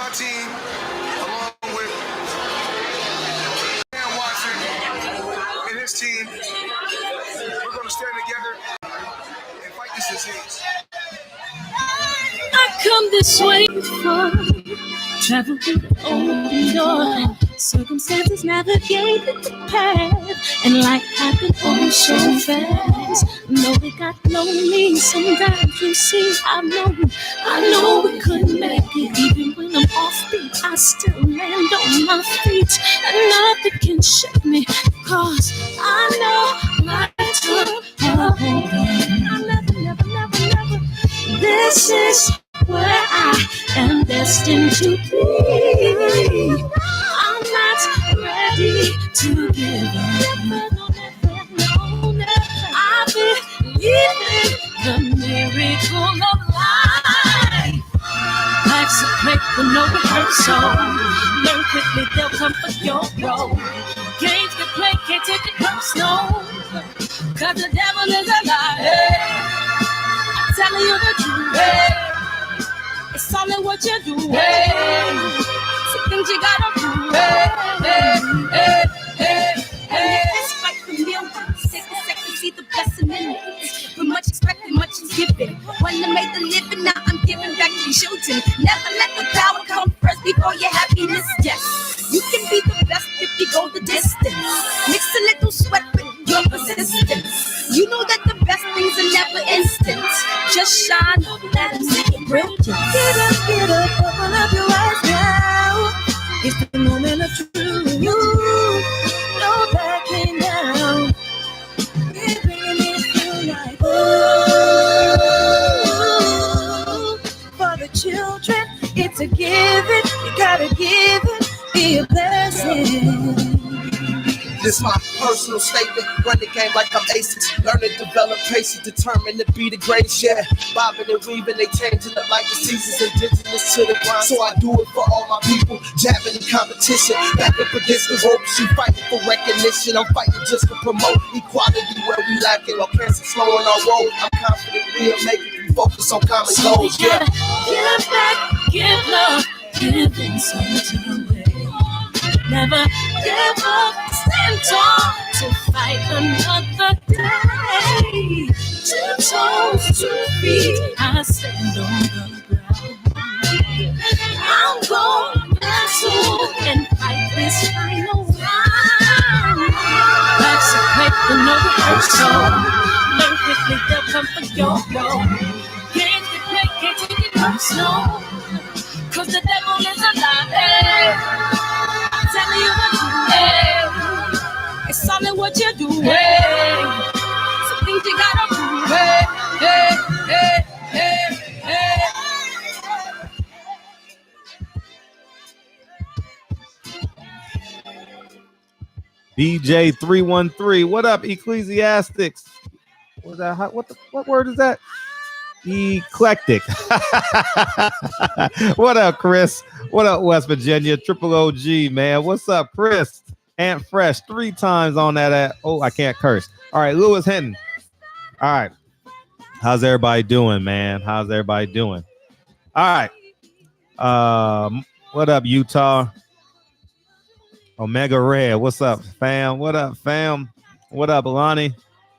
my team, along with Dan Watson and his team, we're going to stand together and fight this disease. I come this way for travel through the open door. Circumstances navigated the path, and life happened all so fast. No, it got lonely sometimes. You see, I know we couldn't make it. Even when I'm offbeat, I still land on my feet, and nothing can shake me, cause I know my time. I never. This is where I am destined to be. I'm not ready to give up. I believe in the miracle of life. Life's a break with no rehearsal. Learn quickly, they'll come for your role. Games get played, can't take it personal, cause the devil is a liar. I'm telling you the truth, hey. It's all in what you do, hey. Some things you gotta do, hey. Let's fight for millions. Take a second, see the blessing in it. With much expected, much is given. When I made the living, now I'm giving back to children. Never let the power come first before your happiness, yes. You can be the best if you go the distance. Mix a little sweat with your persistence. You know that the best things are never instant. Just shine, let them see it brilliant. Get up, open up your eyes now. It's the moment of truth. No backing down. We're bringing it through like for the children, it's a given. You gotta give it, be a blessing. This my personal statement. Run the game like I'm aces. Learn to develop patience, determined to be the greatest. Yeah, bobbing and weaving, they changing up like the seasons. Indigenous to the grind, so I do it for all my people. Jabbing in competition, back up against the ropes. You fighting for recognition. I'm fighting just to promote equality where we lacking. While cancer slowing our road, I'm confident we'll make it. We focus on common goals. Yeah, give back, give love, give in some way. Never give up, stand tall to fight another day. 2 toes, 2 feet, I stand on the ground. I'm going to wrestle and fight this final round. Life's a break with no rehearsal. Learn quickly, they'll come for your role. Games get played, can't take it personal, cause the devil is a liar. Telling you what you do, it's all in what you do, some things you gotta do, DJ 313, what up, Ecclesiastics? What's that? What word is that? Eclectic. What up, Chris? What up, West Virginia? Triple OG, man. What's up, Chris? Ant Fresh, 3 times on that. Oh, I can't curse. All right, Lewis Hinton. All right. How's everybody doing, man? How's everybody doing? All right. What up, Utah? Omega Red. What's up, fam? What up, fam? What up, Lonnie?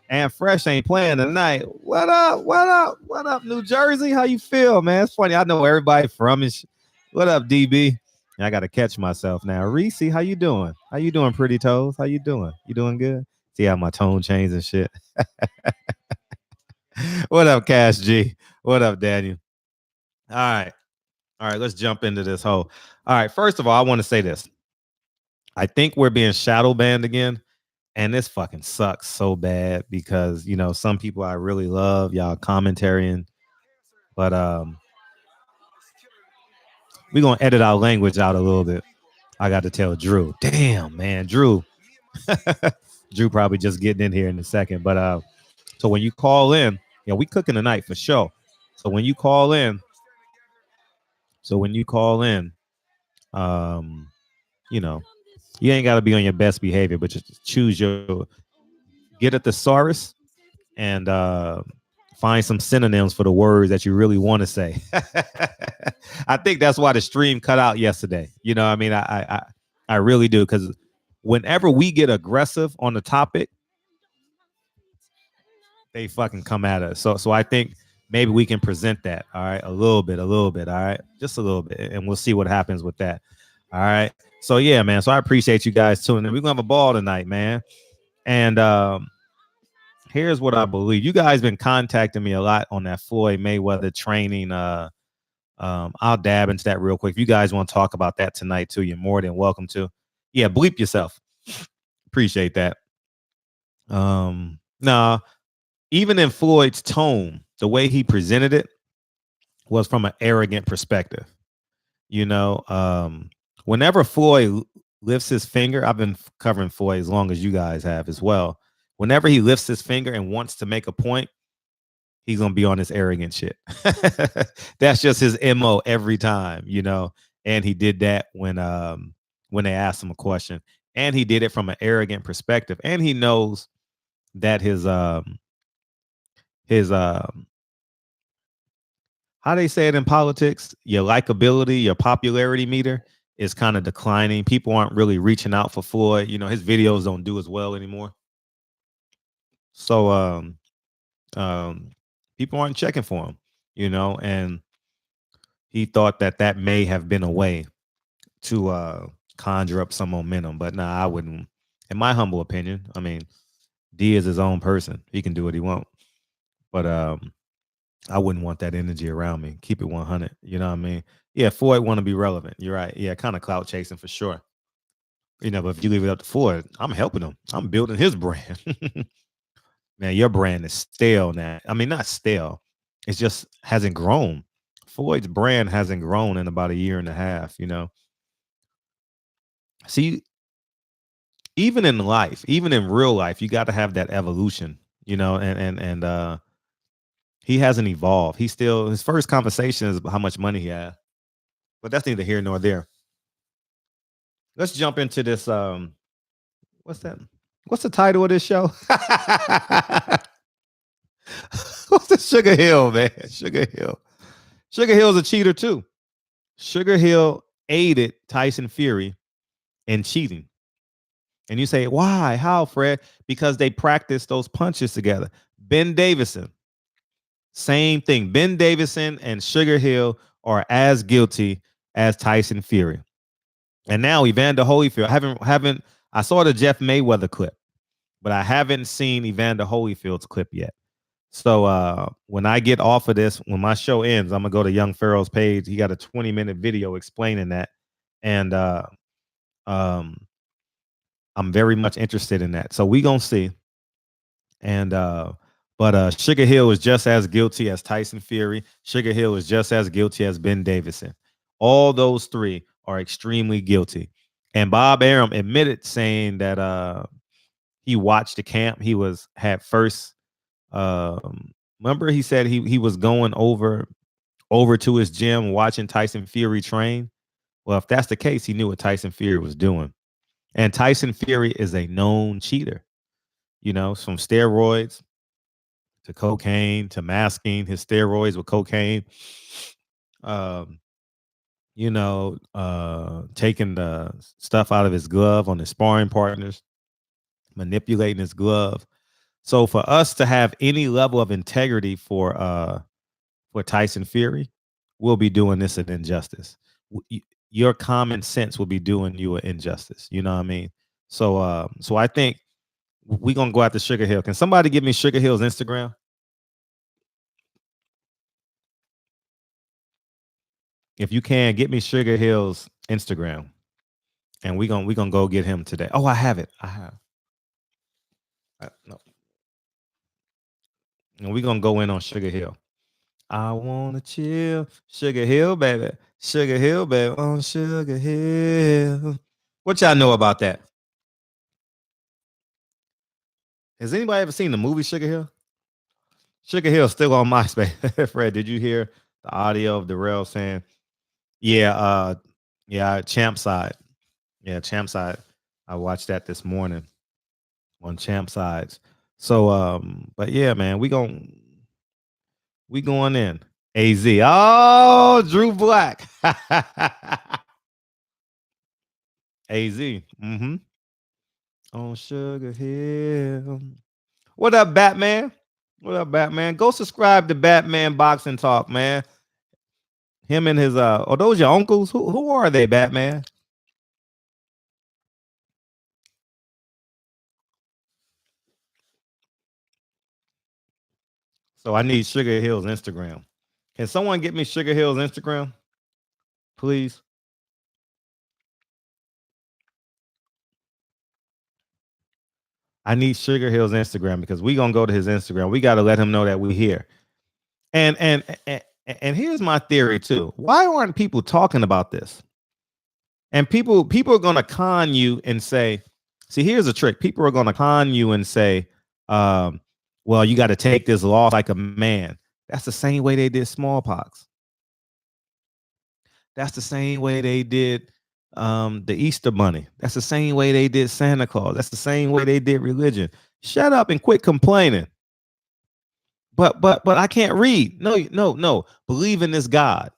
And Fresh ain't playing tonight. What up? What up? What up, New Jersey? How you feel, man? It's funny. I know everybody from it. What up, DB? I got to catch myself now. Reese, how you doing? How you doing, pretty toes? How you doing? You doing good? See how my tone changed and shit? What up, Cash G? What up, Daniel? All right. Let's jump into this whole. All right. First of all, I want to say this. I think we're being shadow banned again. And this fucking sucks so bad because, you know, some people I really love, y'all commentarying. But we're going to edit our language out a little bit. I got to tell Drew. Damn, man. Drew. Drew probably just getting in here in a second. But so when you call in, you know, we cooking tonight for sure. So when you call in, you know, you ain't got to be on your best behavior, but just choose your, get a thesaurus and find some synonyms for the words that you really want to say. I think that's why the stream cut out yesterday. You know, I mean, I really do, because whenever we get aggressive on the topic, they fucking come at us. So I think maybe we can present that. All right, a little bit. All right, just a little bit, and we'll see what happens with that. All right. So yeah, man. So I appreciate you guys tuning in. We're gonna have a ball tonight, man. And here's what I believe. You guys been contacting me a lot on that Floyd Mayweather training. I'll dab into that real quick. If you guys want to talk about that tonight too, you're more than welcome to. Yeah, bleep yourself. Appreciate that. Nah, even in Floyd's tone, the way he presented it was from an arrogant perspective. You know, whenever Floyd lifts his finger, I've been covering Floyd as long as you guys have as well. Whenever he lifts his finger and wants to make a point, he's gonna be on this arrogant shit. That's just his MO every time, you know. And he did that when they asked him a question, and he did it from an arrogant perspective. And he knows that his how they say it in politics, your likability, your popularity meter is kind of declining. People aren't really reaching out for Floyd. You know, his videos don't do as well anymore. So people aren't checking for him, you know, and he thought that may have been a way to conjure up some momentum. But nah, I wouldn't. In my humble opinion, I mean, D is his own person. He can do what he wants. But I wouldn't want that energy around me. Keep it 100. You know what I mean? Yeah, Floyd want to be relevant. You're right. Yeah, kind of clout chasing for sure. You know, but if you leave it up to Floyd, I'm helping him. I'm building his brand. Man, your brand is stale now. I mean, not stale. It just hasn't grown. Floyd's brand hasn't grown in about a year and a half, you know. See, even in life, even in real life, you got to have that evolution, you know, and he hasn't evolved. He's still, his first conversation is how much money he has. But that's neither here nor there. Let's jump into this. What's that? What's the title of this show? What's the Sugar Hill, man? Sugar Hill. Sugar Hill's a cheater too. Sugar Hill aided Tyson Fury in cheating. And you say, why? How, Fred? Because they practiced those punches together. Ben Davidson, same thing. Ben Davidson and Sugar Hill are as guilty as Tyson Fury. And now Evander Holyfield. I saw the Jeff Mayweather clip, but I haven't seen Evander Holyfield's clip yet. So when I get off of this, when my show ends, I'm gonna go to Young Pharaoh's page. He got a 20-minute video explaining that. And I'm very much interested in that. So we gonna see. And but Sugar Hill is just as guilty as Tyson Fury. Sugar Hill is just as guilty as Ben Davidson. All those three are extremely guilty. And Bob Arum admitted saying that he watched the camp. He had first. Remember, he said he was going over to his gym watching Tyson Fury train. Well, if that's the case, he knew what Tyson Fury was doing. And Tyson Fury is a known cheater. You know, from steroids to cocaine to masking his steroids with cocaine. You know, taking the stuff out of his glove on his sparring partners, manipulating his glove. So for us to have any level of integrity for Tyson Fury, we'll be doing this an injustice. Your common sense will be doing you an injustice. You know what I mean? So so I think we're gonna go after Sugar Hill. Can somebody give me Sugar Hill's Instagram? If you can, get me Sugar Hill's Instagram, and we gonna go get him today. Oh, I have it. I have. No. And we're gonna go in on Sugar Hill. I wanna chill, Sugar Hill, baby. Sugar Hill, baby. On Sugar Hill. What y'all know about that? Has anybody ever seen the movie Sugar Hill? Sugar Hill's still on MySpace. Fred, did you hear the audio of Darrell saying, yeah, Champ Side. Yeah, Champ Side. I watched that this morning on Champ Sides. So but yeah, man, We going in. AZ. Oh, Drew Black. AZ. Mm-hmm. On Sugar Hill. What up, Batman? What up, Batman? Go subscribe to Batman Boxing Talk, man. Him and his are those your uncles? Who are they, Batman? So I need Sugar Hill's Instagram. Can someone get me Sugar Hill's Instagram? Please. I need Sugar Hill's Instagram because we gonna go to his Instagram. We gotta let him know that we're here. And here's my theory too. Why aren't people talking about this? And people are gonna con you and say, see, here's a trick. People are gonna con you and say, well, you got to take this loss like a man. That's the same way they did smallpox. That's the same way they did the Easter Bunny. That's the same way they did Santa Claus. That's the same way they did religion. Shut up and quit complaining. But I can't read. No. Believe in this God.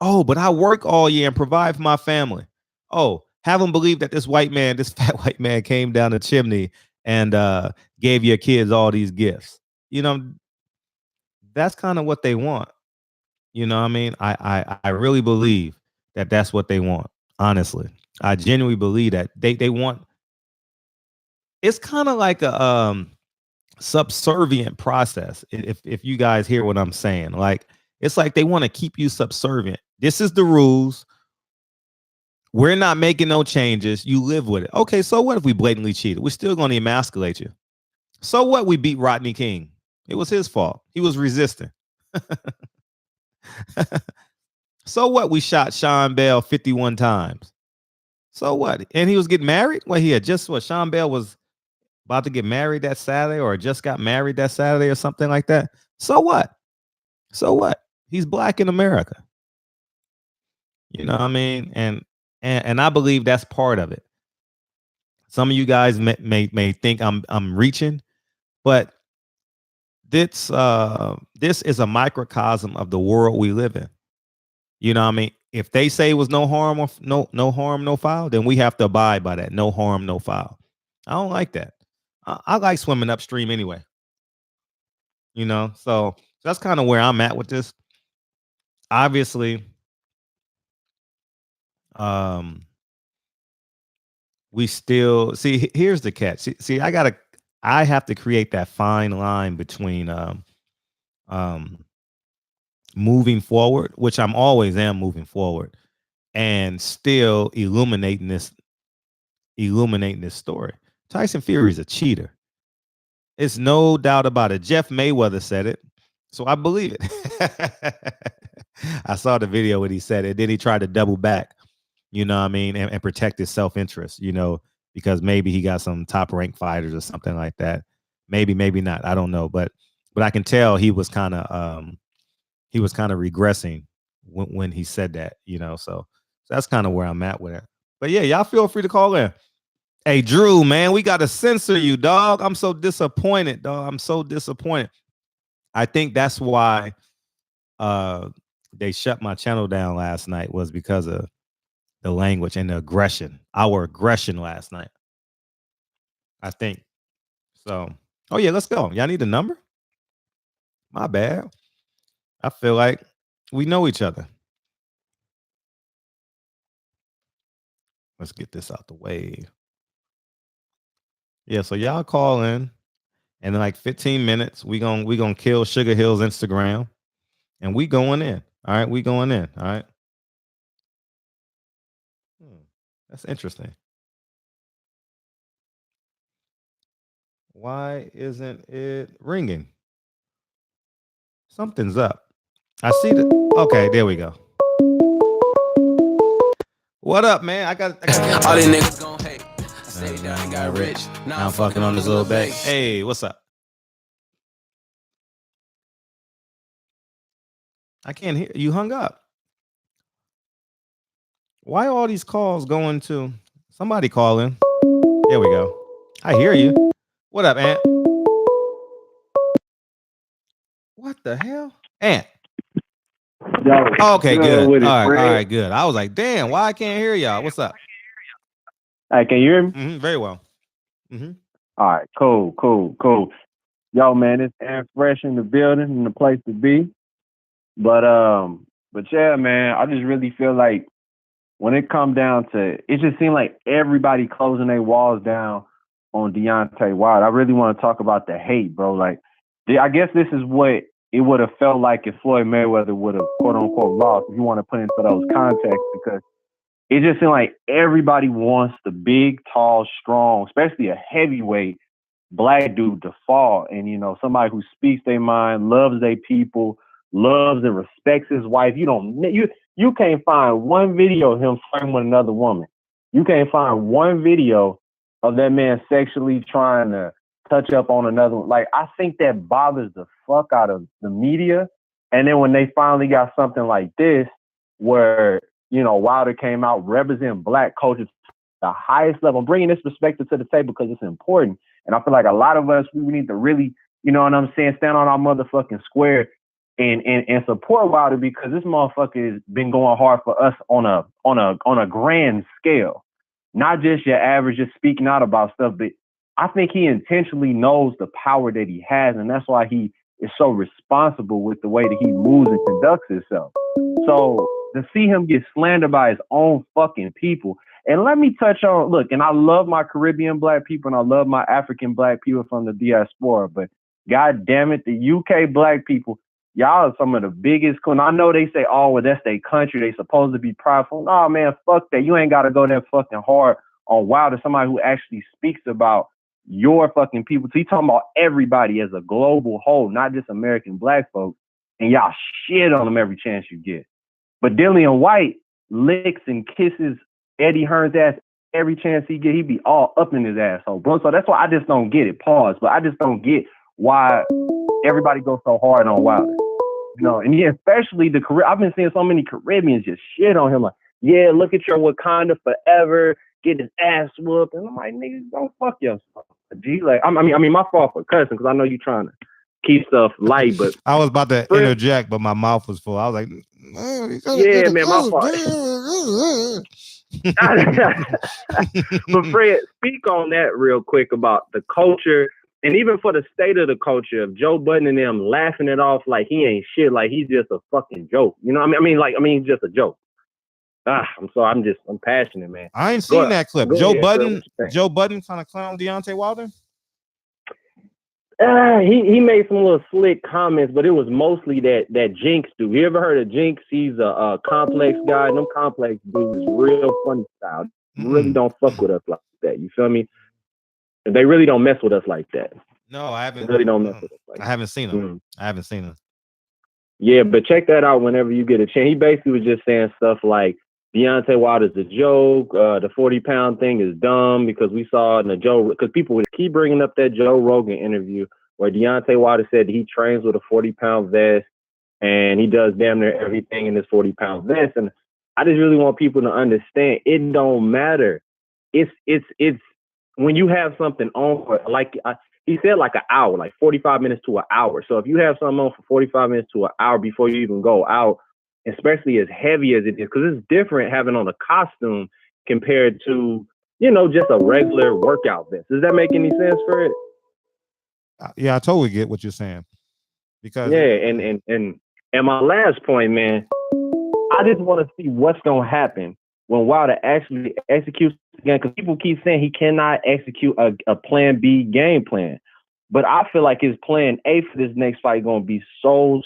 Oh, but I work all year and provide for my family. Oh, have them believe that this fat white man came down the chimney and gave your kids all these gifts. You know, that's kind of what they want. You know what I mean? I really believe that that's what they want. Honestly, I genuinely believe that they want. It's kind of like a subservient process. If you guys hear what I'm saying, like it's like they want to keep you subservient. This is the rules. We're not making no changes. You live with it. Okay, so what if we blatantly cheated? We're still going to emasculate you. So what? We beat Rodney King. It was his fault. He was resisting. So what? We shot Sean Bell 51 times. So what? And he was getting married? Well, he had just Sean Bell was about to get married that Saturday or just got married that Saturday or something like that. So what? So what? He's black in America. You know what I mean? And I believe that's part of it. Some of you guys may think I'm reaching, but this is a microcosm of the world we live in. You know what I mean? If they say it was no harm or no harm, no foul, then we have to abide by that. No harm, no foul. I don't like that. I like swimming upstream anyway. You know, so that's kind of where I'm at with this. Obviously, we still see. Here's the catch. See, I have to create that fine line between moving forward, which I'm always am moving forward, and still illuminating this story. Tyson Fury is a cheater. It's no doubt about it. Jeff Mayweather said it, so I believe it. I saw the video when he said it. Then he tried to double back, you know what I mean, and protect his self-interest, you know, because maybe he got some top-ranked fighters or something like that. Maybe not. I don't know, but I can tell he was kind of regressing when he said that, you know. So that's kind of where I'm at with it. But yeah, y'all feel free to call in. Hey, Drew, man, we got to censor you, dog. I'm so disappointed, dog. I'm so disappointed. I think that's why they shut my channel down last night, was because of the language and the aggression, our aggression last night. I think. So, oh yeah, let's go. Y'all need a number? My bad. I feel like we know each other. Let's get this out the way. Yeah, so y'all call in, and in like 15 minutes, we gonna kill Sugar Hill's Instagram, and we going in. All right, we going in. All right. That's interesting. Why isn't it ringing? Something's up. I see the. Okay, there we go. What up, man? I got all these niggas gon' hate. Stayed down and got rich. Now I'm fucking on this little bass. Hey, what's up? I can't hear you. Hung up. Why are all these calls going to somebody calling? There we go. I hear you. What up, Ant? What the hell? Ant. Yo, Okay, good. with it, All Fred. right, good. I was like, damn, why I can't hear y'all? What's up? Hey, can you hear me? Very well. All right, cool. Yo, man, it's Aaron Fresh in the building and the place to be. But yeah, man, I just really feel like when it come down to it, just seemed like everybody closing their walls down on Deontay Wilder. I really want to talk about the hate, bro. Like, I guess this is what it would have felt like if Floyd Mayweather would have quote unquote lost, if you want to put into those contexts, because it just seemed like everybody wants the big, tall, strong, especially a heavyweight black dude to fall. And, you know, somebody who speaks their mind, loves their people, loves and respects his wife. You can't find one video of him flirting with another woman. You can't find one video of that man sexually trying to touch up on another one. Like, I think that bothers the fuck out of the media. And then when they finally got something like this, where, you know, Wilder came out representing black coaches the highest level. I'm bringing this perspective to the table because it's important. And I feel like a lot of us, we need to really, you know what I'm saying, stand on our motherfucking square and support Wilder, because this motherfucker has been going hard for us on a grand scale. Not just your average, just speaking out about stuff, but I think he intentionally knows the power that he has, and that's why he is so responsible with the way that he moves and conducts himself. So to see him get slandered by his own fucking people. And let me touch on, look, and I love my Caribbean black people and I love my African black people from the diaspora, but God damn it, the UK black people, y'all are some of the biggest. And I know they say, oh, well, that's their country. They supposed to be prideful. No, man, fuck that. You ain't got to go that fucking hard on Wilder, somebody who actually speaks about your fucking people. So he's talking about everybody as a global whole, not just American black folks. And y'all shit on them every chance you get. But Dillian White licks and kisses Eddie Hearn's ass every chance he get. He be all up in his asshole, bro. So that's why I just don't get it. Pause. But I just don't get why everybody goes so hard on Wilder. You know, and yeah, especially I've been seeing so many Caribbeans just shit on him. Like, yeah, look at your Wakanda forever, get his ass whooped. And I'm like, nigga, don't fuck yourself. G, like, I mean, my fault for cussing, because I know you trying to keep stuff light, but I was about to interject, but my mouth was full. I was like, yeah, man, my fault. But Fred, speak on that real quick about the culture, and even for the state of the culture of Joe Budden and them laughing it off like he ain't shit, like he's just a fucking joke. You know what I mean? He's just a joke. I'm passionate, man. I ain't seen that clip. Joe Budden kind of clown Deontay Wilder. He made some little slick comments, but it was mostly that Jinx dude. You ever heard of Jinx? He's a complex guy. And them complex dudes real funny style. Really don't fuck with us like that. You feel me? And they really don't mess with us like that. No, I haven't. They really don't mess with us like I haven't seen him. I haven't seen him. Yeah, but check that out whenever you get a chance. He basically was just saying stuff like Deontay Wilder's a joke. The 40-pound thing is dumb because we saw in the because people would keep bringing up that Joe Rogan interview where Deontay Wilder said he trains with a 40-pound vest and he does damn near everything in this 40-pound vest. And I just really want people to understand it don't matter. It's when you have something on for, like he said, like an hour, like 45 minutes to an hour. So if you have something on for 45 minutes to an hour before you even go out, especially as heavy as it is, because it's different having on a costume compared to, you know, just a regular workout vest. Does that make any sense for it? Yeah, I totally get what you're saying. Because and my last point, man, I just want to see what's gonna happen when Wilder actually executes again, because people keep saying he cannot execute a plan B game plan. But I feel like his plan A for this next fight gonna be so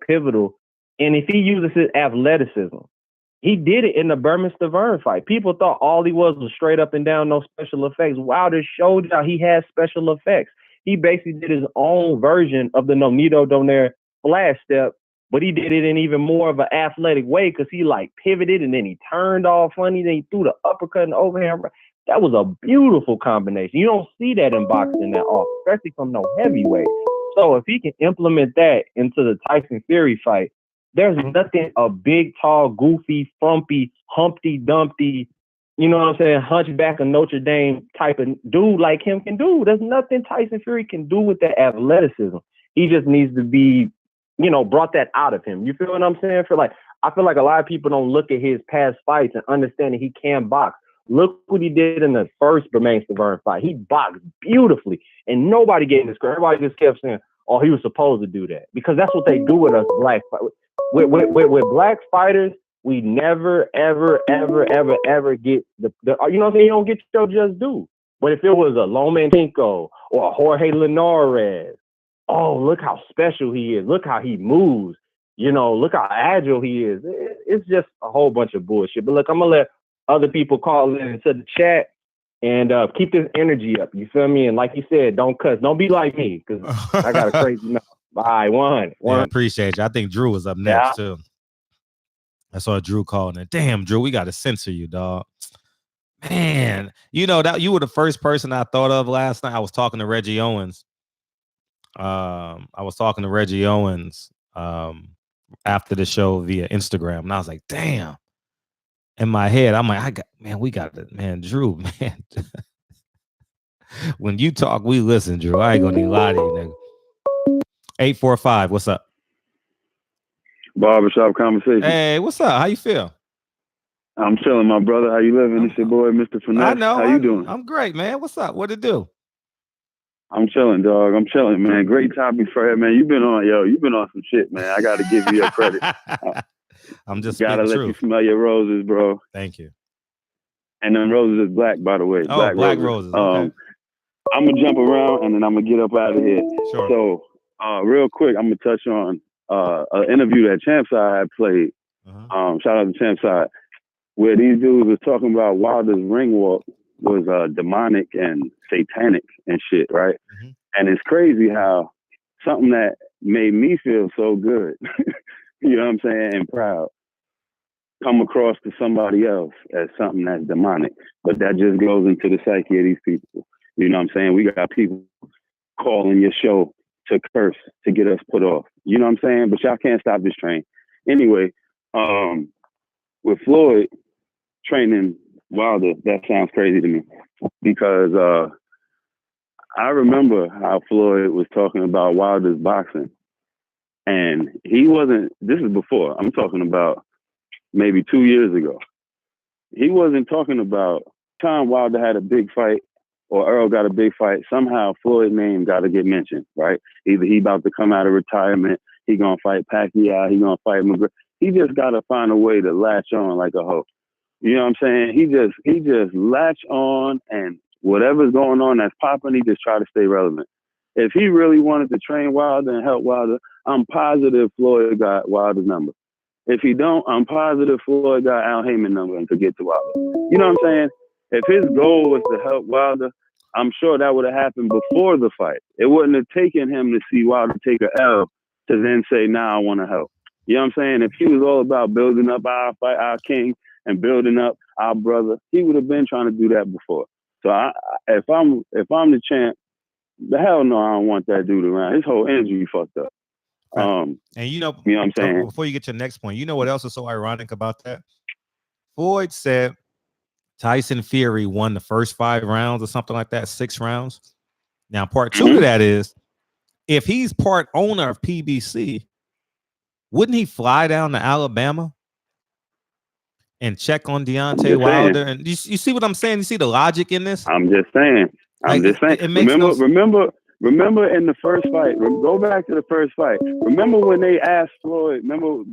pivotal. And if he uses his athleticism, he did it in the Berman Stavern fight. People thought all he was straight up and down, no special effects. Wilder showed y'all he has special effects. He basically did his own version of the Nonito Donaire flash step, but he did it in even more of an athletic way because he like pivoted and then he turned all funny, then he threw the uppercut and overhand. That was a beautiful combination. You don't see that in boxing that often, especially from no heavyweight. So if he can implement that into the Tyson Fury fight, there's nothing a big, tall, goofy, frumpy, Humpty Dumpty, you know what I'm saying, hunchback of Notre Dame type of dude like him can do. There's nothing Tyson Fury can do with that athleticism. He just needs to be brought that out of him. You feel what I'm saying? I feel like a lot of people don't look at his past fights and understand that he can box. Look what he did in the first Bermain Stavern fight. He boxed beautifully, and nobody gave him this credit. Everybody just kept saying, "Oh, he was supposed to do that," because that's what they do with us black. With black fighters, we never, ever, ever, ever, ever get the you know what I'm saying? You don't get your just due. But if it was a Lomachenko or a Jorge Linares, oh, look how special he is. Look how he moves. Look how agile he is. It's just a whole bunch of bullshit. But look, I'm going to let other people call in into the chat and keep this energy up. You feel me? And like you said, don't cuss. Don't be like me, because I got a crazy mouth. Bye, 100. Yeah, appreciate you. I think Drew was up next, too. I saw Drew calling it. Damn, Drew, we got to censor you, dog. Man, that you were the first person I thought of last night. I was talking to Reggie Owens. After the show via Instagram, and I was like, damn. In my head, I'm like, we got it, man. Drew, man. When you talk, we listen, Drew. I ain't gonna need to lie to you, nigga. 845, what's up? Barbershop conversation. Hey, what's up? How you feel? I'm chilling, my brother. How you living? It's your boy, Mr. Finesse. I know. How you doing? I'm great, man. What's up? What it do? I'm chilling, dog. I'm chilling, man. Great topic for it, man. You've been on some shit, man. I got to give you your credit. I'm just gotta let you smell your roses, bro. Thank you. And then roses is black, by the way. Oh, black roses. Okay. I'm gonna jump around and then I'm gonna get up out of here. Sure. So, real quick, I'm gonna touch on an interview that Champside had played. Shout out to Champside, where these dudes was talking about Wilder's ring walk was demonic and satanic and shit, right? Mm-hmm. And it's crazy how something that made me feel so good, you know what I'm saying, and proud, come across to somebody else as something that's demonic. But that just goes into the psyche of these people. You know what I'm saying? We got people calling your show to curse, to get us put off. You know what I'm saying? But y'all can't stop this train. Anyway, with Floyd training Wilder, that sounds crazy to me, because I remember how Floyd was talking about Wilder's boxing, and he wasn't, this is before, I'm talking about maybe 2 years ago. He wasn't talking about time Wilder had a big fight or Earl got a big fight. Somehow Floyd's name got to get mentioned, right? Either he about to come out of retirement, he gonna fight Pacquiao, he gonna fight McGregor. He just got to find a way to latch on like a hoe. You know what I'm saying? He just latch on, and whatever's going on that's popping, he just try to stay relevant. If he really wanted to train Wilder and help Wilder, I'm positive Floyd got Wilder's number. If he don't, I'm positive Floyd got Al Heyman's number and could get to Wilder. You know what I'm saying? If his goal was to help Wilder, I'm sure that would have happened before the fight. It wouldn't have taken him to see Wilder take a L to then say, nah, I want to help. You know what I'm saying? If he was all about building up our fight, our king, and building up our brother, he would have been trying to do that before. So if I'm the champ, the hell no, I don't want that dude around. His whole energy fucked up. Right. And you know what I'm saying? Before you get your next point, you know what else is so ironic about that? Floyd said Tyson Fury won the first 5 rounds or something like that, 6 rounds. Now, part 2 of that is, if he's part owner of PBC, wouldn't he fly down to Alabama and check on Deontay Wilder? And you see what I'm saying? You see the logic in this? I'm just saying. Remember in the first fight, go back to the first fight. Remember when they asked Floyd,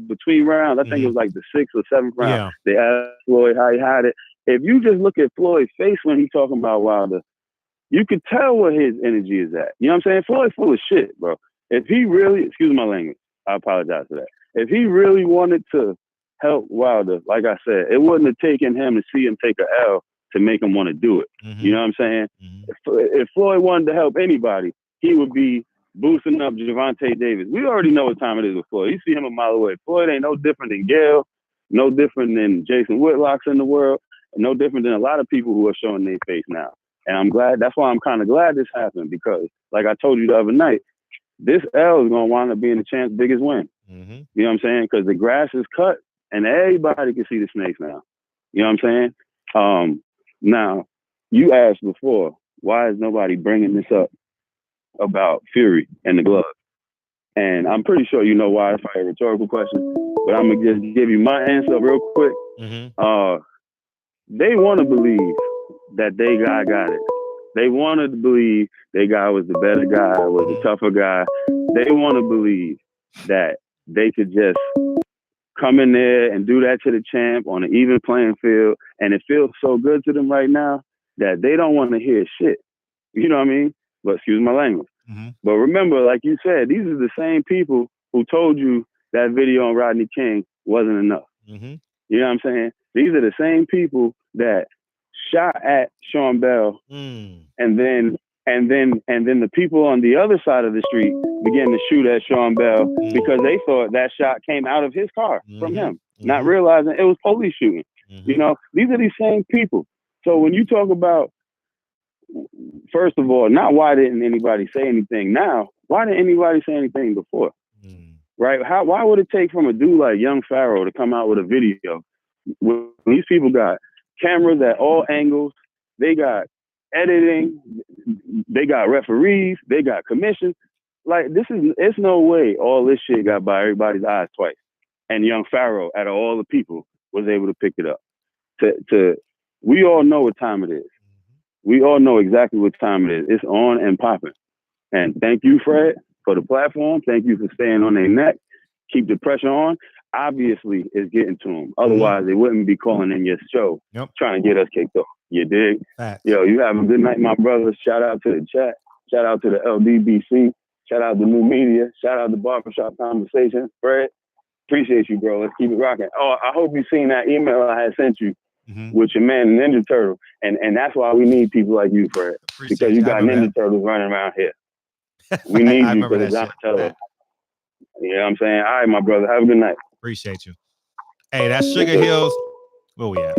between rounds, I think it was like the 6th or 7th round, they asked Floyd how he had it. If you just look at Floyd's face when he's talking about Wilder, you could tell where his energy is at. You know what I'm saying? Floyd's full of shit, bro. If he really, excuse my language, I apologize for that. If he really wanted to help Wilder, like I said, it wouldn't have taken him to see him take a L to make him want to do it. You know what I'm saying? If Floyd wanted to help anybody, he would be boosting up Gervonta Davis. We already know what time it is with Floyd. You see him a mile away. Floyd ain't no different than Gale, no different than Jason Whitlock's in the world, and no different than a lot of people who are showing their face now. And I'm glad, that's why I'm kind of glad this happened, because like I told you the other night, this L is going to wind up being the champ's biggest win. You know what I'm saying? Because the grass is cut and everybody can see the snakes now. You know what I'm saying? Now, you asked before, why is nobody bringing this up about Fury and the glove? And I'm pretty sure you know why. It's probably a rhetorical question, but I'm gonna just give you my answer real quick. They want to believe that they guy got it. They wanted to believe their guy was the better guy, was the tougher guy. They want to believe that they could just come in there and do that to the champ on an even playing field. And it feels so good to them right now that they don't want to hear shit. You know what I mean? But excuse my language. But remember, like you said, these are the same people who told you that video on Rodney King wasn't enough. You know what I'm saying? These are the same people that shot at Sean Bell, and then the people on the other side of the street began to shoot at Sean Bell because they thought that shot came out of his car from him, not realizing it was police shooting. You know, these are these same people. So when you talk about, first of all, not why didn't anybody say anything now, why didn't anybody say anything before? Right? Why would it take from a dude like Young Pharaoh to come out with a video when these people got cameras at all angles, they got editing, they got referees, they got commissions. Like, it's no way all this shit got by everybody's eyes twice. And Young Pharaoh, out of all the people, was able to pick it up. We all know what time it is. We all know exactly what time it is. It's on and popping. And thank you, Fred, for the platform. Thank you for staying on their neck. Keep the pressure on. Obviously, it's getting to them. Otherwise, they wouldn't be calling in your show trying to get us kicked off. You dig? Yo, you have a good night, my brothers. Shout out to the chat. Shout out to the LDBC. Shout out to New Media. Shout out to Barbershop Conversation. Fred, appreciate you, bro. Let's keep it rocking. Oh, I hope you've seen that email I had sent you with your man Ninja Turtle. And that's why we need people like you, Fred. Because you got Ninja Turtles running around here. We need you for the Donatello. You know what I'm saying? All right, my brother. Have a good night. Appreciate you. Hey, that's Sugar Hills. Where we at?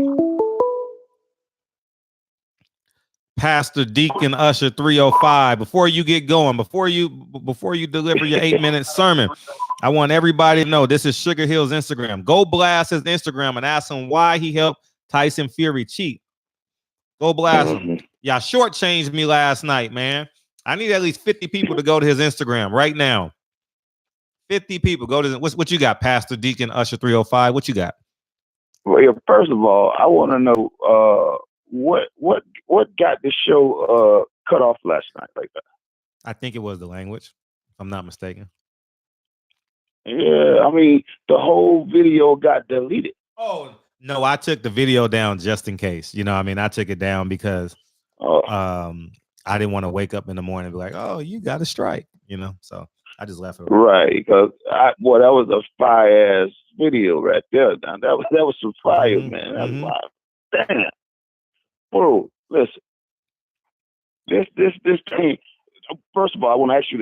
Pastor Deacon Usher 305. Before you get going, before you deliver your 8-minute sermon, I want everybody to know this is Sugar Hill's Instagram. Go blast his Instagram and ask him why he helped Tyson Fury cheat. Go blast him. Y'all shortchanged me last night, man. I need at least 50 people to go to his Instagram right now. 50 people. Go to what you got, Pastor Deacon Usher 305. What you got? Well, yeah, first of all, I want to know what got the show cut off last night like that. I think it was the language, if I'm not mistaken. Yeah, I mean the whole video got deleted. Oh no, I took the video down just in case. You know, I mean, I took it down because I didn't want to wake up in the morning and be like, "Oh, you got a strike," you know. So I just left it. Right, because that was a fire ass video right there. Now that was some fire, man. That's wild. Damn, bro. Listen, this thing. First of all, I want to ask you: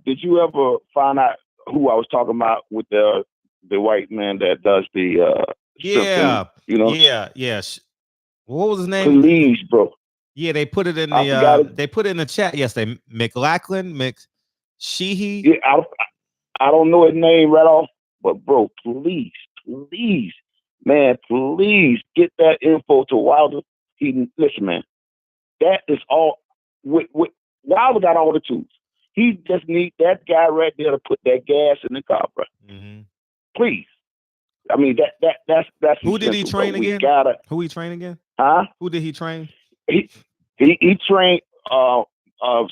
did you ever find out who I was talking about with the white man that does the you know? Yeah. What was his name? Please, bro. Yeah, they put it in the they put it in the chat yesterday. McLachlan, Sheehy. Yeah, I don't know his name right off, but bro, please, man, please get that info to Wilder. Listen, man, that is all. Wilder got all the tools. He just need that guy right there to put that gas in the car, bro. Please. I mean that's who did he train again? Who he train again? Huh? Who did he train? He trained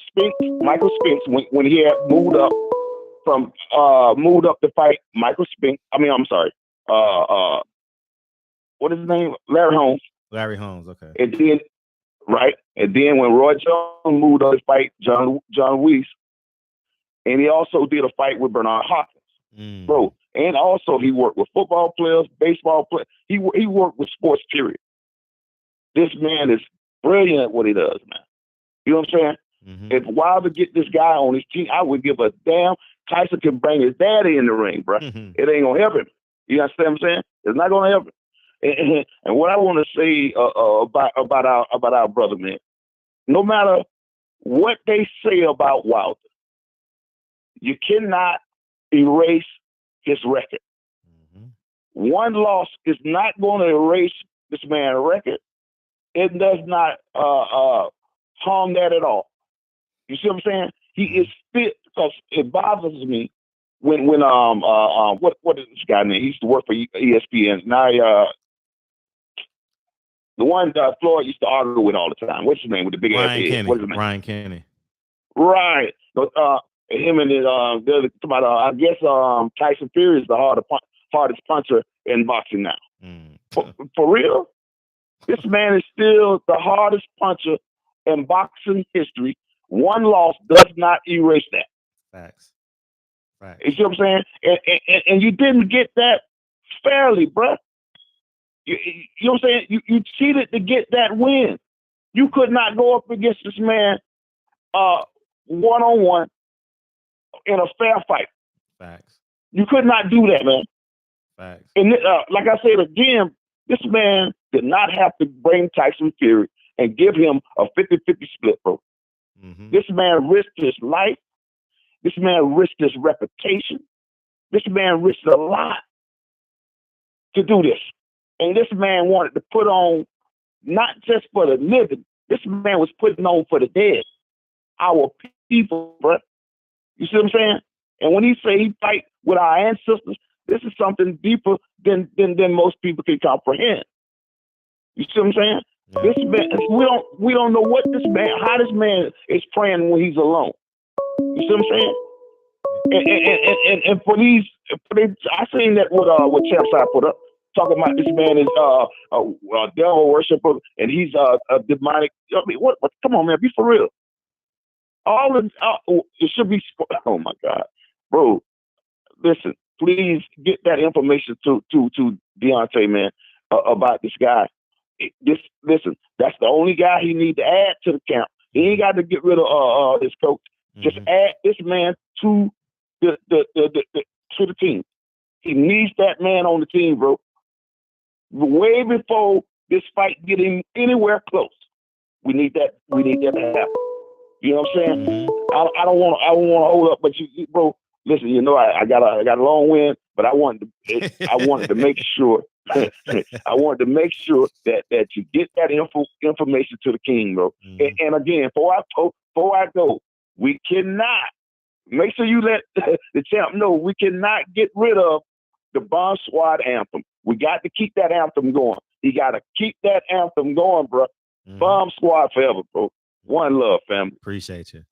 Spinks, Michael Spinks when he had moved up to fight Michael Spinks. I mean, I'm sorry. What is his name? Larry Holmes. Larry Holmes, okay. And then when Roy Jones moved up to fight John Weiss, and he also did a fight with Bernard Hopkins, bro. And also he worked with football players, baseball players. He worked with sports, period. This man is brilliant at what he does, man. You know what I'm saying? If Wilder get this guy on his team, I would give a damn. Tyson can bring his daddy in the ring, bro. It ain't gonna help him. You understand what I'm saying? It's not gonna help him. And what I want to say about our brother, man, no matter what they say about Wilder, you cannot erase his record. One loss is not going to erase this man's record. It does not harm that at all. You see what I'm saying? He is fit because it bothers me when what is this guy name? He used to work for ESPN. Now the one Floyd used to argue with all the time. What's his name with the big ass head? What's his name? Ryan Kenny. Right. But him and his I guess Tyson Fury is the hardest puncher in boxing now. For real? This man is still the hardest puncher in boxing history. One loss does not erase that. Facts. You see what I'm saying? And you didn't get that fairly, bruh. You know what I'm saying? You cheated to get that win. You could not go up against this man one-on-one in a fair fight. Facts. You could not do that, man. Facts. And like I said again, this man did not have to bring Tyson Fury and give him a 50-50 split, bro. Mm-hmm. This man risked his life. This man risked his reputation. This man risked a lot to do this. And this man wanted to put on, not just for the living, this man was putting on for the dead. Our people, bro. You see what I'm saying? And when he say he fight with our ancestors, this is something deeper than most people can comprehend. You see what I'm saying? Yeah. This man, we don't know what this man, how this man is praying when he's alone. You see what I'm saying? And for I seen that what Champ Side put up, talking about this man is a devil worshiper and he's a demonic. I mean, what? Come on, man, be for real. It should be. Oh my God, bro. Listen, please get that information to Deontay, man, about this guy. Listen, that's the only guy he need to add to the camp. He ain't got to get rid of his coach. Mm-hmm. Just add this man to the team. He needs that man on the team, bro. Way before this fight getting anywhere close, we need that to happen. You know what I'm saying? Mm-hmm. I don't want to hold up, but you bro, listen. You know I got a long win, but I wanted to make sure. I wanted to make sure that you get that information to the king, bro. Mm-hmm. And again, before I go, we cannot make sure you let the champ know we cannot get rid of the Bomb Squad anthem. We got to keep that anthem going. You got to keep that anthem going, bro. Mm-hmm. Bomb Squad forever, bro. One love, family. Appreciate you.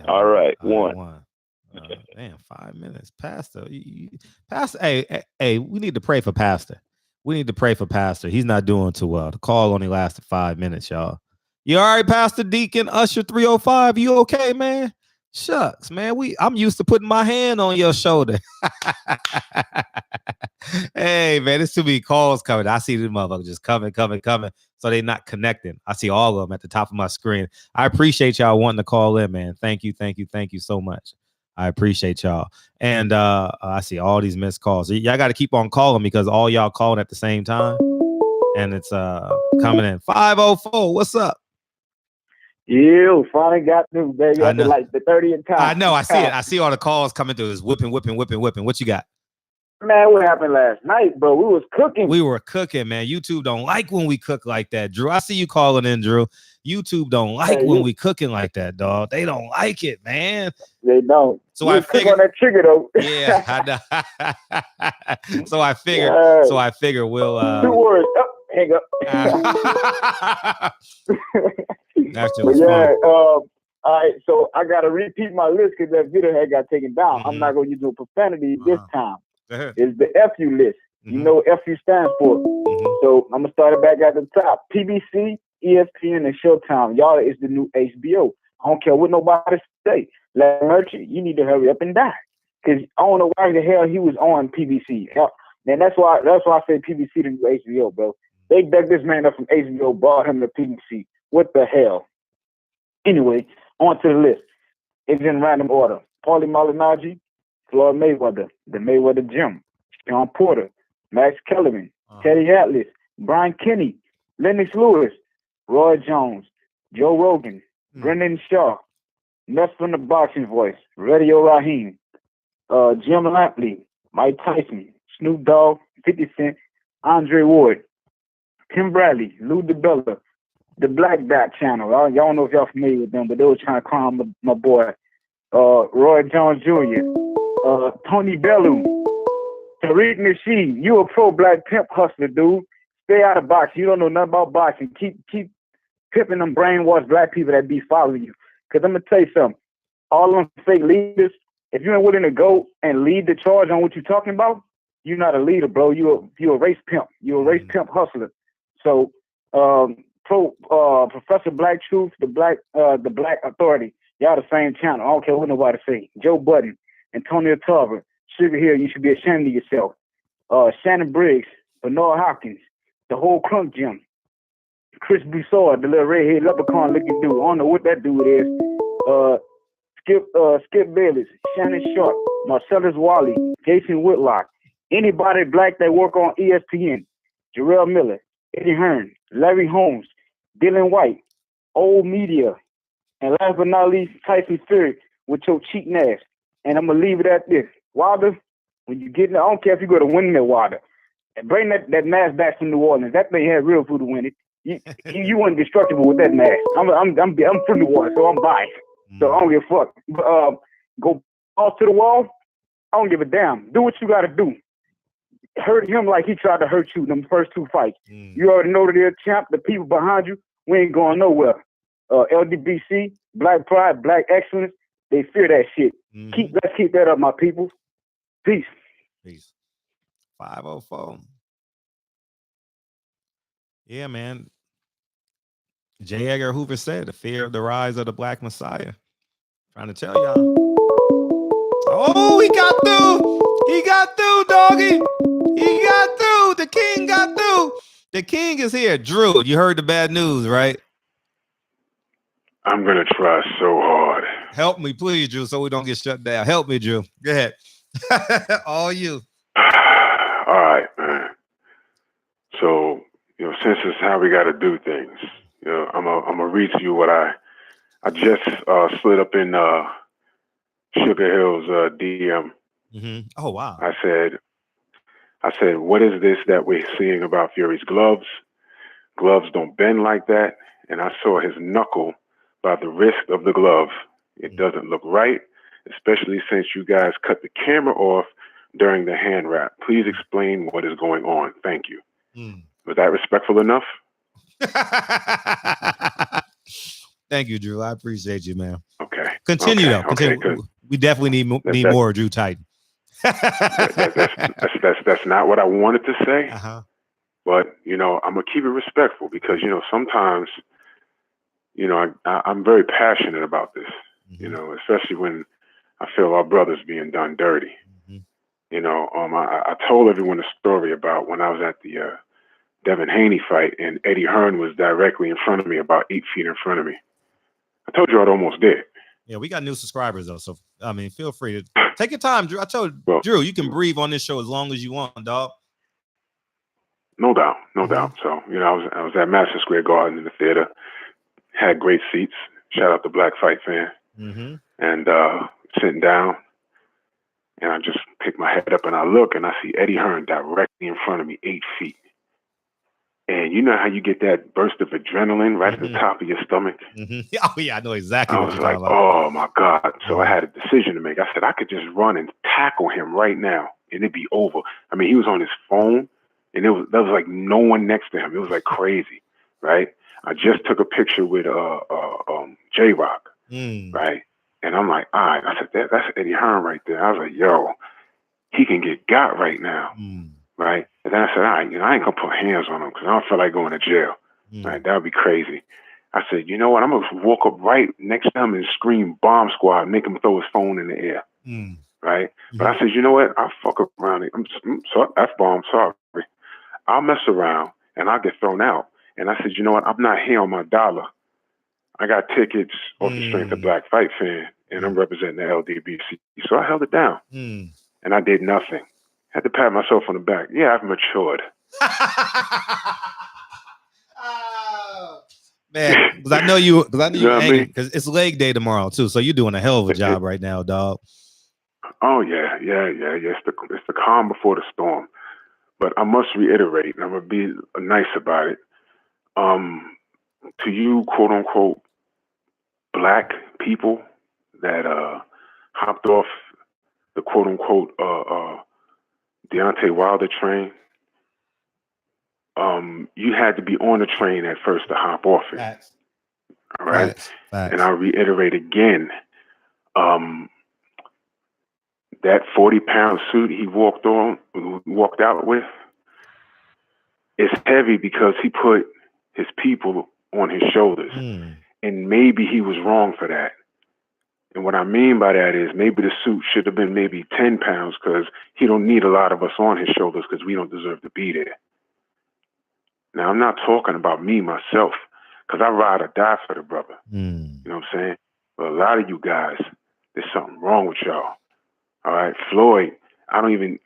All right, one. Damn, 5 minutes. Pastor. Pastor, hey, we need to pray for Pastor. We need to pray for Pastor. He's not doing too well. The call only lasted 5 minutes, y'all. You all right, Pastor Deacon Usher 305? You okay, man? Shucks, man. I'm used to putting my hand on your shoulder. Hey, man, there's too many calls coming. I see these motherfuckers just coming. So they're not connecting. I see all of them at the top of my screen. I appreciate y'all wanting to call in, man. Thank you so much. I appreciate y'all. And I see all these missed calls. Y'all got to keep on calling because all y'all calling at the same time. And it's coming in. 504, what's up? You finally got through, baby. After like the 30th time. I know. I see it. I see all the calls coming through. It's whipping. What you got? Man, what happened last night, bro? We was cooking. We were cooking, man. YouTube don't like when we cook like that, Drew. I see you calling in, Drew. YouTube don't like when we cooking like that, dog. They don't like it, man. They don't. So I figured on that trigger though. Yeah, I know. So I figure we'll 2 words. Hang up. All right, so I gotta repeat my list because that video had got taken down. Mm-hmm. I'm not gonna use no profanity this time. It's the FU list. Mm-hmm. You know what FU stands for. Mm-hmm. So I'm gonna start it back at the top. PBC, ESPN, and Showtime. Y'all is the new HBO. I don't care what nobody say. Larry Merchant, you need to hurry up and die. Because I don't know why the hell he was on PBC. And that's why I say PBC the new HBO, bro. They dug this man up from HBO, brought him to PBC. What the hell? Anyway, on to the list. It's in random order. Paulie Malignaggi, Floyd Mayweather, the Mayweather Gym, Sean Porter, Max Kellerman, Teddy Atlas, Brian Kenny, Lennox Lewis, Roy Jones, Joe Rogan, Brendan Shaw, Nuts from the Boxing Voice, Radio Raheem, Jim Lampley, Mike Tyson, Snoop Dogg, 50 Cent, Andre Ward, Tim Bradley, Lou DiBella, the Black Dot Channel. Y'all don't know if y'all familiar with them, but they were trying to call my boy, Roy Jones Jr., Tony Bellew, Tariq Nasheed, you a pro black pimp hustler, dude. Stay out of boxing. You don't know nothing about boxing. Keep pimping them brainwashed black people that be following you. Because I'm going to tell you something. All them fake leaders, if you ain't willing to go and lead the charge on what you're talking about, you're not a leader, bro. You a race pimp. You're a race pimp hustler. So, Professor Black Truth, the Black Authority, y'all the same channel. I don't care what nobody say. Joe Budden, Antonio Tarver, Sugar Hill, you should be ashamed of yourself. Shannon Briggs, Bernard Hopkins, the whole Crunk Gym, Chris Broussard, the little redhead leprechaun looking dude. I don't know what that dude is. Skip Bayless, Shannon Sharp, Marcellus Wally, Jason Whitlock, anybody black that work on ESPN, Jarrell Miller, Eddie Hearn, Larry Holmes, Dylan White, Old Media, and last but not least, Tyson Fury with your cheating ass. And I'm going to leave it at this. Wilder, when you get in, I don't care if you go to Windmill, Wilder, and bring that mask back from New Orleans. That thing had real food to win it. You weren't destructible with that mask. I'm from New Orleans, so I'm biased. So I don't give a fuck. Go off to the wall. I don't give a damn. Do what you got to do. Hurt him like he tried to hurt you in them first two fights. You already know that they're a champ. The people behind you, we ain't going nowhere. LDBC, Black Pride, Black Excellence, they fear that shit. Let's keep that up, my people. Peace. 504. Yeah, man. J. Edgar Hoover said, the fear of the rise of the Black Messiah. Trying to tell y'all. Oh, he got through. He got through, doggy. He got through. The king got through. The king is here. Drew, you heard the bad news, right? I'm going to try so hard. Help me, please, Drew, so we don't get shut down. Help me, Drew. Go ahead. All you. All right, man. So, since it's how we got to do things, I'm gonna read to you what I just slid up in Sugar Hill's DM. Oh, wow. I said, what is this that we're seeing about Fury's gloves? Gloves don't bend like that. And I saw his knuckle by the wrist of the glove. It doesn't look right, especially since you guys cut the camera off during the hand wrap. Please explain what is going on. Thank you. Was that respectful enough? Thank you, Drew. I appreciate you, man. Okay. Continue, though. Continue. Okay, we definitely need more Drew Titan. That's not what I wanted to say. But, I'm going to keep it respectful because, sometimes, I'm very passionate about this, especially when I feel our brothers being done dirty. I told everyone a story about when I was at the Devin Haney fight and Eddie Hearn was directly in front of me, about 8 feet in front of me. I told you I'd almost did. Yeah, we got new subscribers, though. So, feel free to take your time, Drew. I told Drew, you can breathe on this show as long as you want, dog. No doubt. So, I was at Madison Square Garden in the theater, had great seats. Shout out to Black Fight Fan. And sitting down, and I just pick my head up and I look and I see Eddie Hearn directly in front of me, 8 feet. And you know how you get that burst of adrenaline right at the top of your stomach? Oh, yeah, I know exactly what you're talking about. Oh, my God. So I had a decision to make. I said, I could just run and tackle him right now, and it'd be over. I mean, he was on his phone, and there was like no one next to him. It was like crazy, right? I just took a picture with J-Rock, right? And I'm like, all right. I said, that's Eddie Hearn right there. I was like, yo, he can get got right now. Right. And then I said, all right, I ain't going to put hands on him because I don't feel like going to jail. Right. That would be crazy. I said, you know what? I'm going to walk up right next to him and scream bomb squad, make him throw his phone in the air. Right. But I said, you know what? I'll fuck around. I'm sorry. F-bomb. Sorry. I'll mess around and I'll get thrown out. And I said, you know what? I'm not here on my dollar. I got tickets off the strength of Black Fight Fan, and I'm representing the LDBC. So I held it down, and I did nothing. Had to pat myself on the back. Yeah, I've matured. Man, because I know you angry because it's leg day tomorrow too. So you're doing a hell of a job right now, dog. Oh yeah. It's the calm before the storm. But I must reiterate, and I'm gonna be nice about it. To you, quote unquote, Black people that hopped off the quote unquote Deontay Wilder train, you had to be on the train at first to hop off it. Facts. All right. Facts. And I'll reiterate again, that 40-pound suit he walked out with is heavy because he put his people on his shoulders. And maybe he was wrong for that. And what I mean by that is maybe the suit should have been maybe 10 pounds because he don't need a lot of us on his shoulders because we don't deserve to be there. Now, I'm not talking about me, myself, because I ride or die for the brother. You know what I'm saying? But a lot of you guys, there's something wrong with y'all. All right, Floyd, I don't even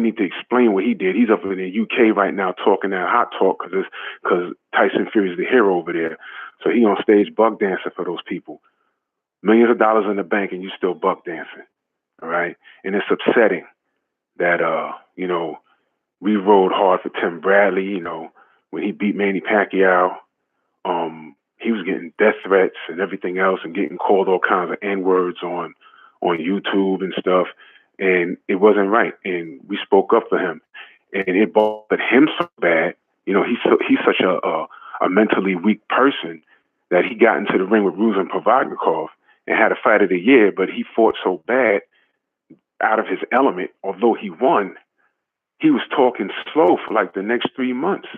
need to explain what he did. He's up in the UK right now talking that hot talk because Tyson Fury's the hero over there. So he on stage buck dancing for those people. Millions of dollars in the bank and you still buck dancing. All right. And it's upsetting that, we rode hard for Tim Bradley, when he beat Manny Pacquiao. He was getting death threats and everything else and getting called all kinds of N-words on YouTube and stuff. And it wasn't right. And we spoke up for him. And it bothered him so bad. He's such a mentally weak person that he got into the ring with Ruslan Provodnikov and had a fight of the year, but he fought so bad out of his element. Although he won, he was talking slow for like the next 3 months.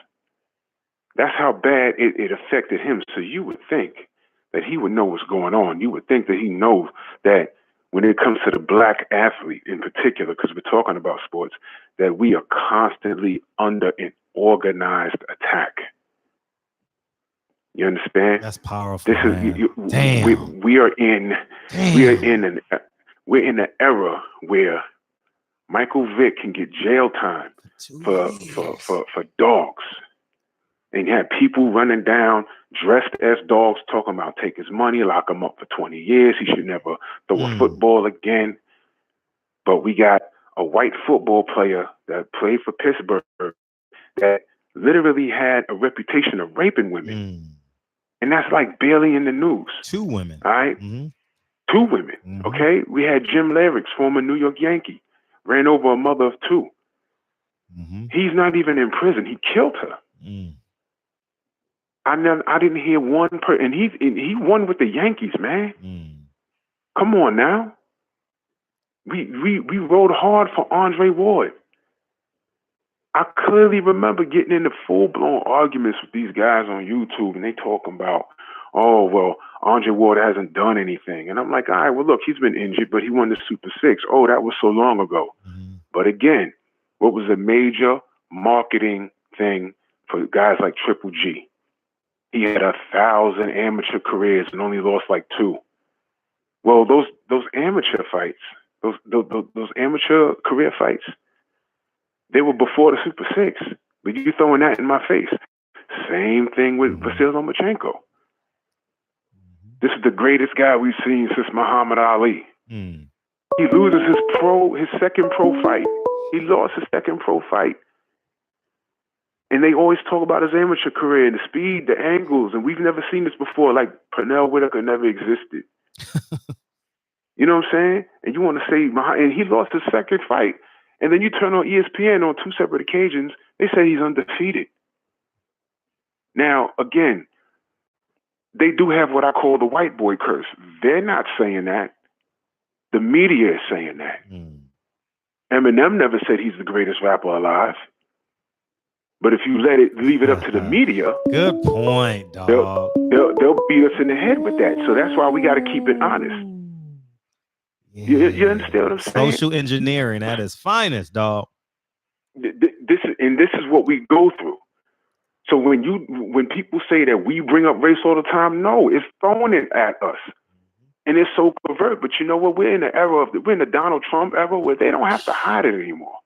That's how bad it affected him. So you would think that he would know what's going on. You would think that he knows that when it comes to the black athlete in particular, because we're talking about sports, that we are constantly under an organized attack. You understand? That's powerful. This man. is we're in an era where Michael Vick can get jail time for dogs. And you had people running down dressed as dogs talking about take his money, lock him up for 20 years. He should never throw a football again. But we got a white football player that played for Pittsburgh that literally had a reputation of raping women. And that's like barely in the news. 2 women. All right? 2 women. Okay? We had Jim Larix, former New York Yankee, ran over a mother of 2. He's not even in prison. He killed her. I didn't hear one person, and he won with the Yankees, man. Come on now. We rode hard for Andre Ward. I clearly remember getting into full-blown arguments with these guys on YouTube, and they talking about, oh, well, Andre Ward hasn't done anything. And I'm like, all right, well, look, he's been injured, but he won the Super 6. Oh, that was so long ago. But again, what was a major marketing thing for guys like Triple G? He had 1,000 amateur careers and only lost like 2. Well, those amateur fights, those amateur career fights, they were before the Super 6. But you throwing that in my face. Same thing with Vasil Lomachenko. This is the greatest guy we've seen since Muhammad Ali. He loses his second pro fight. He lost his second pro fight. And they always talk about his amateur career and the speed, the angles, and we've never seen this before. Like Pernell Whitaker never existed. You know what I'm saying? And you want to say, and he lost his second fight. And then you turn on ESPN on 2 separate occasions, they say he's undefeated. Now, again, they do have what I call the white boy curse. They're not saying that. The media is saying that. Eminem never said he's the greatest rapper alive. But if you leave it up to the media, good point, dog. They'll beat us in the head with that. So that's why we got to keep it honest. You understand what I'm saying? Social engineering at its finest, dog. This is what we go through. So when people say that we bring up race all the time, no, it's throwing it at us. And it's so covert. But you know what? We're in the Donald Trump era where they don't have to hide it anymore.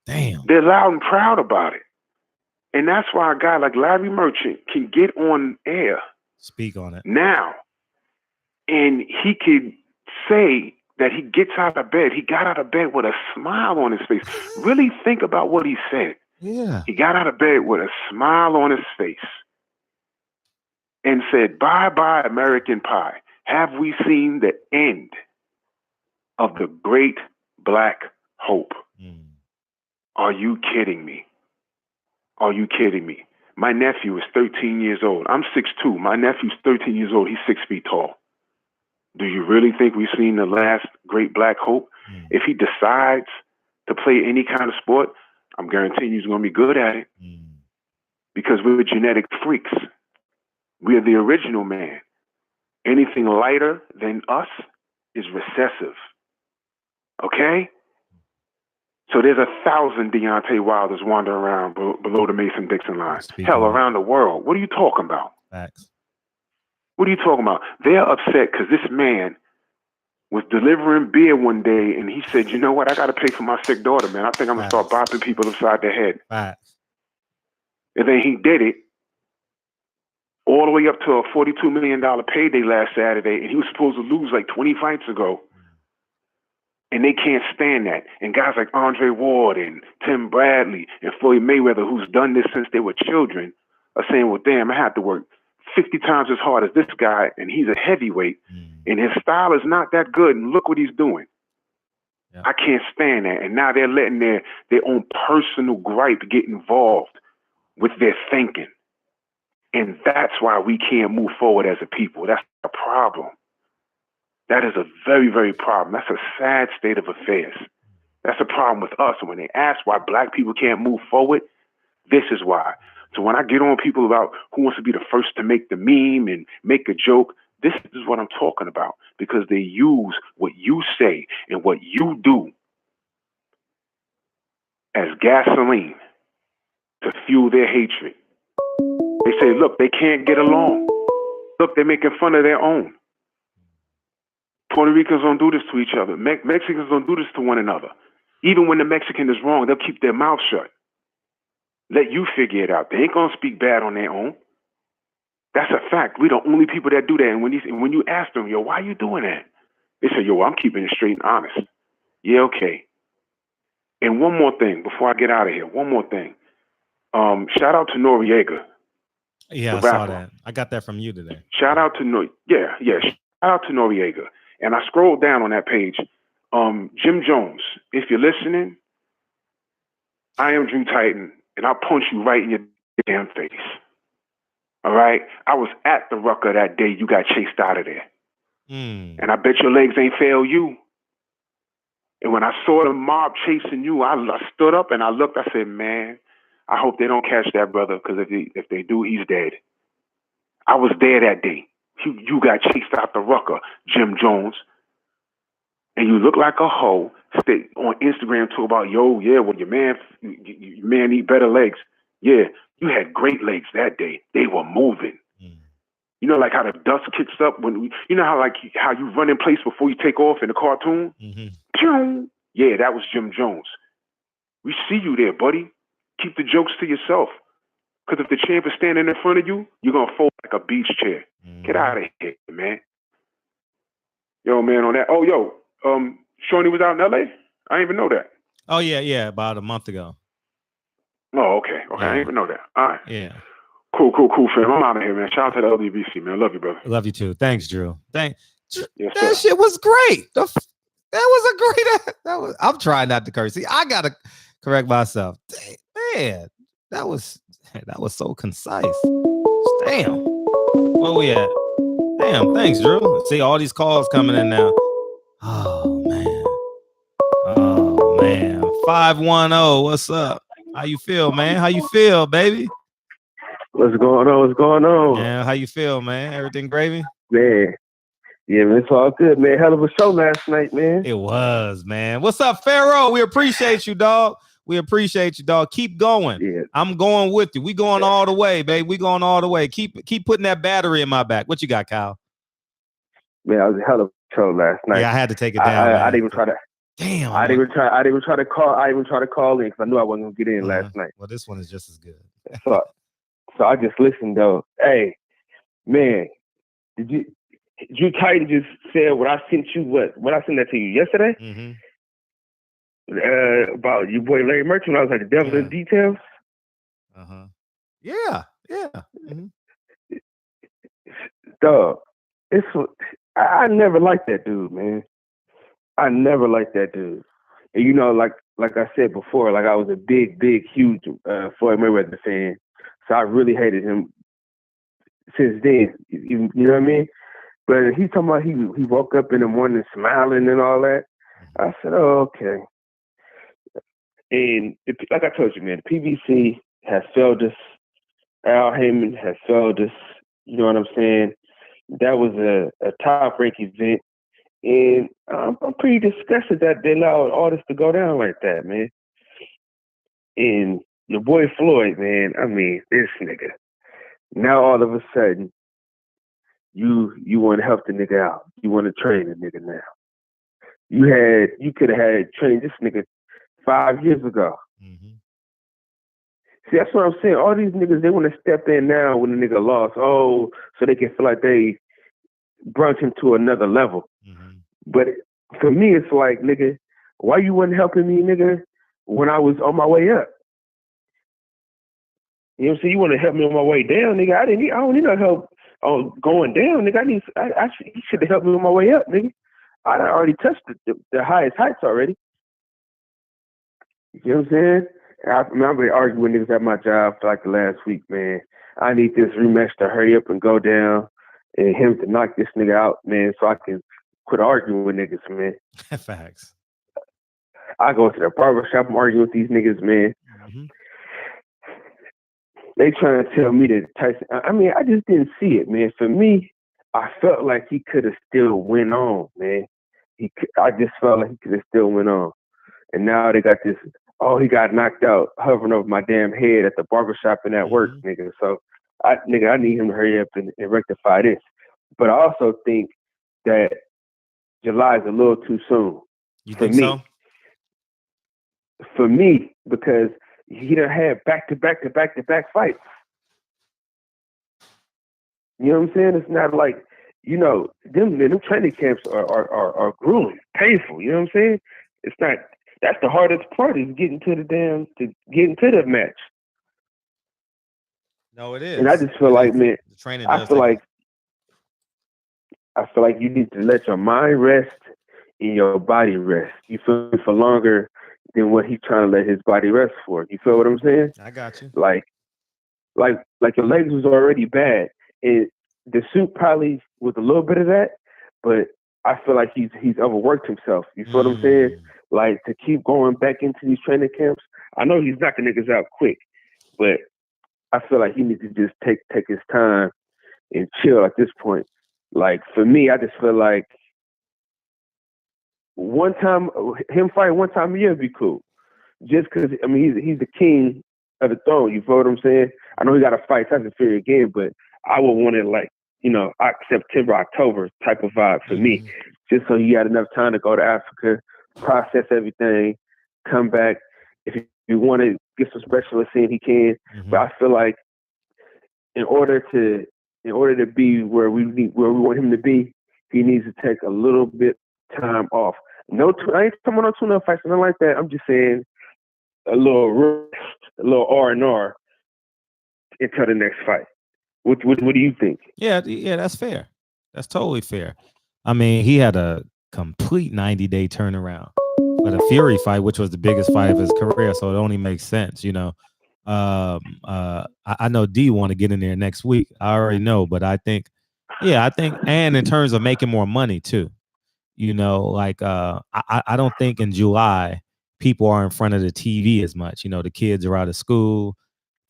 Damn. They're loud and proud about it. And that's why a guy like Larry Merchant can get on air. Speak on it. Now. And he could say that he gets out of bed. He got out of bed with a smile on his face. Really think about what he said. Yeah. He got out of bed with a smile on his face and said, bye-bye, American Pie. Have we seen the end? of the great black hope. Are you kidding me? Are you kidding me? My nephew is 13 years old. I'm 6'2". My nephew's 13 years old. He's 6 feet tall. Do you really think we've seen the last great black hope? If he decides to play any kind of sport, I'm guaranteeing he's going to be good at it because we're genetic freaks. We're the original man. Anything lighter than us is recessive. Okay? So there's 1,000 Deontay Wilders wandering around below the Mason-Dixon line. Hell, around the world. What are you talking about? Facts. What are you talking about? They're upset because this man was delivering beer one day and he said, you know what? I got to pay for my sick daughter, man. I think I'm going to start bopping people upside the head. Facts. And then he did it all the way up to a $42 million payday last Saturday, and he was supposed to lose like 20 fights ago. And they can't stand that. And guys like Andre Ward and Tim Bradley and Floyd Mayweather, who's done this since they were children, are saying, well, damn, I have to work 50 times as hard as this guy, and he's a heavyweight, and his style is not that good, and look what he's doing. Yeah. I can't stand that. And now they're letting their own personal gripe get involved with their thinking. And that's why we can't move forward as a people. That's a problem. That is a very, very problem. That's a sad state of affairs. That's a problem with us. And when they ask why black people can't move forward, this is why. So when I get on people about who wants to be the first to make the meme and make a joke, this is what I'm talking about, because they use what you say and what you do as gasoline to fuel their hatred. They say, look, they can't get along. Look, they're making fun of their own. Puerto Ricans don't do this to each other. Mexicans don't do this to one another. Even when the Mexican is wrong, they'll keep their mouth shut. Let you figure it out. They ain't going to speak bad on their own. That's a fact. We're the only people that do that. And when you ask them, yo, why are you doing that? They say, yo, I'm keeping it straight and honest. Yeah, okay. And one more thing before I get out of here. One more thing. Shout out to Noriega. Yeah, I saw that. I got that from you today. Shout out to Shout out to Noriega. And I scrolled down on that page. Jim Jones, if you're listening, I am Drew Titan, and I'll punch you right in your damn face. All right? I was at the Rucker that day you got chased out of there. And I bet your legs ain't failed you. And when I saw the mob chasing you, I stood up and I looked. I said, man, I hope they don't catch that brother, because if they do, he's dead. I was there that day. You got chased out the Rucker, Jim Jones. And you look like a hoe. Stay on Instagram talk about, yo, yeah, well, your man need better legs. Yeah, you had great legs that day. They were moving. You know, like how the dust kicks up you know how you run in place before you take off in the cartoon? Yeah, that was Jim Jones. We see you there, buddy. Keep the jokes to yourself. Because if the champ is standing in front of you, you're going to fold like a beach chair. Get out of here, man. Yo, man, on that. Oh, yo, Shawnee was out in L.A.? I didn't even know that. Oh, yeah, about a month ago. Oh, okay. Yeah. I didn't even know that. All right. Yeah. Cool, fam. I'm out of here, man. Shout out to the LDBC, man. Love you, brother. Love you, too. Thanks, Drew. Yes, that shit was great. That was a great... I'm trying not to curse. See, I got to correct myself. Man, that was so concise. Damn. Where we at? Damn, thanks, Drew. See all these calls coming in now. Oh, man. 510, what's up? How you feel, man? How you feel, baby? What's going on? Yeah, how you feel, man? Everything gravy? Man. Yeah, man, it's all good, man. Hell of a show last night, man. It was, man. What's up, Pharaoh? We appreciate you, dog. Keep going. Yeah. I'm going with you. We going all the way, babe. We going all the way. Keep putting that battery in my back. What you got, Kyle? Man, I was a hell of a show last night. Yeah, I had to take it down. I didn't even try to. Damn. I didn't even try to call. I didn't even try to call in because I knew I wasn't gonna get in last night. Well, this one is just as good. So I just listened though. Hey, man, did you Titan just said what I sent you? What I sent that to you yesterday? About your boy Larry Merchant. I was like the devil in details. Yeah. Dog, I never liked that dude, man. I never liked that dude. And you know, like I said before, like I was a big, huge Floyd Mayweather fan. So I really hated him since then. You know what I mean? But he's talking about he woke up in the morning smiling and all that. I said, oh, okay. And like I told you, man, the PBC has failed us. Al Heyman has failed us. You know what I'm saying? That was a top-rank event. And I'm pretty disgusted that they allowed all this to go down like that, man. And your boy Floyd, man, I mean, this nigga. Now all of a sudden, you want to help the nigga out. You want to train the nigga now. You could have had trained this nigga 5 years ago. Mm-hmm. See, that's what I'm saying. All these niggas, they want to step in now when the nigga lost. Oh, so they can feel like they brought him to another level. Mm-hmm. But for me, it's like, nigga, why you wasn't helping me, nigga, when I was on my way up? You know what I'm saying? You want to help me on my way down, nigga. I don't need no help on going down, nigga. You should have helped me on my way up, nigga. I already touched the highest heights already. You know what I'm saying? I've been arguing with niggas at my job for like the last week, man. I need this rematch to hurry up and go down and him to knock this nigga out, man, so I can quit arguing with niggas, man. Facts. I go to the barbershop, I'm arguing with these niggas, man. Mm-hmm. They trying to tell me that Tyson, I mean, I just didn't see it, man. For me, I felt like he could have still went on, man. I just felt like he could have still went on. And now they got this, oh, he got knocked out hovering over my damn head at the barbershop and at work, nigga. So, I need him to hurry up and rectify this. But I also think that July is a little too soon. You think so? For me, because he done had back-to-back fights. You know what I'm saying? It's not like, you know, them training camps are grueling, painful. You know what I'm saying? It's not. That's the hardest part, is getting to the match. No, it is. And I just feel like, man, I feel like you need to let your mind rest and your body rest. You feel for longer than what he's trying to let his body rest for. You feel what I'm saying? I got you. Like your legs was already bad. And the suit probably was a little bit of that, but I feel like he's overworked himself. You feel what I'm saying? Like, to keep going back into these training camps. I know he's knocking niggas out quick, but I feel like he needs to just take his time and chill at this point. Like, for me, I just feel like him fighting one time a year would be cool. Just because, I mean, he's the king of the throne. You feel what I'm saying? I know he got to fight Tyson Fury again, but I would want it like, you know, September, October type of vibe for me. Just so he had enough time to go to Africa, process everything, come back. If you want to get some specialists in, he can. But I feel like in order to be where we want him to be, he needs to take a little bit time off. No, I ain't talking about no tune-up fights, nothing like that. I'm just saying a little rest, a little R&R until the next fight. What do you think? Yeah, that's fair. That's totally fair. I mean, he had a complete 90-day turnaround for the Fury fight, which was the biggest fight of his career, so it only makes sense, you know. I know D want to get in there next week. I already know, but I think, and in terms of making more money too, you know, like I don't think in July people are in front of the TV as much. You know, the kids are out of school,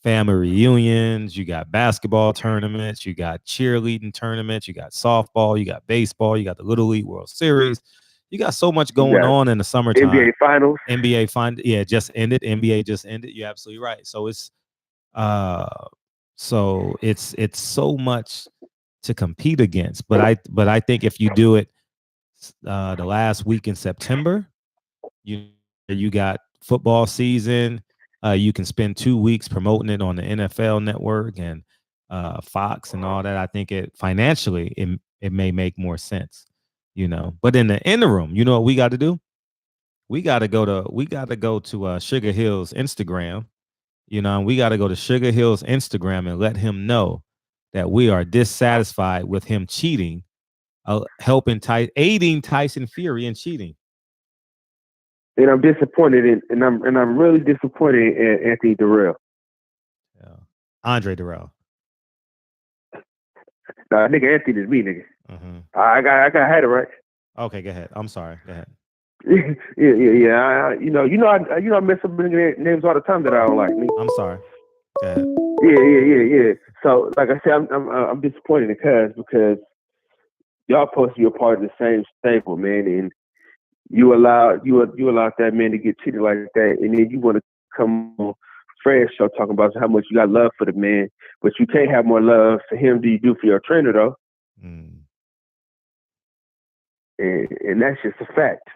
family reunions, you got basketball tournaments, you got cheerleading tournaments, you got softball, you got baseball, you got the Little League World Series. You got so much going on in the summertime. NBA finals. Yeah, just ended. NBA just ended. You're absolutely right. So it's so much to compete against. But I think if you do it the last week in September, you got football season. You can spend 2 weeks promoting it on the NFL Network and Fox and all that. I think financially it may make more sense, you know. But in the interim, you know what we got to do? We got to go to Sugar Hill's Instagram, you know. And we got to go to Sugar Hill's Instagram and let him know that we are dissatisfied with him cheating, aiding Tyson Fury in cheating. And I'm disappointed and I'm really disappointed in Anthony Durrell. Yeah. Andre Durrell. Nah, nigga, Anthony is me, nigga. Mm-hmm. I had it right. Okay, go ahead. I'm sorry. Go ahead. yeah. I mess up names all the time that I don't like. I'm sorry. Go ahead. Yeah. So, like I said, I'm disappointed because y'all supposed to be a part of the same stable, man, and you allowed that man to get treated like that, and then you want to come on Fred's show talking about how much you got love for the man, but you can't have more love for him than you do for your trainer, though. Mm. And that's just a fact.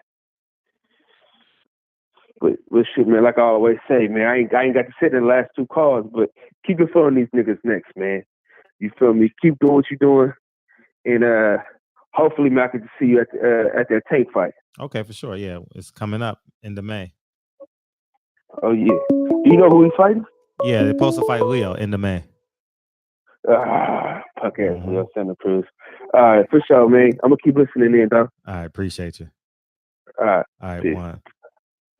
But shit, man, like I always say, man, I ain't got to sit in the last 2 calls, but keep your foot on these niggas next, man. You feel me? Keep doing what you're doing, and hopefully, man, I can see you at that Tank fight. Okay, for sure. Yeah, it's coming up in the May. Oh yeah. Do you know who he's fighting? Yeah, they're supposed to fight Leo in the May. Fuck ass Leo Santa Cruz. All right, for sure, man. I'm gonna keep listening in, though. All right, appreciate you. All right, peace. one.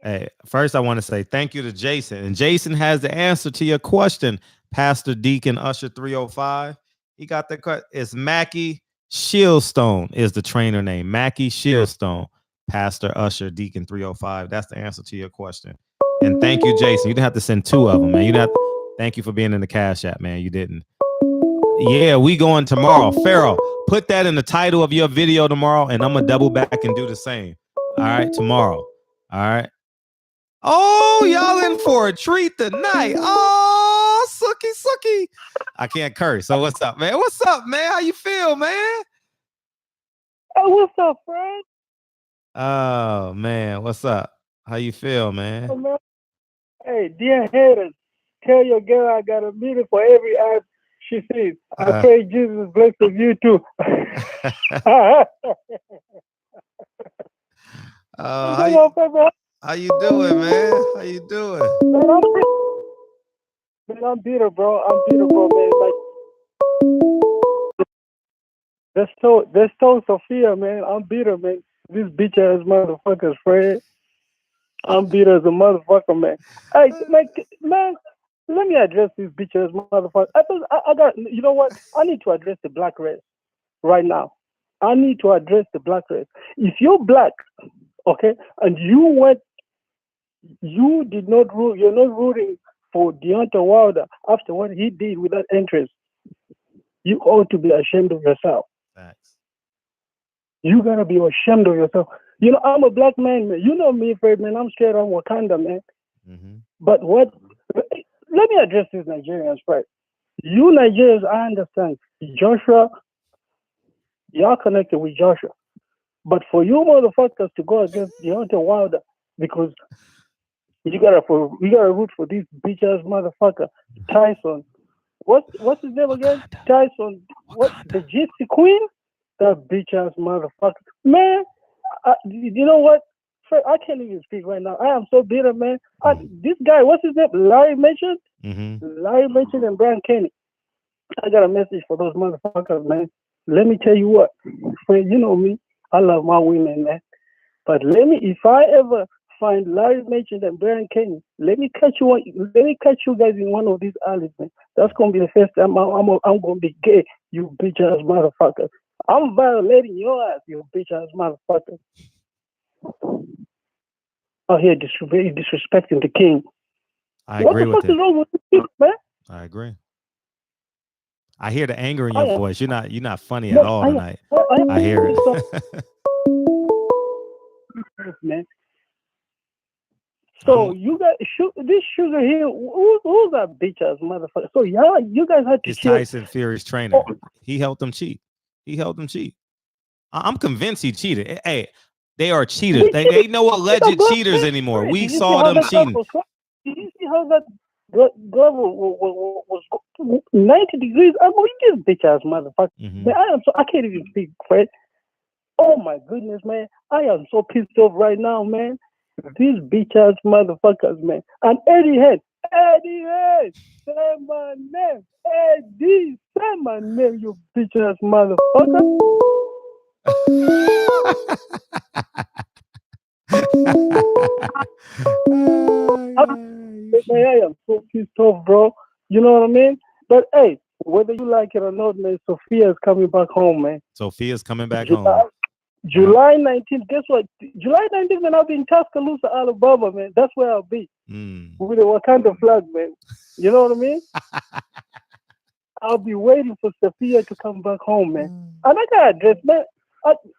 Hey, first I want to say thank you to Jason. And Jason has the answer to your question, Pastor Deacon Usher 305. He got the cut. It's Mackie Shieldstone is the trainer name. Mackie Shieldstone, Pastor Usher Deacon 305. That's the answer to your question. And thank you, Jason. You didn't have to send 2 of them, man. You didn't have to, thank you for being in the Cash App, man. You didn't. Yeah, we going tomorrow. Pharaoh, put that in the title of your video tomorrow, and I'm going to double back and do the same. All right, tomorrow. All right. Oh, y'all in for a treat tonight. Oh, Sookie. I can't curse. So what's up, man? What's up, man? How you feel, man? Hey, what's up, Fred? Oh, man. What's up? How you feel, man? Oh, man. Hey, dear haters, tell your girl I got a meter for every ass she sees. I pray Jesus blesses you too. How you doing, man? How you doing? Man, I'm bitter, bro. Man. Like, that's so Sophia, man. I'm bitter, man. These bitch ass motherfuckers, Fred. I'm bitter as a motherfucker, man. Hey, man, let me address these bitch ass motherfuckers. I got, you know what? I need to address the black race right now. I need to address the black race. If you're black, okay, and you're not rooting for Deontay Wilder after what he did with that entrance, you ought to be ashamed of yourself. Thanks. You gotta be ashamed of yourself. You know, I'm a black man, man. You know me, Fred, man. I'm straight on Wakanda, man. Mm-hmm. But let me address these Nigerians, Fred. You Nigerians, I understand. Joshua, y'all connected with Joshua. But for you motherfuckers to go against Deontay Wilder because you gotta root for this bitch ass motherfucker, Tyson. What's his name again? Tyson. What? The Gypsy Queen? That bitch ass motherfucker. Man, you know what? I can't even speak right now. I am so bitter, man. This guy, what's his name? Larry Mitchell? Mm-hmm. Larry Mitchell and Brian Kenny. I got a message for those motherfuckers, man. Let me tell you what. Friend, you know me. I love my women, man. But if I ever find Larry Mitchell and Brian Kenny, let me catch you guys in one of these alleys, man. That's gonna be the first time I'm gonna be gay, you bitch ass motherfucker. I'm violating your ass, you bitch ass motherfucker. Out here disrespecting the king. I agree with it. What the fuck is wrong with you, man? I agree. I hear the anger in your voice. You're not funny at all tonight. I hear it. Man. So you guys, this sugar here, who's that bitch ass motherfucker? So you guys had to. It's Tyson Fury's trainer. He helped them cheat. I'm convinced he cheated. Hey, they are cheaters. They ain't no alleged cheaters anymore. We saw them cheating. Did you see how that glove was 90 degrees? I mean, this bitch ass motherfucker. Mm-hmm. Man, I can't even speak, Fred. Oh my goodness, man. I am so pissed off right now, man. These bitch ass motherfuckers, man. And Eddie Head, say my name. Eddie, say my name, you bitch ass motherfucker. I am so pissed off, bro. You know what I mean? But hey, whether you like it or not, man, Sophia is coming back home, man. Sophia's coming back home. July 19th. Guess what? July 19th, man, I'll be in Tuscaloosa, Alabama, man. That's where I'll be. With the Wakanda flag, man. You know what I mean? I'll be waiting for Sophia to come back home, man. And I got address, man.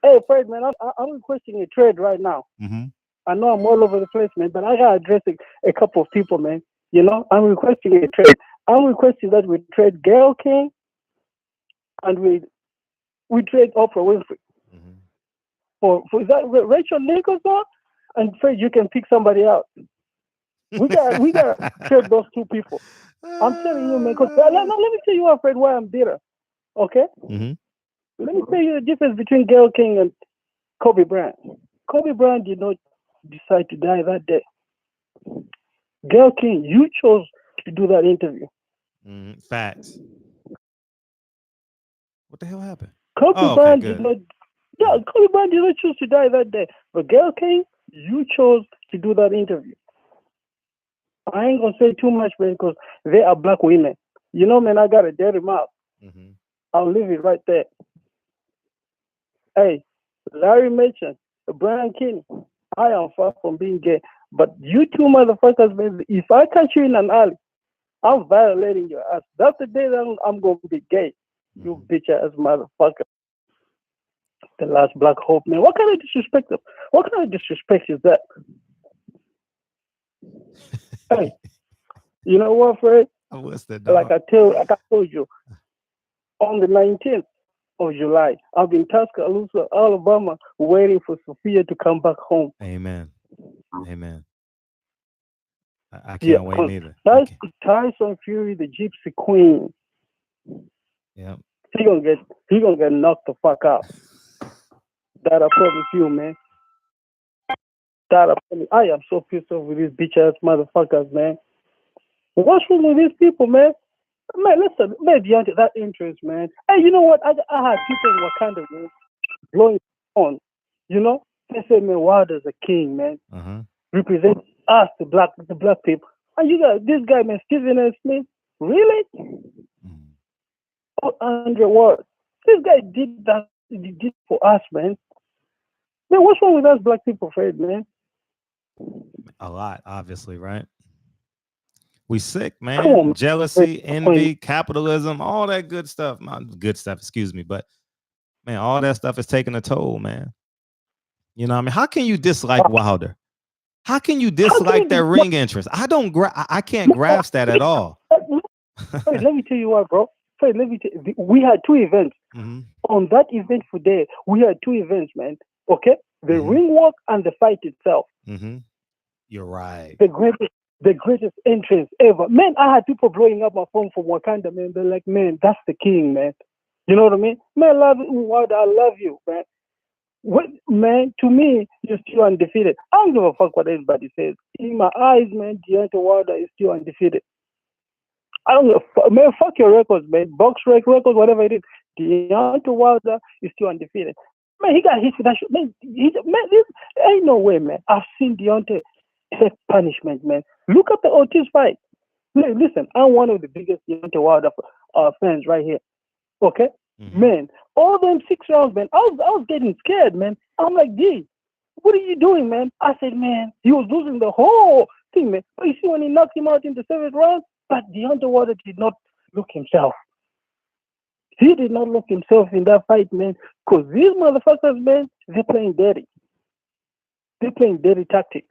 Hey, Fred, man, I'm requesting a trade right now. I know I'm all over the place, man, but I got to address a couple of people, man. You know, I'm requesting a trade. I'm requesting that we trade Gayle King and we trade Oprah Winfrey. For that Rachel Nicholson, and Fred, you can pick somebody out. We got to trade those two people. I'm telling you, man. Because let me tell you, Fred, why I'm bitter. Okay. Let me tell you the difference between Gayle King and Kobe Bryant. Kobe Bryant did not decide to die that day. Gayle King, you chose to do that interview. Facts. What the hell happened? Kobe Bryant did not. Yeah, Kobe Bryant did not choose to die that day. But Gayle King, you chose to do that interview. I ain't gonna say too much, man, because they are black women. You know, man, I got a dirty mouth. I'll leave it right there. Hey, Larry mentioned Brian Kinney. I am far from being gay, but you two motherfuckers, man, if I catch you in an alley, I'm violating your ass. That's the day that I'm going to be gay. You bitch ass motherfucker. The last black hope, man. What kind of disrespect? What kind of disrespect is that? Hey, you know what, Fred? What's that? Like I told you, on the 19th of July, I'll be in Tuscaloosa, Alabama, waiting for Sophia to come back home. Amen. Amen. I can't wait neither. Tyson Fury, the Gypsy Queen. Yep. He gonna get knocked the fuck out. That I promise you, man. I am so pissed off with these bitch ass motherfuckers, man. What's wrong with these people, man? Man, listen, man, beyond that interest, man. Hey, you know what? I had people in Wakanda, man, blowing on. You know, they say, man, Wilder's a king, man. Represent us, the black people. And you got this guy, man, Stephen A. Smith. Really? Oh, Andre Ward. This guy did that. He did for us, man. Man, what's wrong with us black people, Fred, man? A lot, obviously, right? We sick, man. Jealousy, envy, capitalism, all that good stuff. Good stuff, excuse me. But, man, all that stuff is taking a toll, man. You know what I mean? How can you dislike Wilder? How can you dislike that ring entrance? I can't grasp that at all. Wait, let me tell you what, bro. Wait, we had two events. On that event today, we had two events, man. Okay? The ring walk and the fight itself. You're right. The greatest entrance ever. Man, I had people blowing up my phone from Wakanda, man. They're like, man, that's the king, man. You know what I mean? Man, I love you, man. Man, to me, you're still undefeated. I don't give a fuck what anybody says. In my eyes, man, Deontay Wilder is still undefeated. I don't give a fuck. Man, fuck your records, man. Box records, whatever it is. Deontay Wilder is still undefeated. Man, he got hit with that shit. Man, this ain't no way, man. I've seen Deontay take punishment, man. Look at the Ortiz fight. Listen, I'm one of the biggest Deontay Wilder fans right here. Okay? Man, all them 6 rounds, man, I was getting scared, man. I'm like, gee, what are you doing, man? I said, man, he was losing the whole thing, man. But you see, when he knocked him out in the 7th round, but Deontay Wilder did not look himself. He did not look himself in that fight, man. Because these motherfuckers, man, they're playing dirty. They're playing dirty tactics.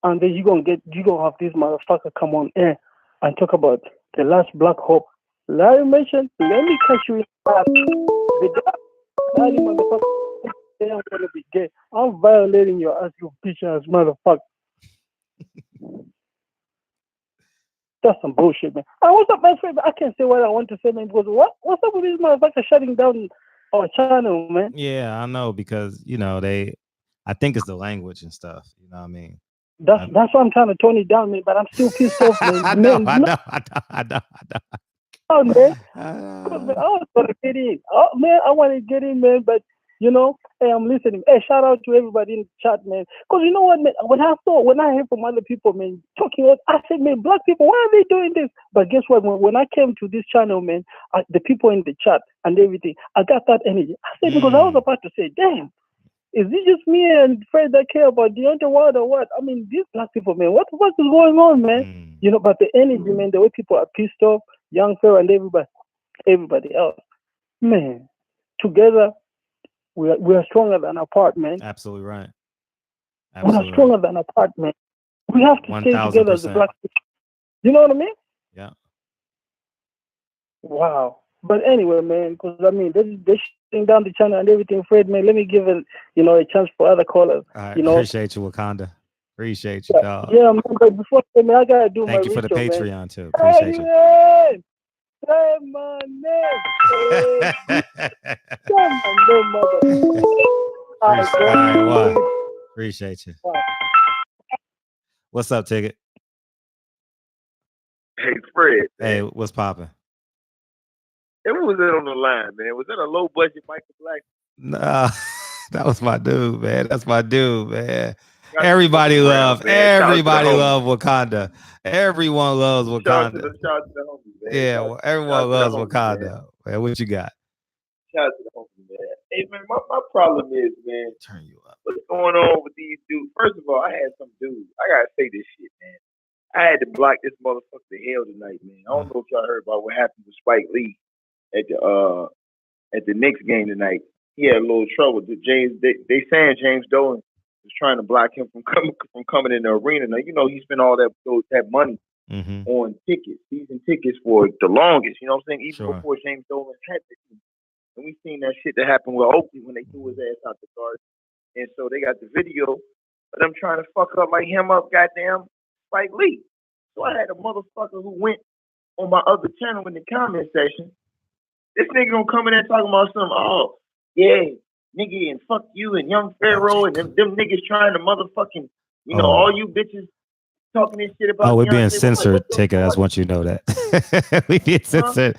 And then you're gonna have this motherfucker come on air and talk about the last black hope. Larry mentioned, let me catch you in the early motherfucker. I'm gonna be gay. I'm violating your ass, you bitch ass motherfucker. That's some bullshit, man. What's up, my friend? I can't say what I want to say, man, because what's up with these motherfuckers shutting down our channel, man? Yeah, I know, because, you know, I think it's the language and stuff, you know what I mean? That's why I'm trying to tone it down, man, but I'm still pissed off, man. I know. Oh, man. I was going to get in. Oh, man, I want to get in, man, but, You know, hey, I'm listening. Hey, shout out to everybody in the chat, man. Because you know what, man? When I hear from other people, man, talking about, I said, man, black people, why are they doing this? But guess what? When I came to this channel, man, the people in the chat and everything, I got that energy. I said, because I was about to say, damn, is it just me and Fred that care about Deontay Wilder or what? I mean, these black people, man, what the fuck is going on, man? You know, but the energy, man, the way people are pissed off, Young Pharaoh and everybody else, man, together, we are stronger than apart, man. Absolutely right. We are stronger than apart, man. We have to stay together as a black people. You know what I mean? Yeah. Wow. But anyway, man, because I mean, they're shutting down the channel and everything. Fred, man, let me give a chance for other callers. All right, appreciate you, Wakanda. Appreciate you, dog. Yeah, man, but before man, I gotta do Thank my you for the ritual, Patreon too. Appreciate you. Say my name. Say my name, mother. Appreciate you. What's up, Ticket? Hey, Fred. Hey, what's popping? And who was that on the line, man? Was that a low budget Michael Black? Nah, that was my dude, man. That's my dude, man. Everybody love Wakanda. Everyone loves Wakanda. Shout out to the homies, man. Yeah, everyone loves Wakanda. Man, what you got? Shout out to the homies, man. Hey, man, my problem is, man. Turn you up. What's going on with these dudes? First of all, I had some dudes. I gotta say this shit, man. I had to block this motherfucker to hell tonight, man. I don't know if y'all heard about what happened with Spike Lee at the Knicks game tonight. He had a little trouble. They saying James Dolan was trying to block him from coming in the arena. Now, you know, he spent all that money on tickets, season tickets for the longest, you know what I'm saying? Even before James Dolan had the team. And we seen that shit that happened with Oakley when they threw his ass out the guard. And so they got the video of them trying to fuck up like him up goddamn Spike Lee. So I had a motherfucker who went on my other channel in the comment section. This nigga gonna come in there talking about something, oh, yeah, nigga, and fuck you and Young Pharaoh and them niggas trying to motherfucking, you know, all you bitches talking this shit about. Oh, we're being censored, Ticket. I just want you to know that. We being censored.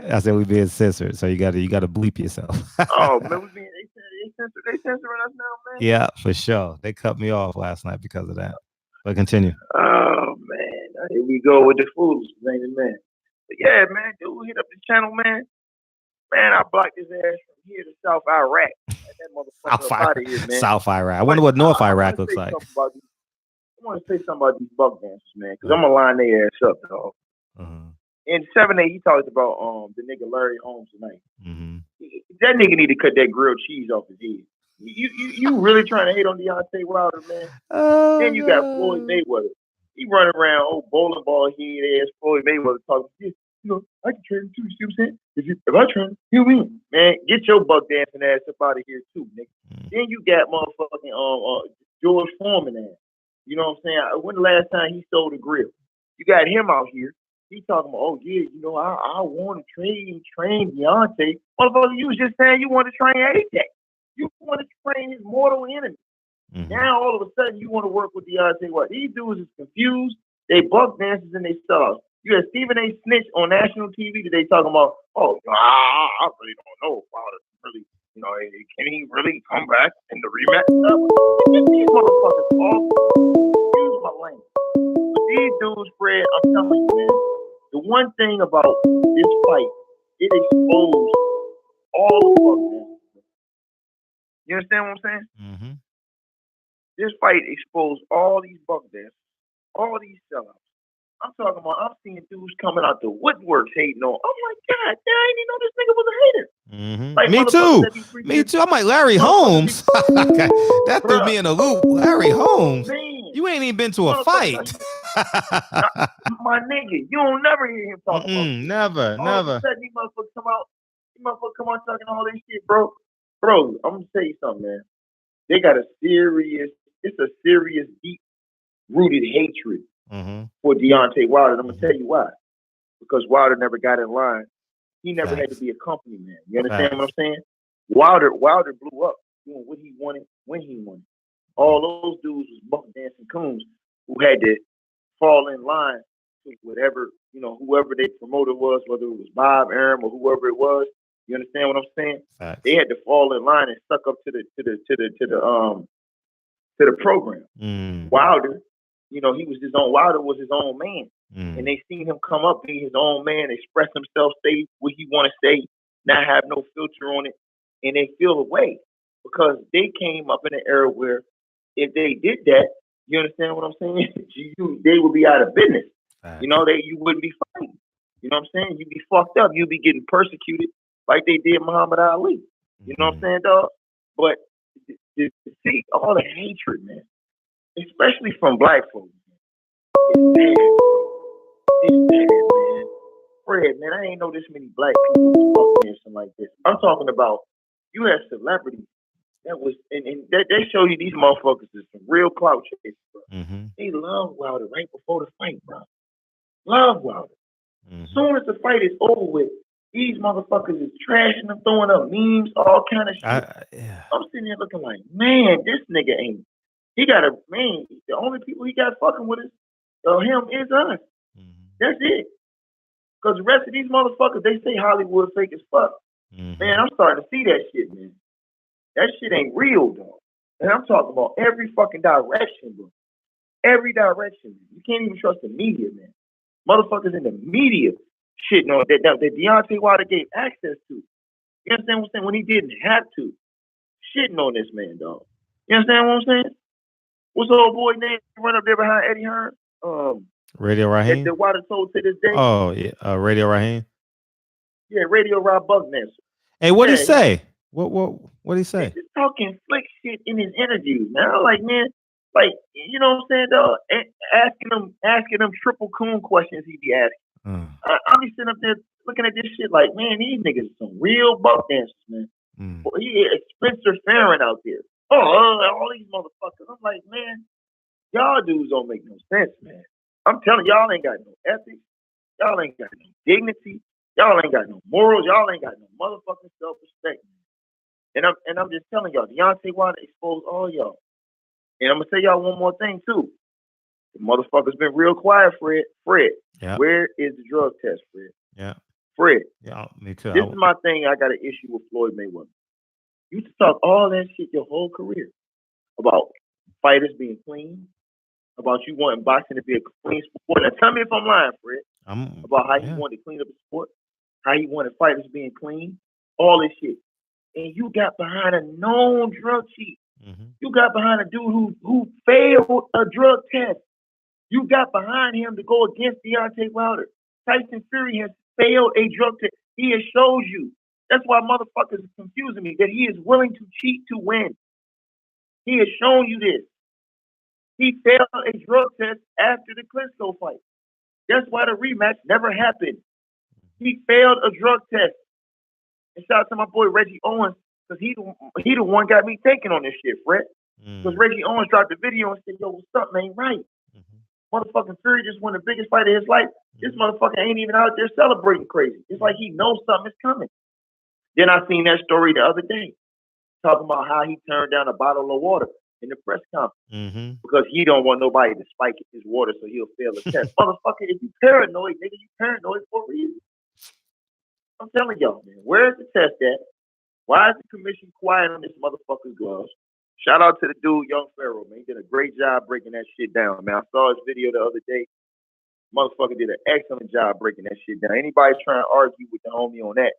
I said we being censored, so you gotta bleep yourself. Oh man, they censoring us now, man. Yeah, for sure. They cut me off last night because of that. But continue. Oh man, here we go with the fools, man. But yeah, man, dude hit up the channel, man. Man, I blocked his ass from here to South Iraq. That motherfucker out of here, man. South Iraq. I wonder what North Iraq looks like. I want to say something about these buck dancers, man, because I'm gonna line their ass up, dog. In 7-8, he talked about the nigga Larry Holmes tonight. That nigga need to cut that grilled cheese off his head. You really trying to hate on Deontay Wilder, man? Then you got Floyd Mayweather. He running around old bowling ball head ass Floyd Mayweather talking. You know, I can train too. You see what I'm saying? If I train, he'll win. Man, get your buck dancing ass up out of here too, nigga. Then you got motherfucking George Foreman ass. You know what I'm saying? When the last time he sold a grill? You got him out here. He talking about, oh yeah, you know, I want to train Deontay. Motherfucker, you was just saying you want to train AJ. You want to train his mortal enemy. Now all of a sudden you want to work with Deontay. What? These dudes is confused. They buck dancers and they stars. You had Stephen A. Snitch on national TV today talking about, oh, I really don't know about it. Really, you know, can he really come back in the rematch? These motherfuckers all use my language. But these dudes, Fred, I'm telling you, man, the one thing about this fight, it exposed all the buck dancers. You understand what I'm saying? This fight exposed all these buck dancers, all these sellouts. I'm talking about, I'm seeing dudes coming out the woodworks hating on. I'm like, God, I didn't even know this nigga was a hater. Like, Me too. I'm like, Larry Holmes. That threw me in a loop. Larry Holmes. Man, you ain't even been to a fight. My nigga, you don't never hear him talk about it. Never. Of a sudden, these motherfuckers come out talking all this shit, bro. Bro, I'm gonna tell you something, man. They got it's a serious, deep-rooted hatred for Deontay Wilder. I'm gonna tell you why. Because Wilder never got in line. He never had to be a company man. You understand what I'm saying? Wilder blew up doing what he wanted when he wanted. All those dudes was buck dancing coons who had to fall in line to whatever, you know, whoever their promoter was, whether it was Bob Arum or whoever it was. You understand what I'm saying? Facts. They had to fall in line and suck up to the program. Wilder, he was his own. Wilder was his own man, and they seen him come up, be his own man, express himself, say what he want to say, not have no filter on it, and they feel away because they came up in an era where if they did that, you understand what I'm saying? They would be out of business. You wouldn't be fighting. You know what I'm saying? You'd be fucked up. You'd be getting persecuted like they did Muhammad Ali. You know what I'm saying, dog? But to see all the hatred, man, especially from black folks, it's bad, bro. It's bad, man. Fred, man, I ain't know this many black people fucking something like this. I'm talking about you had celebrities that was, and they show you these motherfuckers is some real clout chasers, bro. They love Wilder right before the fight, bro. Love Wilder. Soon as the fight is over with, these motherfuckers is trashing them, throwing up memes, all kind of shit. I'm sitting here looking like, man, this nigga ain't. He got the only people he got fucking with him is us. That's it. Because the rest of these motherfuckers, they say Hollywood fake as fuck. Man, I'm starting to see that shit, man. That shit ain't real, dog. And I'm talking about every fucking direction, bro. Every direction. You can't even trust the media, man. Motherfuckers in the media shitting on that Deontay Wilder gave access to. You understand what I'm saying? When he didn't have to. Shitting on this man, dog. You understand what I'm saying? What's the old boy name run up there behind Eddie Hearn? Radio Raheem? The Wilder told to this day. Oh, yeah. Radio Raheem? Yeah, Radio Rob Buckmaster. Hey, what'd he say? What'd he say? He's just talking slick shit in his interviews, man. I'm like, man, like, you know what I'm saying, dog? Asking them triple coon questions he be asking. I be sitting up there looking at this shit like, man, these niggas are some real buck dancers, man. Well, he is Spencer Farron out there. All these motherfuckers. I'm like, man, y'all dudes don't make no sense, man. I'm telling y'all ain't got no ethics. Y'all ain't got no dignity. Y'all ain't got no morals. Y'all ain't got no motherfucking self-respect. And I'm just telling y'all, Deontay Wilder exposed all y'all. And I'm gonna tell y'all one more thing too. The motherfucker's been real quiet, Fred. Yeah. Where is the drug test, Fred? Yeah. Fred. Yeah, me too. This is my thing. I got an issue with Floyd Mayweather. You used to talk all that shit your whole career about fighters being clean, about you wanting boxing to be a clean sport. Now tell me if I'm lying, Fred. About how you wanted to clean up the sport, how you wanted fighters being clean, all this shit. And you got behind a known drug cheat. You got behind a dude who failed a drug test. You got behind him to go against Deontay Wilder. Tyson Fury has failed a drug test. He has showed you. That's why motherfuckers are confusing me, that he is willing to cheat to win. He has shown you this. He failed a drug test after the Klitschko fight. That's why the rematch never happened. He failed a drug test. And shout out to my boy Reggie Owens, because he the one got me thinking on this shit, Fred. Because Reggie Owens dropped the video and said, yo, something ain't right. Motherfucking Fury just won the biggest fight of his life. This motherfucker ain't even out there celebrating crazy. It's like he knows something is coming. Then I seen that story the other day, talking about how he turned down a bottle of water in the press conference because he don't want nobody to spike his water so he'll fail the test. Motherfucker, if you paranoid, nigga, you paranoid for a reason. I'm telling y'all, man, where's the test at? Why is the commission quiet on this motherfucker's gloves? Shout out to the dude, Young Pharaoh, man. He did a great job breaking that shit down, man. I saw his video the other day. Motherfucker did an excellent job breaking that shit down. Anybody trying to argue with the homie on that,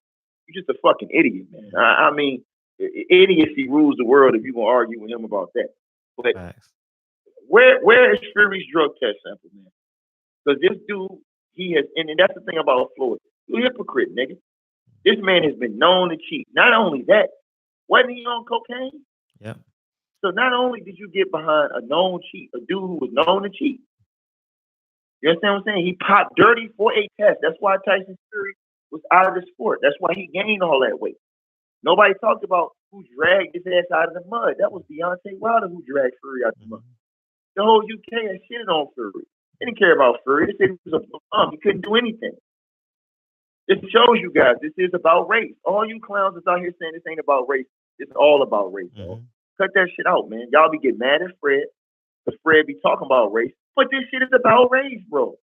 you're just a fucking idiot, man. I mean, idiocy rules the world if you're going to argue with him about that. But where is Fury's drug test sample, man? Because this dude, he has, and that's the thing about Floyd. You're a hypocrite, nigga. This man has been known to cheat. Not only that, wasn't he on cocaine? Yeah. So not only did you get behind a known cheat, a dude who was known to cheat. You understand what I'm saying? He popped dirty for a test. That's why Tyson Fury was out of the sport. That's why he gained all that weight. Nobody talked about who dragged his ass out of the mud. That was Deontay Wilder who dragged Fury out of the mud. The whole UK had shitted on Fury. They didn't care about Fury. They said he was a bum. He couldn't do anything. This shows you guys this is about race. All you clowns that's out here saying this ain't about race. It's all about race, dog. Cut that shit out, man. Y'all be getting mad at Fred because Fred be talking about race. But this shit is about race, bro.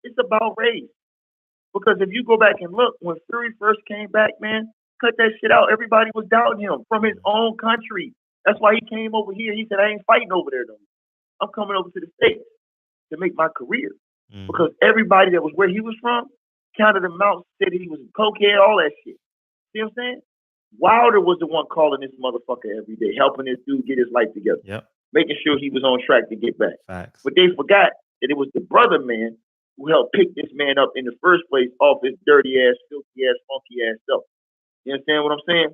It's about race. Because if you go back and look, when Fury first came back, man, cut that shit out. Everybody was doubting him from his own country. That's why he came over here. He said, I ain't fighting over there no more. I'm coming over to the States to make my career. Because everybody that was where he was from counted him out, said he was a cokehead, all that shit. See what I'm saying? Wilder was the one calling this motherfucker every day, helping this dude get his life together. Yep. Making sure he was on track to get back. Facts. But they forgot that it was the brother man who helped pick this man up in the first place off his dirty ass, filthy ass, funky ass stuff. You understand what I'm saying?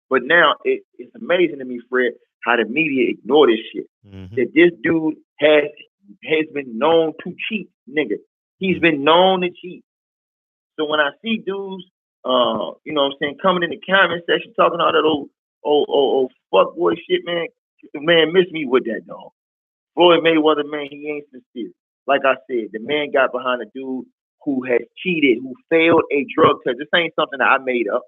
But now it's amazing to me, Fred, how the media ignore this shit. That this dude has been known to cheat, nigga. He's been known to cheat. So when I see dudes, you know what I'm saying, coming in the comment section talking all that old fuckboy shit, man, miss me with that, dog. Floyd Mayweather, man, he ain't sincere. Like I said, the man got behind a dude who has cheated, who failed a drug test. This ain't something that I made up.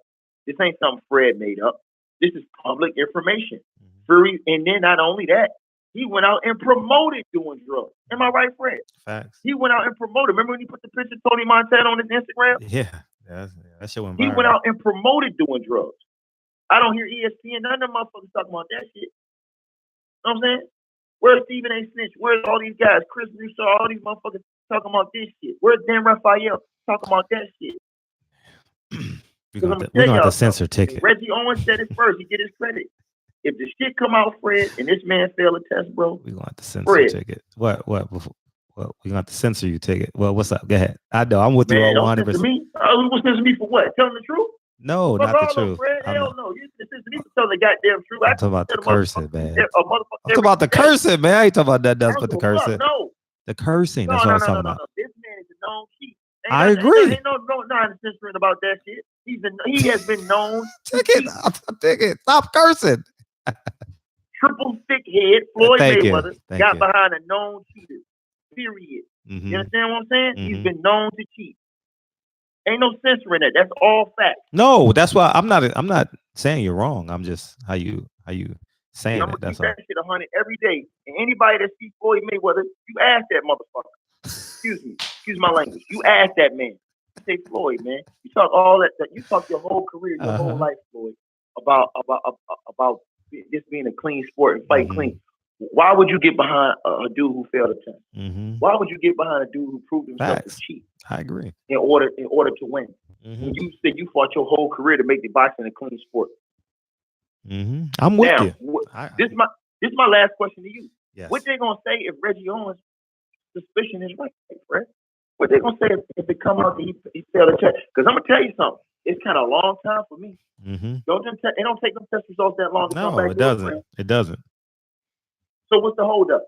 This ain't something Fred made up. This is public information. Fury, and then not only that, he went out and promoted doing drugs. Am I right, Fred? Facts. He went out and promoted. Remember when he put the picture of Tony Montana on his Instagram? Yeah, that shit went viral. He went out and promoted doing drugs. I don't hear ESPN, none of them motherfuckers talking about that shit. You know what I'm saying? Where's Stephen A. Snitch? Where's all these guys? Chris Russo, all these motherfuckers talking about this shit. Where's Dan Raphael talking about that shit? We're going to have to censor ticket. Reggie Owens said it first. He get his credit. If the shit come out, Fred, and this man failed a test, bro, we're going to have to censor ticket. What? We're going to have to censor you ticket. Well, what's up? Go ahead. I know. I'm with you all 100%. Censor me? Who will censor me for what? Telling the truth? No, not the truth. Fred, hell no. You can censor me for telling the goddamn truth. I'm talking about the cursing, man. I'm talking about the cursing, man. I ain't talking about that. That's but the cursing. No. The cursing. That's what I'm talking about. This man is a known cheat. I agree. Ain't no censoring about that shit. He has been known. Ticket. Stop cursing. Triple thick head Floyd Mayweather got behind a known cheater. Period. You understand what I'm saying? He's been known to cheat. Ain't no censoring that. That's all fact. No, that's why I'm not saying you're wrong. I'm just how you saying I'm it. That's all. all. That shit 100 every day. And anybody that sees Floyd Mayweather, you ask that motherfucker. Excuse my language. You ask that man. You say, Floyd, man. You talk all that. You talk your whole career, your whole life, Floyd, about this being a clean sport and fight clean. Why would you get behind a dude who failed a test? Why would you get behind a dude who proved himself to cheat? I agree. In order to win. When you said you fought your whole career to make the boxing a clean sport. I'm with you. This is my last question to you. Yes. What they gonna say if Reggie Owens' suspicion is right, Fred? What they gonna say if it come out that he failed a test? Because I'm gonna tell you something. It's kind of a long time for me. It don't take them test results that long to come back. No, it doesn't. It doesn't. So what's the hold up?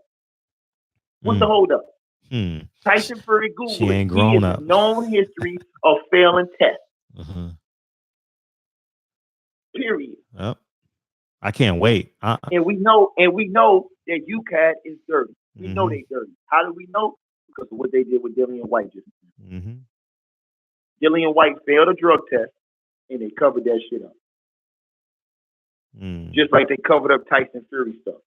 What's the hold up? Tyson Fury Google. She ain't grown up. Known history of failing tests. Period. Yep. I can't wait. And we know that UCAD is dirty. We know they dirty. How do we know? Because of what they did with Dillian White just now. Dillian White failed a drug test and they covered that shit up. Just like they covered up Tyson Fury stuff.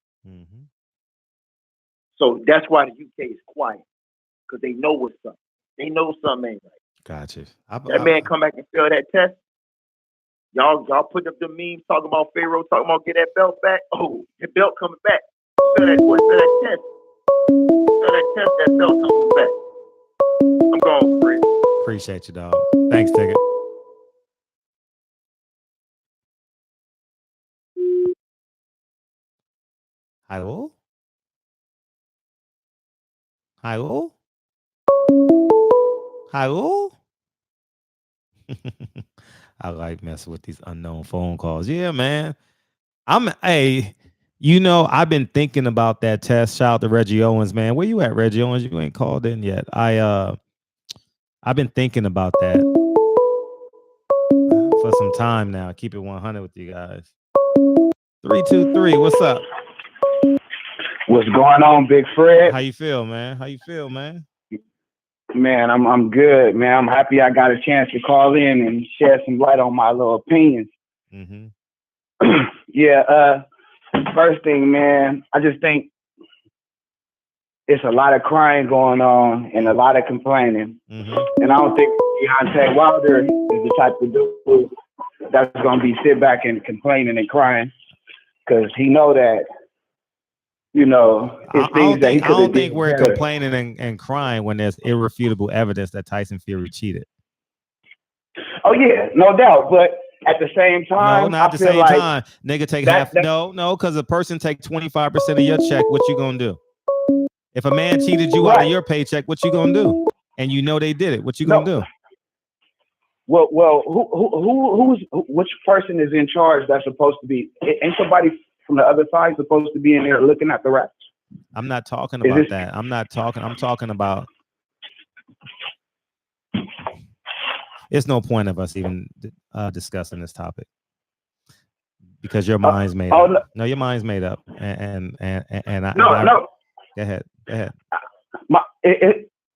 So that's why the UK is quiet. Because they know what's up. They know something ain't right. Gotcha. That man come back and fail that test. Y'all put up the memes talking about Pharaoh, talking about get that belt back. Oh, the belt coming back. Fail that test. Fail that test, that belt coming back. I'm going for it. Appreciate you, dog. Thanks, Ticket. Hello? Hello? Hello? I like messing with these unknown phone calls. Yeah, man. I've been thinking about that test. Shout out to Reggie Owens, man. Where you at, Reggie Owens? You ain't called in yet. I've been thinking about that for some time now. Keep it 100 with you guys. 323, what's up? What's going on, Big Fred? How you feel, man? Man, I'm good, man. I'm happy I got a chance to call in and shed some light on my little opinions. First thing, man, I just think it's a lot of crying going on and a lot of complaining. And I don't think Deontay Wilder is the type of dude that's gonna be sit back and complaining and crying because he know that, you know, it's things that he could have did. I don't think we're complaining and crying when there's irrefutable evidence that Tyson Fury cheated. Oh yeah, no doubt. But at the same time, no, not at the same time. Nigga take half. No, because a person take 25% of your check. What you gonna do? If a man cheated you out of your paycheck, what you gonna do? And you know they did it. What you gonna do? Well, which person is in charge? That's supposed to be. Ain't somebody from the other side supposed to be in there looking at the rest? I'm not talking about that. I'm talking about. It's no point of us even discussing this topic because your mind's made up. No, your mind's made up, and I. No. Go ahead.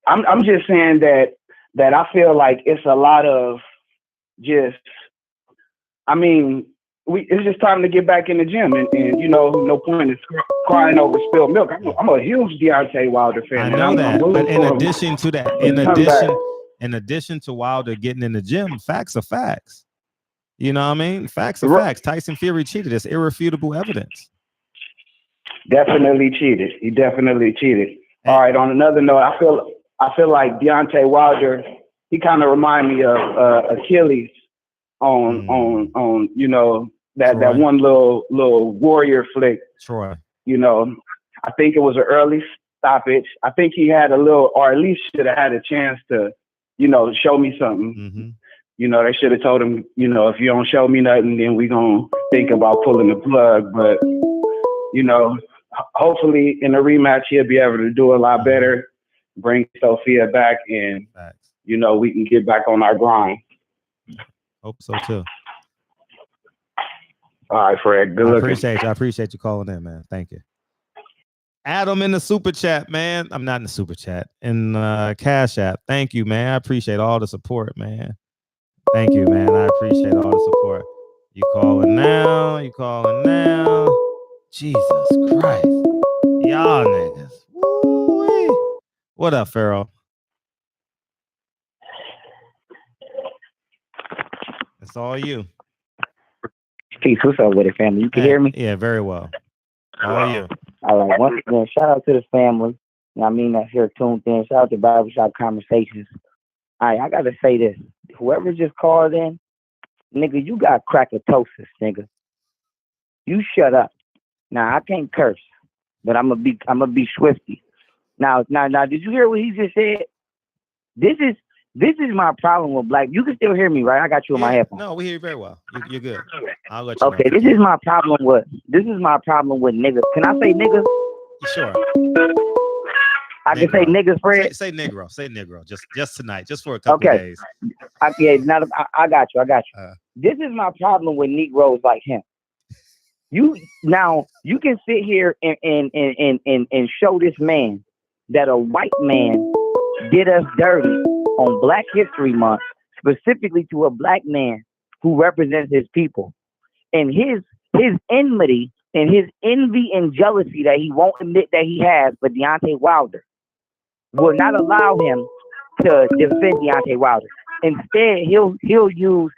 I'm just saying that I feel like it's a lot of just. I mean, it's just time to get back in the gym, and you know, no point in crying over spilled milk. I'm a huge Deontay Wilder fan. I know that, but in addition to that, in addition to Wilder getting in the gym, facts are facts. You know what I mean? Facts are facts. Tyson Fury cheated. It's irrefutable evidence. Definitely cheated. He definitely cheated. All right. On another note, I feel like Deontay Wilder. He kind of remind me of Achilles on you know that one little warrior flick. Troy. You know, I think it was an early stoppage. I think he had a little, or at least should have had a chance to, you know, show me something. Mm-hmm. You know, they should have told him, you know, if you don't show me nothing, then we gonna think about pulling the plug. But, you know, hopefully in the rematch, he'll be able to do a lot better, bring Sophia back, and, you know, we can get back on our grind. Hope so, too. All right, Fred. Good luck. I appreciate you calling in, man. Thank you. Adam in the super chat, man. I'm not in the super chat. In Cash App. Thank you, man. I appreciate all the support, man. Thank you, man. I appreciate all the support. You calling now. Jesus Christ. Y'all niggas. Woo-wee. What up, Pharaoh? It's all you. Peace. What's up with it, family? You can hear me? Yeah, very well. How are you? All right. Once again, shout out to the family. You know what I mean? That's here tuned in. Shout out to Barbershop Conversations. All right, I got to say this. Whoever just called in, nigga, you got crackatosis, nigga. You shut up. Now, I can't curse, but I'm gonna be swifty. Now, did you hear what he just said? This is my problem with black. You can still hear me, right? I got you in my headphones. No, we hear you very well. You're good. I'll let you Okay, know. this is my problem with niggas. Can I say niggas? Sure. I can say niggas, Fred. Say Negro. Say Negro. Just tonight. Just for a couple of days. Okay. Now I got you. This is my problem with Negroes like him. You can sit here and show this man that a white man did us dirty on Black History Month, specifically to a black man who represents his people, and his enmity and his envy and jealousy that he won't admit that he has for Deontay Wilder will not allow him to defend Deontay Wilder. Instead, he'll use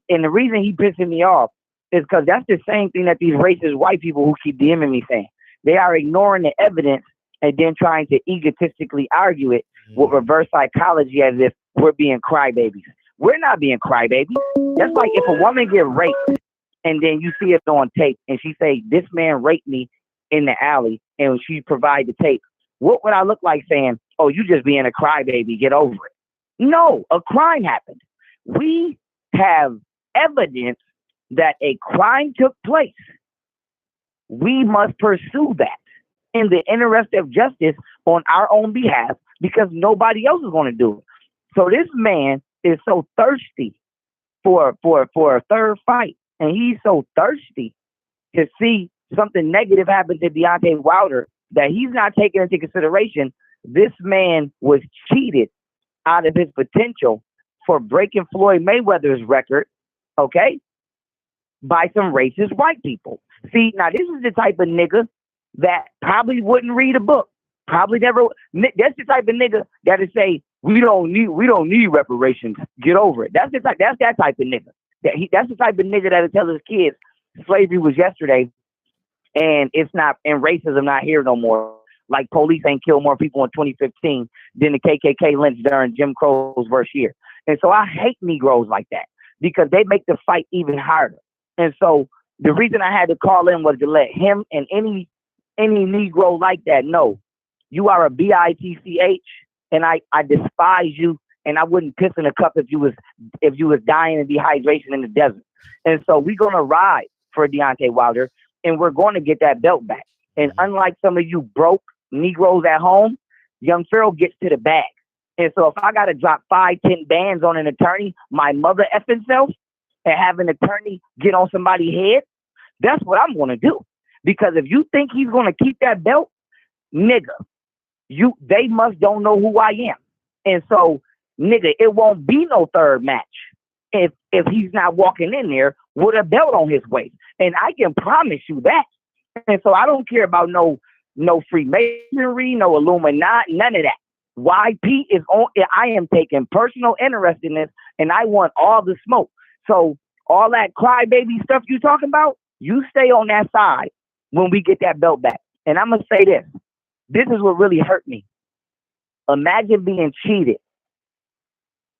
and the reason he pissing me off is because that's the same thing that these racist white people who keep DMing me saying. They are ignoring the evidence and then trying to egotistically argue it with reverse psychology as if we're being crybabies. We're not being crybabies. That's like if a woman get raped and then you see it on tape and she say, this man raped me in the alley, and she provide the tape. What would I look like saying, oh, you just being a crybaby, get over it? No, a crime happened. We have evidence that a crime took place. We must pursue that in the interest of justice on our own behalf because nobody else is going to do it. So this man is so thirsty for a third fight, and he's so thirsty to see something negative happen to Deontay Wilder that he's not taking into consideration. This man was cheated out of his potential for breaking Floyd Mayweather's record, okay, by some racist white people. See, now this is the type of nigga that probably wouldn't read a book, probably never. That's the type of nigga that would say we don't need reparations. Get over it. That's that type of nigga. That's the type of nigga that'll tell his kids slavery was yesterday, and it's not, and racism not here no more. Like police ain't killed more people in 2015 than the KKK lynched during Jim Crow's worst year. And so I hate Negroes like that because they make the fight even harder. And so the reason I had to call in was to let him and any Negro like that know you are a bitch, and I despise you, and I wouldn't piss in a cup if you was dying of dehydration in the desert. And so we're gonna ride for Deontay Wilder, and we're going to get that belt back. And unlike some of you broke Negroes at home, Young Pharaoh gets to the bag. And so if I got to drop 5-10 bands on an attorney, my mother effing self, and have an attorney get on somebody's head, that's what I'm going to do. Because if you think he's going to keep that belt, nigga, they must don't know who I am. And so, nigga, it won't be no third match if he's not walking in there with a belt on his waist. And I can promise you that. And so I don't care about no Freemasonry, no Illuminati, none of that. YP is on. I am taking personal interest in this, and I want all the smoke. So all that crybaby stuff you talking about, you stay on that side when we get that belt back. And I'm gonna say this. This is what really hurt me. Imagine being cheated,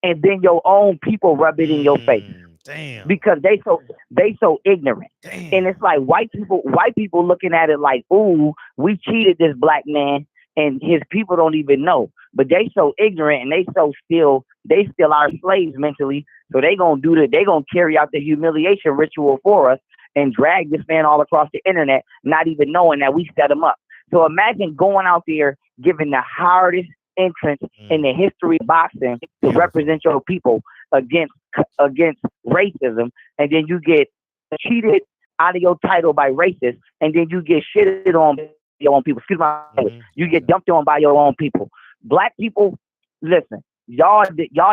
and then your own people rub it in your face. Damn. Because they so ignorant. Damn. And it's like white people looking at it like, ooh, we cheated this black man and his people don't even know. But they so ignorant and they still are slaves mentally. So they gonna carry out the humiliation ritual for us and drag this man all across the internet, not even knowing that we set him up. So imagine going out there giving the hardest entrance in the history of boxing to represent your people against racism, and then you get cheated out of your title by racists, and then you get shitted on by your own people. Excuse my language. You get dumped on by your own people. Black people, listen, y'all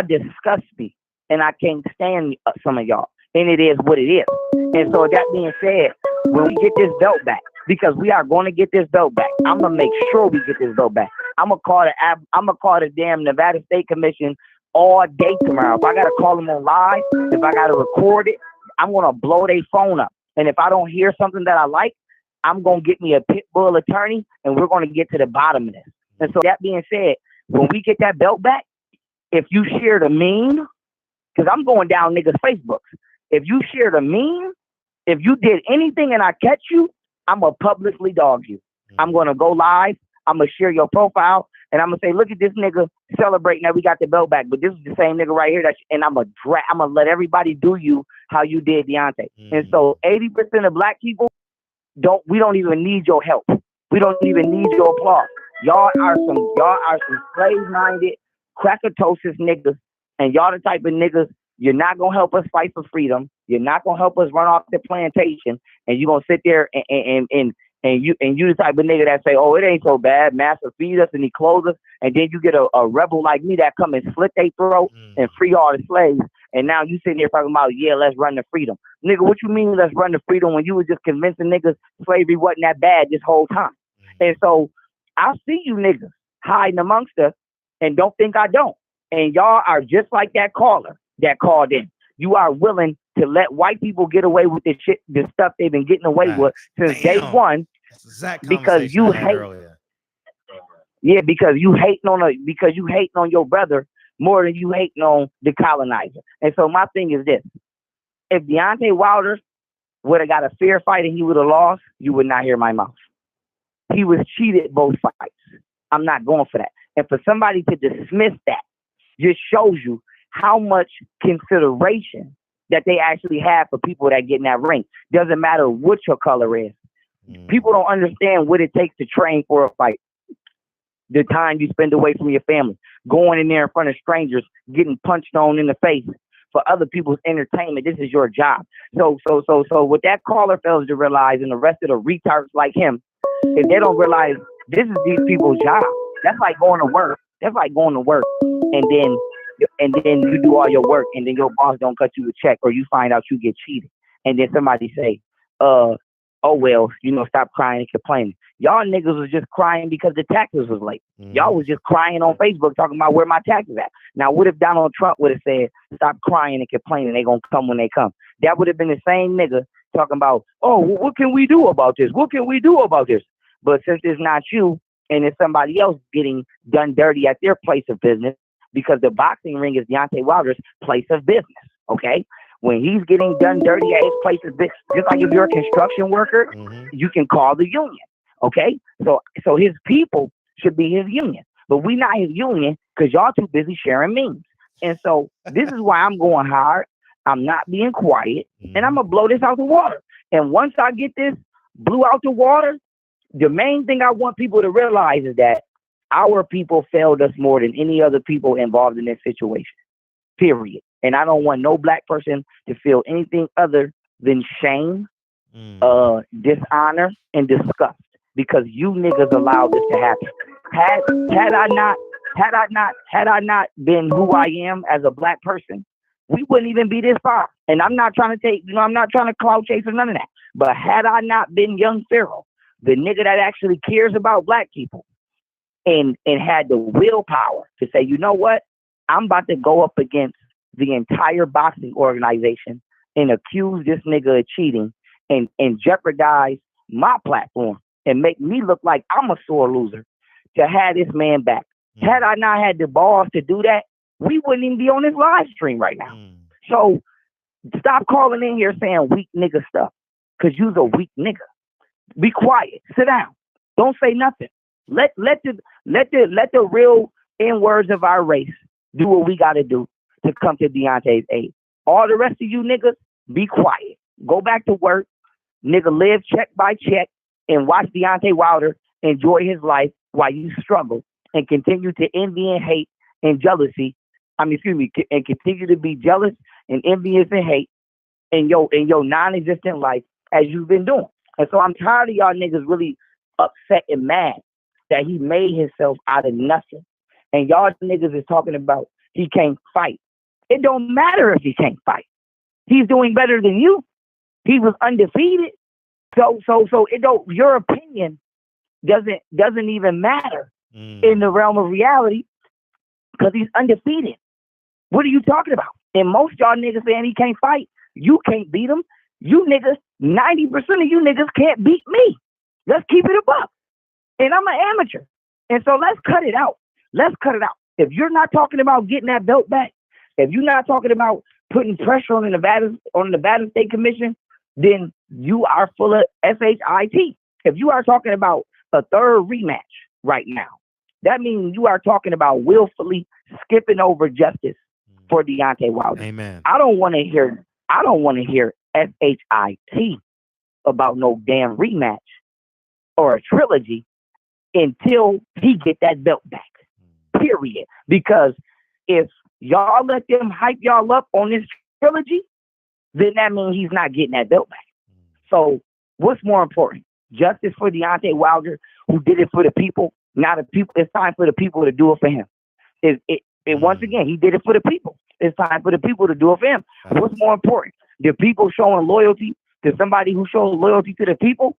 disgust me, and I can't stand some of y'all, and it is what it is. And so that being said, when we get this belt back, because we are going to get this belt back, I'm gonna make sure we get this belt back. I'm gonna call the damn Nevada State Commission all day tomorrow. If I gotta call them on live, if I gotta record it, I'm gonna blow their phone up. And if I don't hear something that I like, I'm gonna get me a pit bull attorney, and we're gonna get to the bottom of this. And so that being said, when we get that belt back, if you share the meme, because I'm going down niggas' Facebooks, if you share the meme, if you did anything and I catch you, I'm gonna publicly dog you. I'm gonna go live. I'm gonna share your profile, and I'm gonna say, look at this nigga celebrating that we got the belt back. But this is the same nigga right here. And I'm gonna let everybody do you how you did Deontay. And so 80% of black people we don't even need your help. We don't even need your applause. Y'all are some slave-minded, crackatosis niggas, and y'all the type of niggas. You're not gonna help us fight for freedom. You're not gonna help us run off the plantation, and you're gonna sit there and you the type of nigga that say, oh, it ain't so bad. Master feed us and he clothes us, and then you get a rebel like me that come and slit their throat and free all the slaves, and now you sitting there talking about, yeah, let's run the freedom. Nigga, what you mean let's run the freedom when you was just convincing niggas slavery wasn't that bad this whole time? And so I see you niggas hiding amongst us and don't think I don't. And y'all are just like that caller that called in. You are willing to let white people get away with this shit, this stuff they've been getting away with since day one, because you hate. Yeah, because you hating on your brother more than you hating on the colonizer. And so my thing is this: if Deontay Wilder would have got a fair fight and he would have lost, you would not hear my mouth. He was cheated both fights. I'm not going for that. And for somebody to dismiss that just shows you how much consideration that they actually have for people that get in that ring. Doesn't matter what your color is. People don't understand what it takes to train for a fight. The time you spend away from your family, going in there in front of strangers, getting punched on in the face for other people's entertainment. This is your job. So what that caller fails to realize, and the rest of the retards like him, if they don't realize this is these people's job. That's like going to work. And then you do all your work, and then your boss don't cut you a check, or you find out you get cheated, and then somebody say, oh, well, stop crying and complaining. Y'all niggas was just crying because the taxes was late. Y'all was just crying on Facebook talking about where my taxes at. Now, what if Donald Trump would have said, stop crying and complaining, they gonna come when they come? That would have been the same nigga talking about, oh, well, what can we do about this? What can we do about this? But since it's not you and it's somebody else getting done dirty at their place of business, because the boxing ring is Deontay Wilder's place of business, okay? When he's getting done dirty at his place of business, just like if you're a construction worker, you can call the union. Okay, so his people should be his union, but we not his union because y'all too busy sharing memes. And so this is why I'm going hard. I'm not being quiet, and I'm gonna blow this out the water. And once I get this blew out the water, the main thing I want people to realize is that our people failed us more than any other people involved in this situation. Period. And I don't want no black person to feel anything other than shame, dishonor, and disgust. Because you niggas allowed this to happen. Had I not been who I am as a black person, we wouldn't even be this far. And I'm not trying to I'm not trying to clout chase or none of that. But had I not been Young Pharaoh, the nigga that actually cares about black people, and had the willpower to say, you know what, I'm about to go up against the entire boxing organization and accuse this nigga of cheating and jeopardize my platform and make me look like I'm a sore loser to have this man back. Had I not had the balls to do that, we wouldn't even be on this live stream right now. So stop calling in here saying weak nigga stuff, because you's a weak nigga. Be quiet. Sit down. Don't say nothing. Let the real N-words of our race do what we got to do to come to Deontay's aid. All the rest of you niggas, be quiet. Go back to work. Nigga, live check by check and watch Deontay Wilder enjoy his life while you struggle and continue to envy and hate and jealousy. And continue to be jealous and envious and hate in your non-existent life as you've been doing. And so I'm tired of y'all niggas really upset and mad that he made himself out of nothing. And y'all niggas is talking about he can't fight. It don't matter if he can't fight. He's doing better than you. He was undefeated. So it don't. Your opinion doesn't even matter in the realm of reality because he's undefeated. What are you talking about? And most y'all niggas saying he can't fight. You can't beat him. You niggas, 90% of you niggas can't beat me. Let's keep it above. And I'm an amateur. And so let's cut it out. Let's cut it out. If you're not talking about getting that belt back, if you're not talking about putting pressure on the Nevada State Commission, then you are full of shit. If you are talking about a third rematch right now, that means you are talking about willfully skipping over justice for Deontay Wilder. Amen. I don't want to hear shit about no damn rematch or a trilogy until he get that belt back. Period. Because if y'all let them hype y'all up on this trilogy, then that means he's not getting that belt back. So what's more important? Justice for Deontay Wilder, who did it for the people, not the people. It's time for the people to do it for him. Once again, he did it for the people. It's time for the people to do it for him. What's more important? The people showing loyalty to somebody who shows loyalty to the people,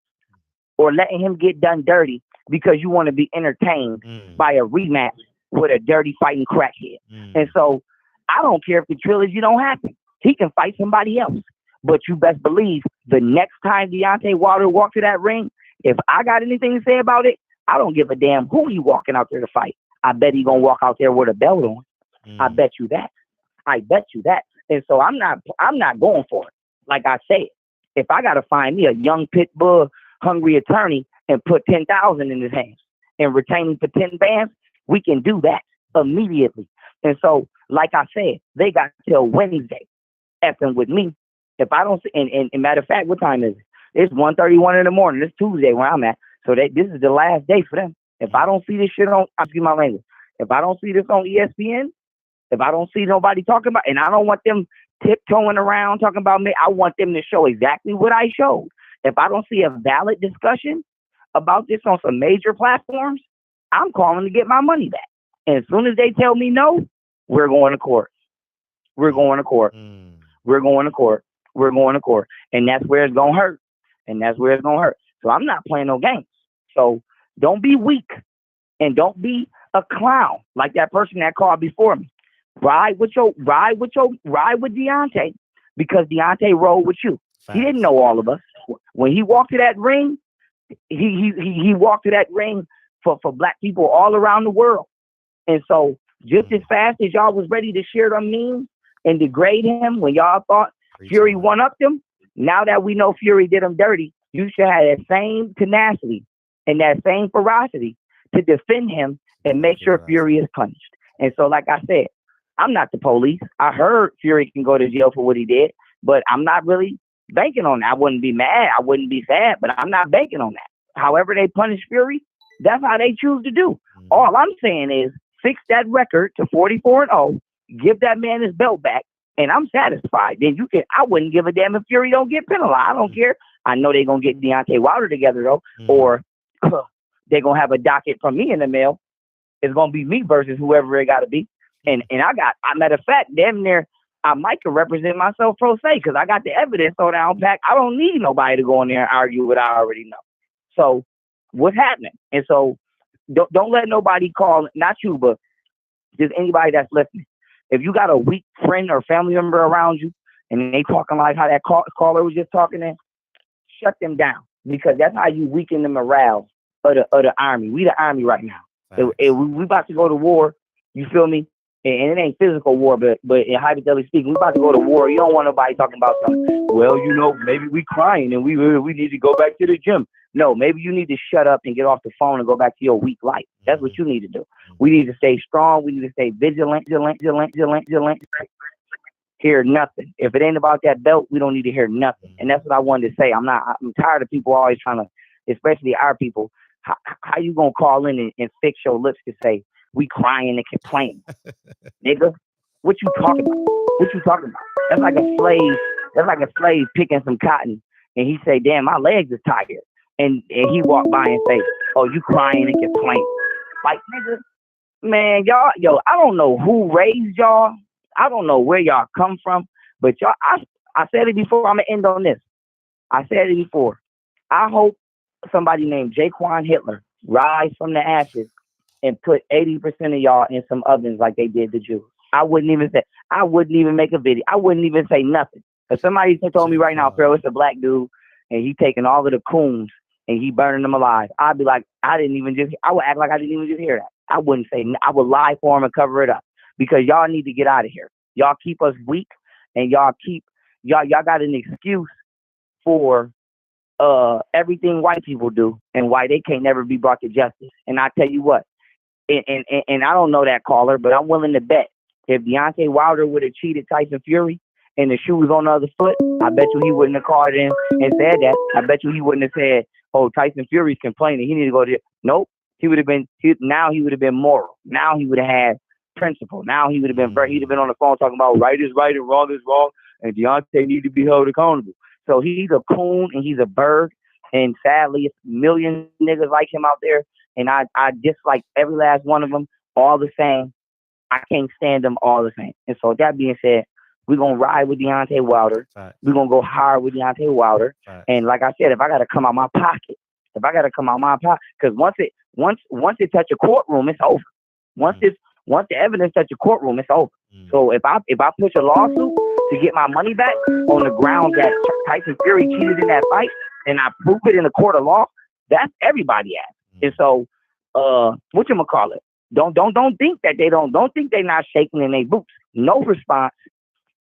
or letting him get done dirty because you want to be entertained by a rematch with a dirty fighting crackhead. And so I don't care if the trilogy don't happen. He can fight somebody else. But you best believe the next time Deontay Wilder walks to that ring, if I got anything to say about it, I don't give a damn who he walking out there to fight. I bet he gonna walk out there with a belt on. I bet you that. And so I'm not going for it. Like I said, if I gotta find me a young pit bull hungry attorney and put 10,000 in his hands and retain him for 10 bands, we can do that immediately. And so, like I said, they got till Wednesday effing with me. If I don't, and matter of fact, what time is it? It's 1:31 in the morning. It's Tuesday where I'm at. So this is the last day for them. If I don't see this shit on, excuse my language. If I don't see this on ESPN, if I don't see nobody talking about, and I don't want them tiptoeing around talking about me, I want them to show exactly what I showed. If I don't see a valid discussion about this on some major platforms, I'm calling to get my money back. And as soon as they tell me no, we're going to court. We're going to court. We're going to court. We're going to court. And that's where it's going to hurt. and that's where it's gonna hurt. So I'm not playing no games. So don't be weak, and don't be a clown like that person that called before me. Ride with Deontay, because Deontay rolled with you. He didn't know all of us. When he walked to that ring, he walked to that ring for black people all around the world. And so just as fast as y'all was ready to share them memes and degrade him when y'all thought Fury one-upped him, now that we know Fury did him dirty, you should have that same tenacity and that same ferocity to defend him and make sure Fury is punished. And so, like I said, I'm not the police. I heard Fury can go to jail for what he did, but I'm not really banking on that. I wouldn't be mad. I wouldn't be sad, but I'm not banking on that. However they punish Fury, that's how they choose to do. All I'm saying is fix that record to 44-0, give that man his belt back, and I'm satisfied. Then I wouldn't give a damn if Fury don't get penalized. I don't care. I know they're going to get Deontay Wilder together, though, or they're going to have a docket from me in the mail. It's going to be me versus whoever it got to be. And matter of fact, damn near, I might could represent myself pro se because I got the evidence on down pack. I don't need nobody to go in there and argue what I already know. So what's happening? And so don't let nobody call, not you, but just anybody that's listening. If you got a weak friend or family member around you and they talking like how that caller was just talking in, shut them down, because that's how you weaken the morale of the army. We the army right now. We about to go to war. You feel me? And it ain't physical war, but in hypothetically speaking, we about to go to war. You don't want nobody talking about something. Well, maybe we crying and we need to go back to the gym. No, maybe you need to shut up and get off the phone and go back to your weak life. That's what you need to do. We need to stay strong. We need to stay vigilant. Hear nothing. If it ain't about that belt, we don't need to hear nothing. And that's what I wanted to say. I'm tired of people always trying to, especially our people. How you gonna call in and fix your lips to say we crying and complaining? Nigga, what you talking about? That's like a slave picking some cotton and he say, damn, my legs is tired. And he walk by and say, oh, you crying and complaining. Like, nigga, man, y'all, I don't know who raised y'all. I don't know where y'all come from, but y'all, I said it before. I'm gonna end on this. I said it before. I hope somebody named Jaquan Hitler rise from the ashes and put 80% of y'all in some ovens like they did the Jews. I wouldn't even make a video. I wouldn't even say nothing. If somebody told me right now, bro, it's a black dude and he taking all of the coons and he burning them alive, I'd be like, I would act like I didn't even just hear that. I wouldn't say, I would lie for him and cover it up, because y'all need to get out of here. Y'all keep us weak, and y'all got an excuse for everything white people do and why they can't never be brought to justice. And I tell you what, and I don't know that caller, but I'm willing to bet if Deontay Wilder would have cheated Tyson Fury and the shoe was on the other foot, I bet you he wouldn't have called in and said that. I bet you he wouldn't have said, oh, Tyson Fury's complaining, he need to go to jail. Nope. He would have been moral. Now he would have had principle. Now he would have been he'd have been on the phone talking about right is right and wrong is wrong, and Deontay need to be held accountable. So he's a coon and he's a bird, and sadly, it's millions of niggas like him out there, and I dislike every last one of them all the same. I can't stand them all the same. And so that being said, we're gonna ride with Deontay Wilder. Right. We're gonna go hard with Deontay Wilder. Right. And like I said, if I gotta come out my pocket, because once it touch a courtroom, it's over. Once the evidence touch a courtroom, it's over. So if I push a lawsuit to get my money back on the ground that Tyson Fury cheated in that fight, and I prove it in a court of law, that's everybody ass. And so, whatchamacallit? Don't think that don't think they're not shaking in their boots. No response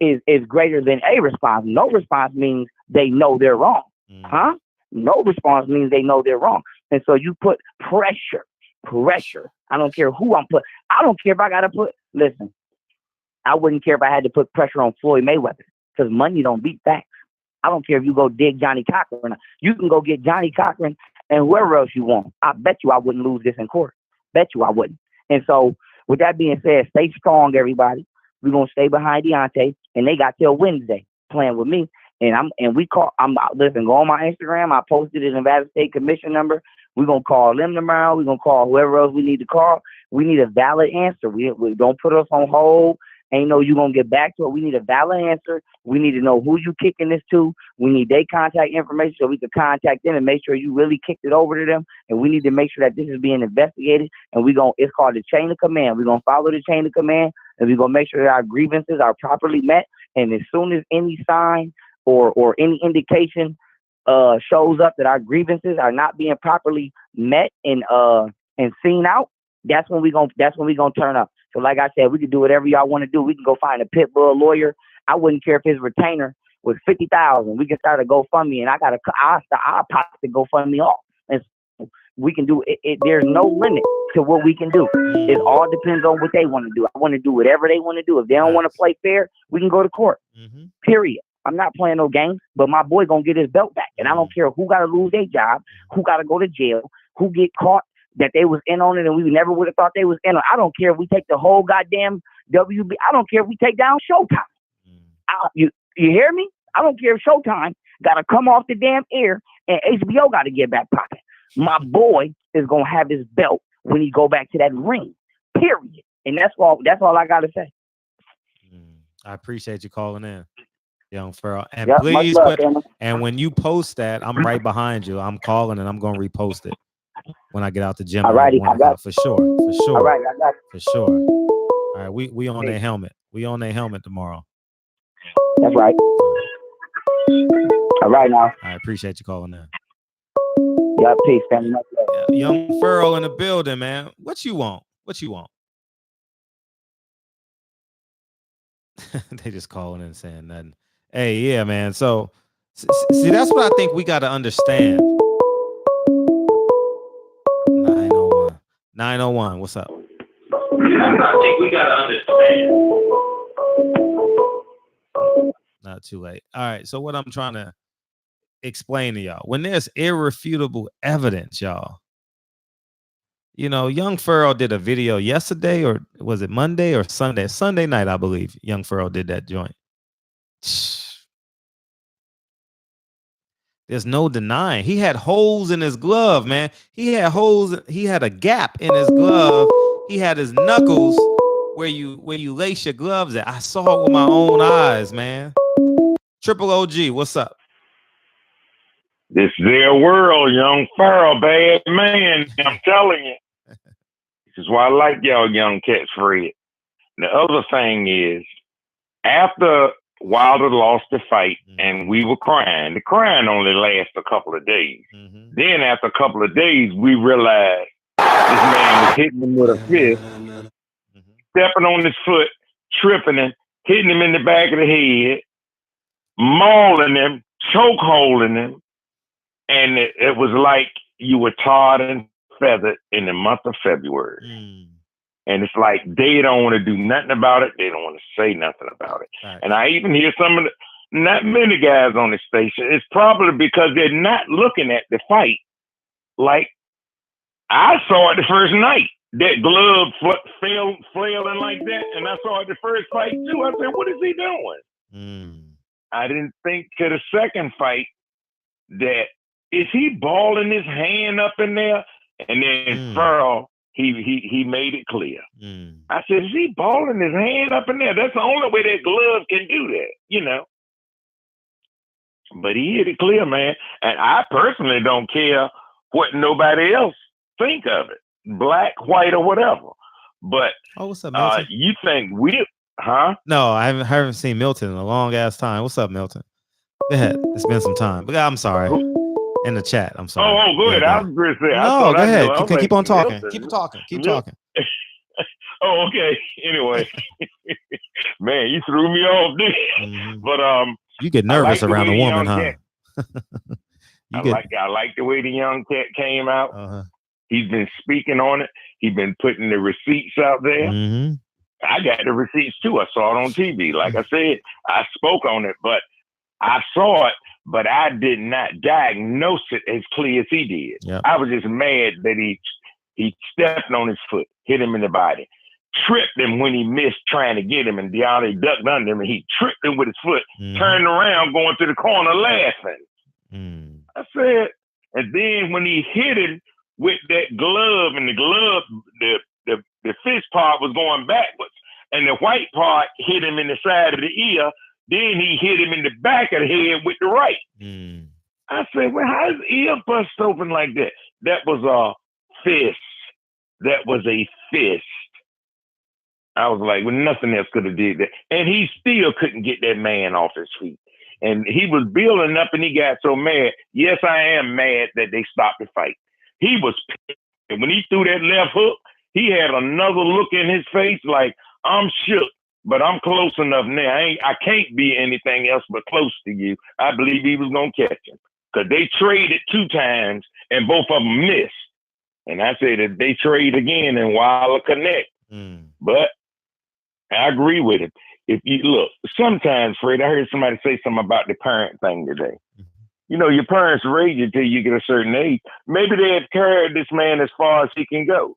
is greater than a response. No response means they know they're wrong. Huh? No response means they know they're wrong. And so you put pressure. I don't care who I'm put. I don't care if I gotta put. Listen, I wouldn't care if I had to put pressure on Floyd Mayweather, because money don't beat facts. I don't care if you go dig Johnny Cochran. You can go get Johnny Cochran and whoever else you want. I bet you I wouldn't lose this in court. Bet you I wouldn't. And so, with that being said, stay strong, everybody. We're gonna stay behind Deontay, and they got till Wednesday playing with me. And listen, go on my Instagram. I posted the Nevada State Commission number. We're gonna call them tomorrow. We're gonna call whoever else we need to call. We need a valid answer. We don't put us on hold Ain't no you gonna get back to it. We need a valid answer. We need to know who you kicking this to. We need their contact information so we can contact them and make sure you really kicked it over to them. And we need to make sure that this is being investigated. And it's called the chain of command. We're gonna follow the chain of command, and we're gonna make sure that our grievances are properly met. And as soon as any sign or any indication shows up that our grievances are not being properly met and seen out, that's when we gonna turn up. So like I said, we can do whatever y'all want to do. We can go find a pit bull lawyer. I wouldn't care if his retainer was $50,000. We can start a GoFundMe, and I'll pop the GoFundMe off, and we can do it. There's no limit to what we can do. It all depends on what they want to do. I want to do whatever they want to do. If they don't want to play fair, we can go to court. Period. I'm not playing no games, but my boy gonna get his belt back, and I don't care who got to lose their job, who got to go to jail, who get caught that they was in on it, and we never would have thought they was in on it. I don't care if we take the whole goddamn WB. I don't care if we take down Showtime. You hear me? I don't care if Showtime got to come off the damn air and HBO got to get back popping. My boy is gonna have his belt when he go back to that ring. Period. And that's all I gotta say. I appreciate you calling in, Young Farrell. And yep, please and when you post that, I'm right behind you. I'm calling and I'm gonna repost it when I get out the gym. All righty, for sure. All right, I got for sure. All right, we on their helmet. We on their helmet tomorrow. That's right. All right now. I appreciate you calling in. Yeah, peace, family. Young Farrell in the building, man. What you want? They just calling in saying nothing. Hey, yeah, man. So, see, that's what I think we got to understand. 901. What's up? I think we got to understand. Not too late. All right. So what I'm trying to explain to y'all, when there's irrefutable evidence, y'all, Young Farrell did a video yesterday, or was it Monday or Sunday? Sunday night, I believe. Young Farrell did that joint. There's no denying. He had holes in his glove, man. He had holes. He had a gap in his glove. He had his knuckles where you lace your gloves at. I saw it with my own eyes, man. Triple OG, what's up? This is their world, Young Farrell, bad man. I'm telling you. This is why I like y'all young cats, Fred. The other thing is, after Wilder lost the fight and we were crying, the crying only lasted a couple of days. Then after a couple of days, we realized this man was hitting him with a fist, stepping on his foot, tripping him, hitting him in the back of the head, mauling him, chokeholding him. And it was like you were tarred and feathered in the month of February. And it's like they don't want to do nothing about it. They don't want to say nothing about it. Right. And I even hear some of not many guys on the station. It's probably because they're not looking at the fight like I saw it the first night. That glove flailing like that. And I saw it the first fight too. I said, what is he doing? I didn't think to the second fight that, is he balling his hand up in there? And then Farrell, he made it clear. I said, is he balling his hand up in there? That's the only way that glove can do that, But he hit it clear, man. And I personally don't care what nobody else think of it, black, white, or whatever. But what's up, Milton? You think huh? No, I haven't seen Milton in a long ass time. What's up, Milton? Go ahead. It's been some time. But I'm sorry. In the chat, I'm sorry. Oh, good. I was going to say. No, go ahead. Keep on talking. Keep talking. Keep talking. Oh, okay. Anyway, man, you threw me off there. But you get nervous around a woman, huh? I like the way the young cat came out. He's been speaking on it. He's been putting the receipts out there. I got the receipts too. I saw it on TV. Like I said, I spoke on it, but I saw it. But I did not diagnose it as clear as he did. Yep. I was just mad that he stepped on his foot, hit him in the body, tripped him when he missed trying to get him, and Deontay ducked under him, and he tripped him with his foot, turned around, going to the corner laughing. I said, and then when he hit him with that glove, and the glove, the fist part was going backwards, and the white part hit him in the side of the ear. Then he hit him in the back of the head with the right. I said, well, how's his ear bust open like that? That was a fist. That was a fist. I was like, well, nothing else could have did that. And he still couldn't get that man off his feet. And he was building up and he got so mad. Yes, I am mad that they stopped the fight. He was pissed. And when he threw that left hook, he had another look in his face like, I'm shook, but I'm close enough now. I can't be anything else but close to you. I believe he was going to catch him. Because they traded 2 times and both of them missed. And I said that they trade again and Wilder connect. But I agree with him. If you look, sometimes, Fred, I heard somebody say something about the parent thing today. You know, your parents raise you till you get a certain age. Maybe they have carried this man as far as he can go.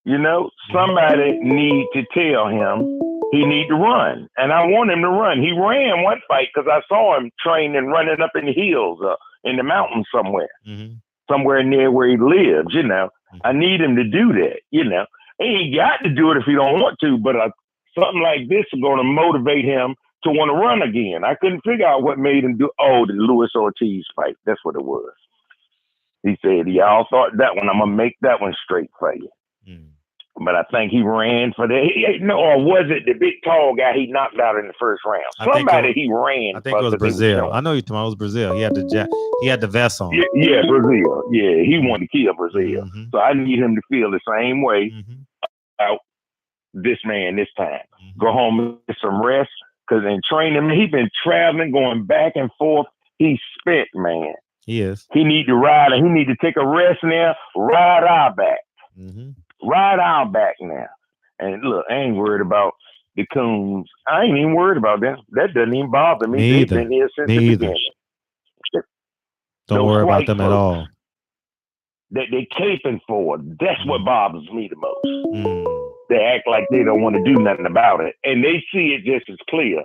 You know, somebody need to tell him he need to run. And I want him to run. He ran one fight because I saw him training running up in the hills in the mountains somewhere. Somewhere near where he lives, you know. I need him to do that, you know. He ain't got to do it if he don't want to, but something like this is going to motivate him to want to run again. I couldn't figure out what made him do. Oh, the Luis Ortiz fight. That's what it was. He said, y'all thought that one. I'm going to make that one straight for you. But I think he ran for that. Or was it the big tall guy he knocked out in the first round? Somebody he ran. I think it was Brazil. I know you're talking about it was Brazil. He had the vest on. Yeah, Brazil. Yeah, he wanted to kill Brazil. So I need him to feel the same way about this man this time. Go home and get some rest. Because in training, he's been traveling, going back and forth. He's spent, man. He is. He need to ride, and he need to take a rest now. Ride our back. Ride our back now. And look, I ain't worried about the Coons. I ain't even worried about them. That doesn't even bother me. They've been here since the beginning. Don't worry about them at all. That they caping for. That's what bothers me the most. They act like they don't want to do nothing about it. And they see it just as clear.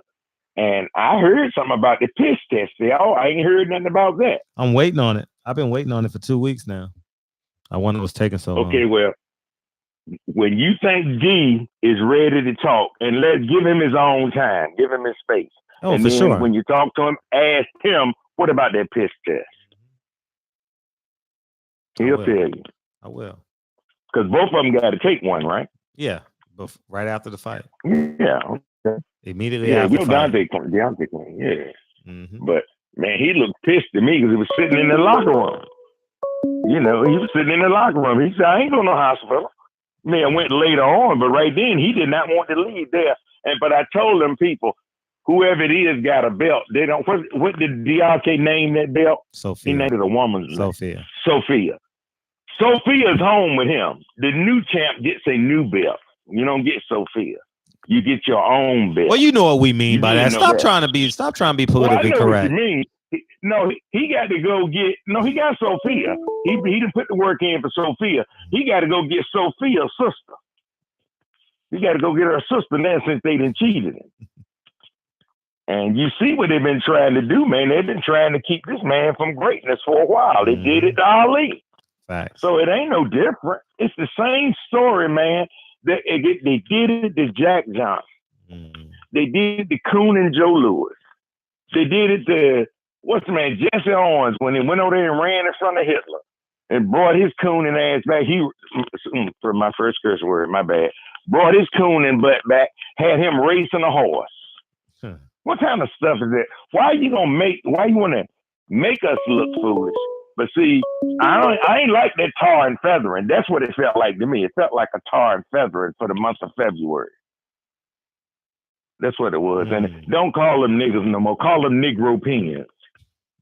And I heard something about the piss test. I ain't heard nothing about that. I'm waiting on it. I've been waiting on it for 2 weeks now. I wonder what's taking so long. Okay, well, when you think D is ready to talk, and let's give him his own time, give him his space. Oh, and for then sure. When you talk to him, ask him, what about that piss test? He'll tell you. I will. Because both of them got to take one, right? Yeah, right after the fight. Yeah. Okay. Immediately after the fight. Deontay Quinn, yeah. But, man, he looked pissed at me because he was sitting in the locker room. You know, he was sitting in the locker room. He said, I ain't going to no hospital. Man, went later on, but right then, he did not want to leave there. But I told them people, whoever it is got a belt. They don't. What did Deontay name that belt? Sophia. He named it a woman's name. Sophia. Sophia's home with him. The new champ gets a new belt. You don't get Sophia. You get your own belt. Well, you know what we mean by that. Stop trying to be politically correct. What you mean. No, he got to go get. No, he got Sophia. He didn't put the work in for Sophia. He got to go get Sophia's sister. He got to go get her sister now since they done cheated him. And you see what they've been trying to do, man. They've been trying to keep this man from greatness for a while. They did it to Ali. Facts. So it ain't no different. It's the same story, man. They did it to Jack Johnson. They did it to Coon and Joe Louis. They did it to, what's the man, Jesse Owens, when he went over there and ran in front of Hitler and brought his coon and ass back. He, for my first curse word, my bad, brought his coon and butt back, had him racing a horse. What kind of stuff is that? Why you want to make us look foolish? But see, I ain't like that tar and feathering. That's what it felt like to me. It felt like a tar and feathering for the month of February. That's what it was. And don't call them niggas no more. Call them Negro pins.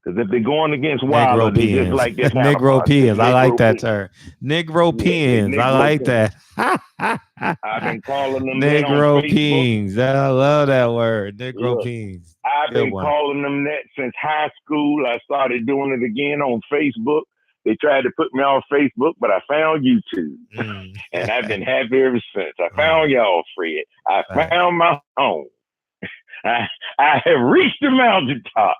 Because if they're going against Wilder, they just like this. Negro pins. I like that term. Negro pins. I like that. I've been calling them Negro pins. I love that word. Negro pins. I've been calling them that since high school. I started doing it again on Facebook. They tried to put me on Facebook, but I found YouTube. And I've been happy ever since. I found y'all, Fred. I found my home. I have reached the mountaintop.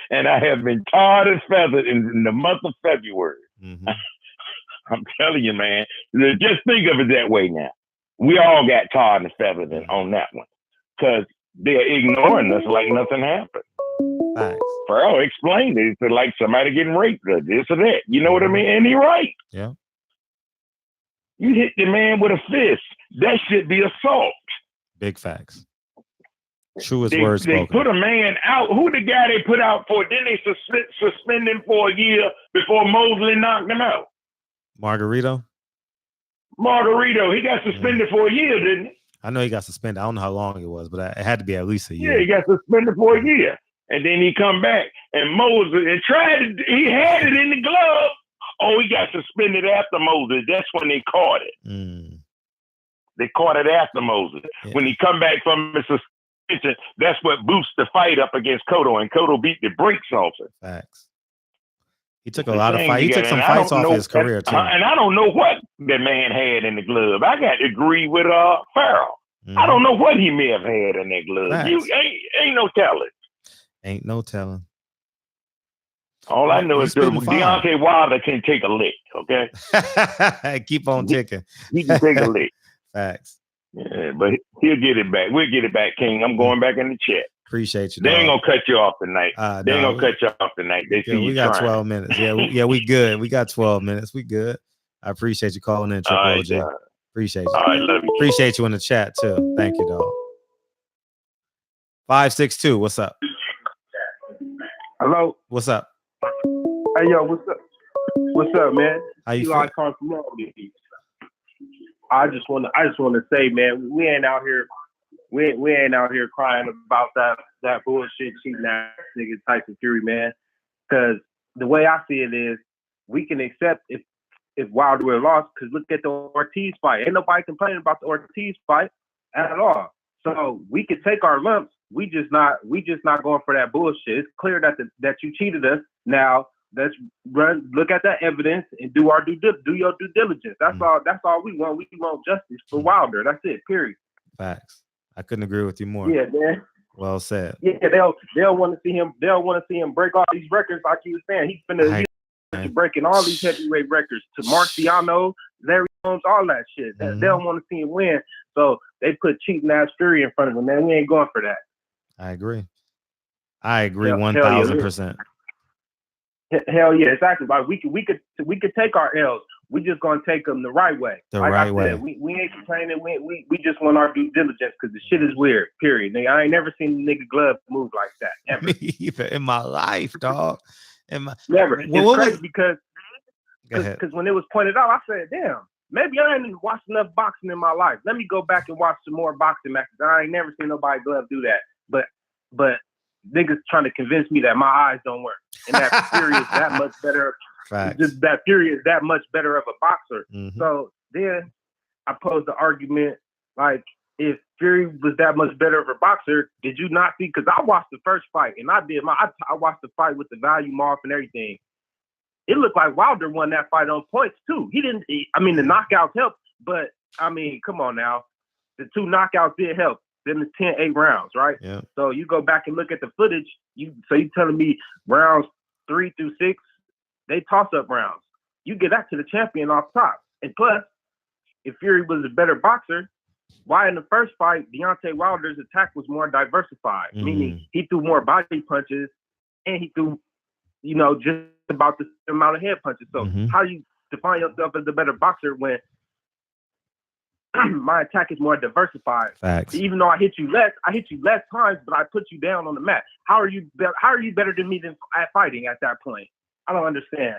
And I have been tarred and feathered in the month of February. I'm telling you, man. Just think of it that way now. We all got tarred and feathered on that one because they're ignoring us like nothing happened. Thanks. Pharrell explained it. It's like somebody getting raped or this or that. You know what I mean? And he's right. Yeah. You hit the man with a fist. That should be assault. Big facts. Truest words They spoken. put a man out. Who the guy they put out for? Didn't they suspend him for a year before Mosley knocked him out? Margarito, he got suspended for a year, didn't he? I know he got suspended. I don't know how long it was, but it had to be at least a year. Yeah, he got suspended for a year. And then he come back and Moses and he had it in the glove. Oh, he got suspended after Moses. That's when they caught it. They caught it after Moses. Yeah. When he come back from his suspension, that's what boosts the fight up against Cotto, and Cotto beat the brakes off it. Facts. He took a lot of fights. He took some fights off his career too. And I don't know what that man had in the glove. I got to agree with Farrell. I don't know what he may have had in that glove. You ain't no telling. Ain't no telling. All I know is Deontay Wilder can take a lick, okay? Keep on ticking. He can take a lick. Facts. Yeah, but he'll get it back. We'll get it back, King. I'm going back in the chat. Appreciate you. They ain't gonna cut you off tonight. They ain't gonna cut you off tonight. They see you. We got trying. 12 minutes. Yeah, we good. We got 12 minutes. We good. I appreciate you calling in, Triple OJ. Appreciate you. All right, love you. Appreciate you in the chat too. Thank you, dog. 562. What's up? Hello. What's up? Hey, yo, what's up? What's up, man? How you Eli feel? from Florida. I just want to say, man, we ain't out here crying about that bullshit cheating ass nigga Tyson Fury, man. Because the way I see it is, we can accept if Wilder would have lost. Because look at the Ortiz fight. Ain't nobody complaining about the Ortiz fight at all. So we could take our lumps. We just not going for that bullshit. It's clear that you cheated us. Now let's look at that evidence and do your due diligence. That's all we want. We want justice for Wilder. That's it. Period. Facts. I couldn't agree with you more. Yeah, man. Well said. Yeah, they'll want to see him. They'll want to see him break all these records, like you were saying. He's finna breaking all these heavyweight records to Marciano, Larry Holmes, all that shit. They don't want to see him win, so they put cheating ass Fury in front of him. Man, we ain't going for that. I agree. 1,000%. Hell yeah, exactly. Like we could take our L's. We just gonna take them the right way. Way. We ain't complaining. We just want our due diligence because the shit is weird. Period. Nigga, I ain't never seen a nigga glove move like that ever. Me either in my life, dog. Never. It's crazy because when it was pointed out, I said, damn, maybe I ain't watched enough boxing in my life. Let me go back and watch some more boxing matches. I ain't never seen nobody glove do that. But niggas trying to convince me that my eyes don't work and that Fury is that much better. Just that Fury is that much better of a boxer. So then I posed the argument, like, if Fury was that much better of a boxer, did you not see? Because I watched the first fight and I watched the fight with the volume off and everything. It looked like Wilder won that fight on points too. He didn't. I mean, the knockouts helped, but I mean, come on now, the two knockouts did help. Then the 10-8 rounds, right? Yeah. So you go back and look at the footage. You telling me rounds 3 through 6, they toss up rounds. You get that to the champion off top. And plus, if Fury was a better boxer, why in the first fight Deontay Wilder's attack was more diversified? Meaning he threw more body punches and he threw, just about the same amount of head punches. So how do you define yourself as a better boxer when my attack is more diversified? Facts. Even though I hit you less times, but I put you down on the mat. How are you better than me at fighting at that point? I don't understand.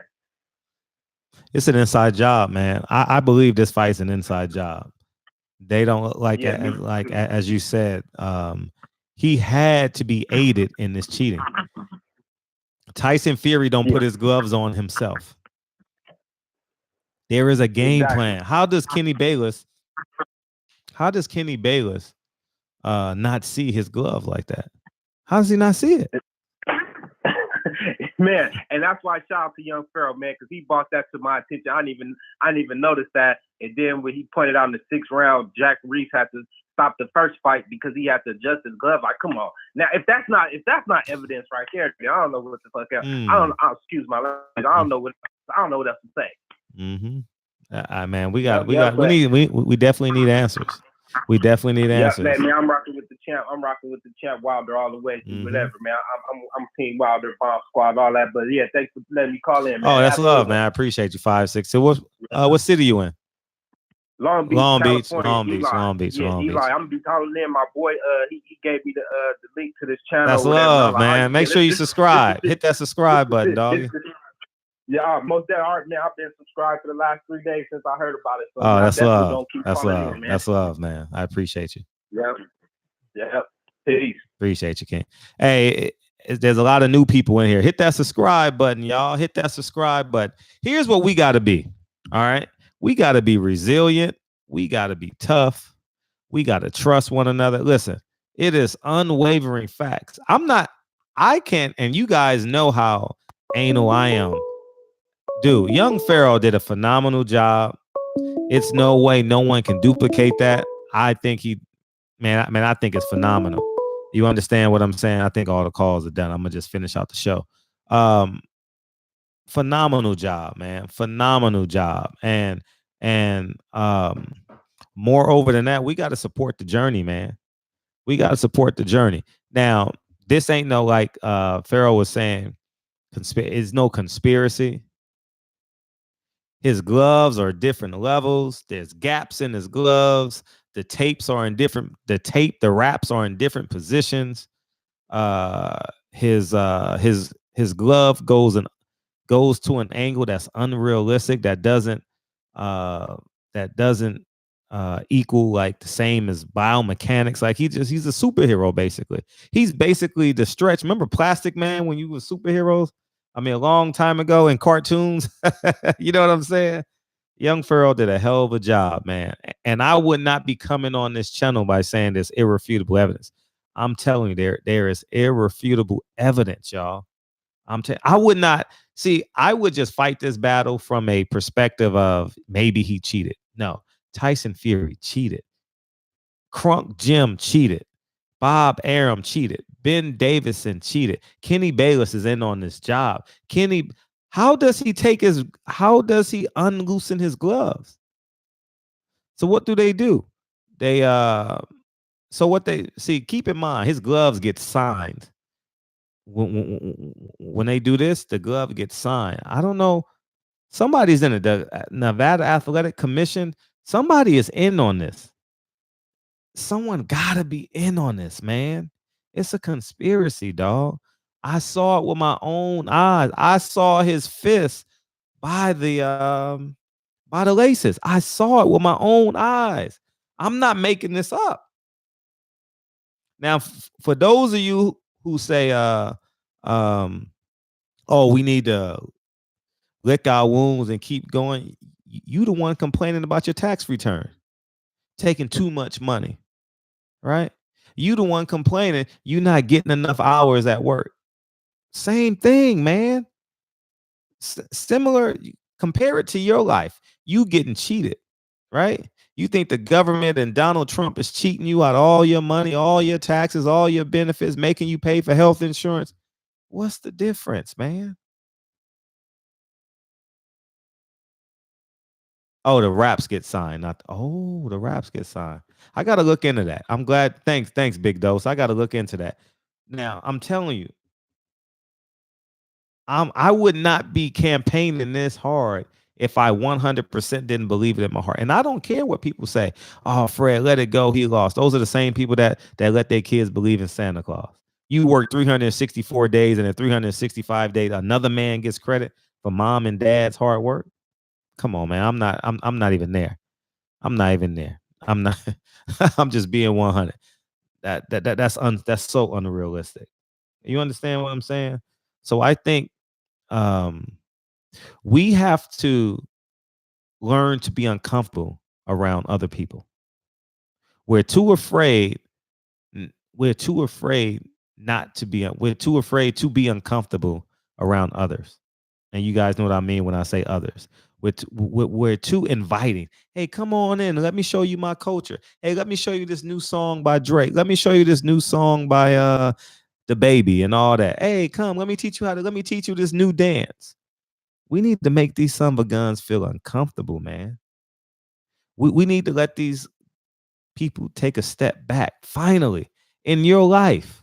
It's an inside job, man. I believe this fight's an inside job. They don't as you said, he had to be aided in this cheating. Tyson Fury don't put his gloves on himself. There is a game plan. How does Kenny Bayless not see his glove like that? How does he not see it? Man, and that's why shout out to Young Pharaoh, man, because he brought that to my attention. I didn't even notice that. And then when he pointed out in the 6th round, Jack Reese had to stop the first fight because he had to adjust his glove. Like, come on. Now, if that's not evidence right there, I don't know what the fuck else. Excuse my language. I don't know what else to say. Man, we definitely need answers. We definitely need answers. Man, I'm rocking with the champ. I'm rocking with the champ Wilder all the way through whatever, man. I'm Team Wilder, Bomb Squad, all that. But yeah, thanks for letting me call in, man. Oh, that's love, man. I appreciate you. 562. What city you in? Long Beach, California. Long Beach. Yeah, Eli. I'm gonna be calling in. My boy, he gave me the link to this channel. That's love, man. Make sure you subscribe. Hit that subscribe button, dog. Yeah, most of that art, man. I've been subscribed for the last 3 days since I heard about it. So that's love. That's love. That's love, man. I appreciate you. Yep. Peace. Appreciate you, King. Hey, there's a lot of new people in here. Hit that subscribe button, y'all. Hit that subscribe button. Here's what we got to be. All right. We got to be resilient. We got to be tough. We got to trust one another. Listen, it is unwavering facts. I can't, and you guys know how anal I am. Dude, young Pharaoh did a phenomenal job. It's no way no one can duplicate that. I think I think it's phenomenal. You understand what I'm saying? I think all the calls are done. I'm gonna just finish out the show. Phenomenal job, man. Phenomenal job. And moreover than that, we got to support the journey, man. We got to support the journey. Now, this ain't no like Pharaoh was saying, it's no conspiracy. His gloves are different levels. There's gaps in his gloves. The tapes are in different. The wraps are in different positions. His glove goes to an angle that's unrealistic. That doesn't equal like the same as biomechanics. Like he's a superhero basically. He's basically the Stretch. Remember Plastic Man when you were superheroes? I mean, a long time ago in cartoons. You know what I'm saying? Young Pharaoh did a hell of a job, man. And I would not be coming on this channel by saying there's irrefutable evidence. I'm telling you, there is irrefutable evidence, y'all. I would not see. I would just fight this battle from a perspective of maybe he cheated. No, Tyson Fury cheated. Crunk Jim cheated. Bob Arum cheated. Ben Davidson cheated. Kenny Bayless is in on this job. How does he unloosen his gloves? So what do? Keep in mind, his gloves get signed. When they do this, the glove gets signed. I don't know. Somebody's in the Nevada Athletic Commission. Somebody is in on this. Someone gotta be in on this, man. It's a conspiracy, dog. I saw it with my own eyes. I saw his fist by the laces. I saw it with my own eyes. I'm not making this up. Now, for those of you who say, we need to lick our wounds and keep going, you the one complaining about your tax return, taking too much money, right? You the one complaining you're not getting enough hours at work. Same thing, man. Similar, compare it to your life. You getting cheated, right? You think the government and Donald Trump is cheating you out of all your money, all your taxes, all your benefits, making you pay for health insurance. What's the difference, man? Oh, the raps get signed. The raps get signed. I got to look into that. I'm glad. Thanks, Big Dose. I got to look into that. Now, I'm telling you, I would not be campaigning this hard if I 100% didn't believe it in my heart. And I don't care what people say. Oh, Fred, let it go. He lost. Those are the same people that let their kids believe in Santa Claus. You work 364 days, and in 365 days, another man gets credit for mom and dad's hard work. Come on, man. I'm not even there. I'm not even there. I'm not. I'm just being 100. That's so unrealistic. You understand what I'm saying? So I think we have to learn to be uncomfortable around other people. We're too afraid not to be. We're too afraid to be uncomfortable around others. And you guys know what I mean when I say others. We're too inviting. Hey, come on in. Let me show you my culture. Hey, let me show you this new song by Drake. Let me show you this new song by The Baby and all that. Hey, come. Let me teach you this new dance. We need to make these son of a guns feel uncomfortable, man. We need to let these people take a step back finally in your life.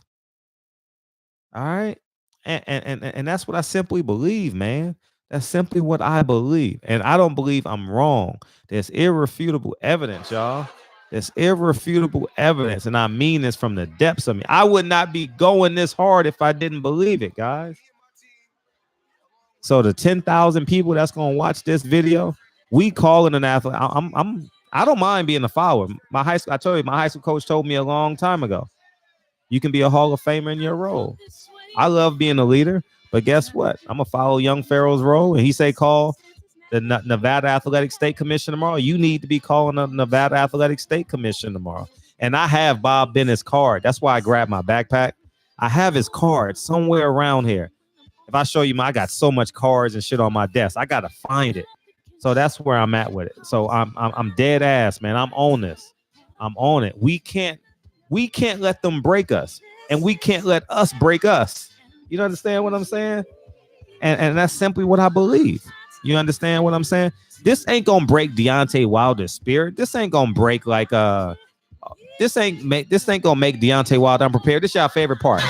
All right. And that's what I simply believe, man. That's simply what I believe. And I don't believe I'm wrong. There's irrefutable evidence, y'all. There's irrefutable evidence. And I mean this from the depths of me. I would not be going this hard if I didn't believe it, guys. So the 10,000 people that's gonna watch this video, we calling an athlete. I don't mind being a follower. I told you, my high school coach told me a long time ago, you can be a Hall of Famer in your role. I love being a leader, but guess what? I'm gonna follow Young Pharaoh's role, and he say call the Nevada Athletic State Commission tomorrow. You need to be calling the Nevada Athletic State Commission tomorrow. And I have Bob Bennett's card. That's why I grabbed my backpack. I have his card somewhere around here. If I show you, I got so much cards and shit on my desk. I gotta find it. So that's where I'm at with it. So I'm dead ass, man. I'm on this. I'm on it. We can't let them break us, and we can't let us break us. You understand what I'm saying? And that's simply what I believe. You understand what I'm saying? This ain't gonna break Deontay Wilder's spirit. This ain't gonna break this ain't gonna make Deontay Wilder unprepared. This y'all favorite part.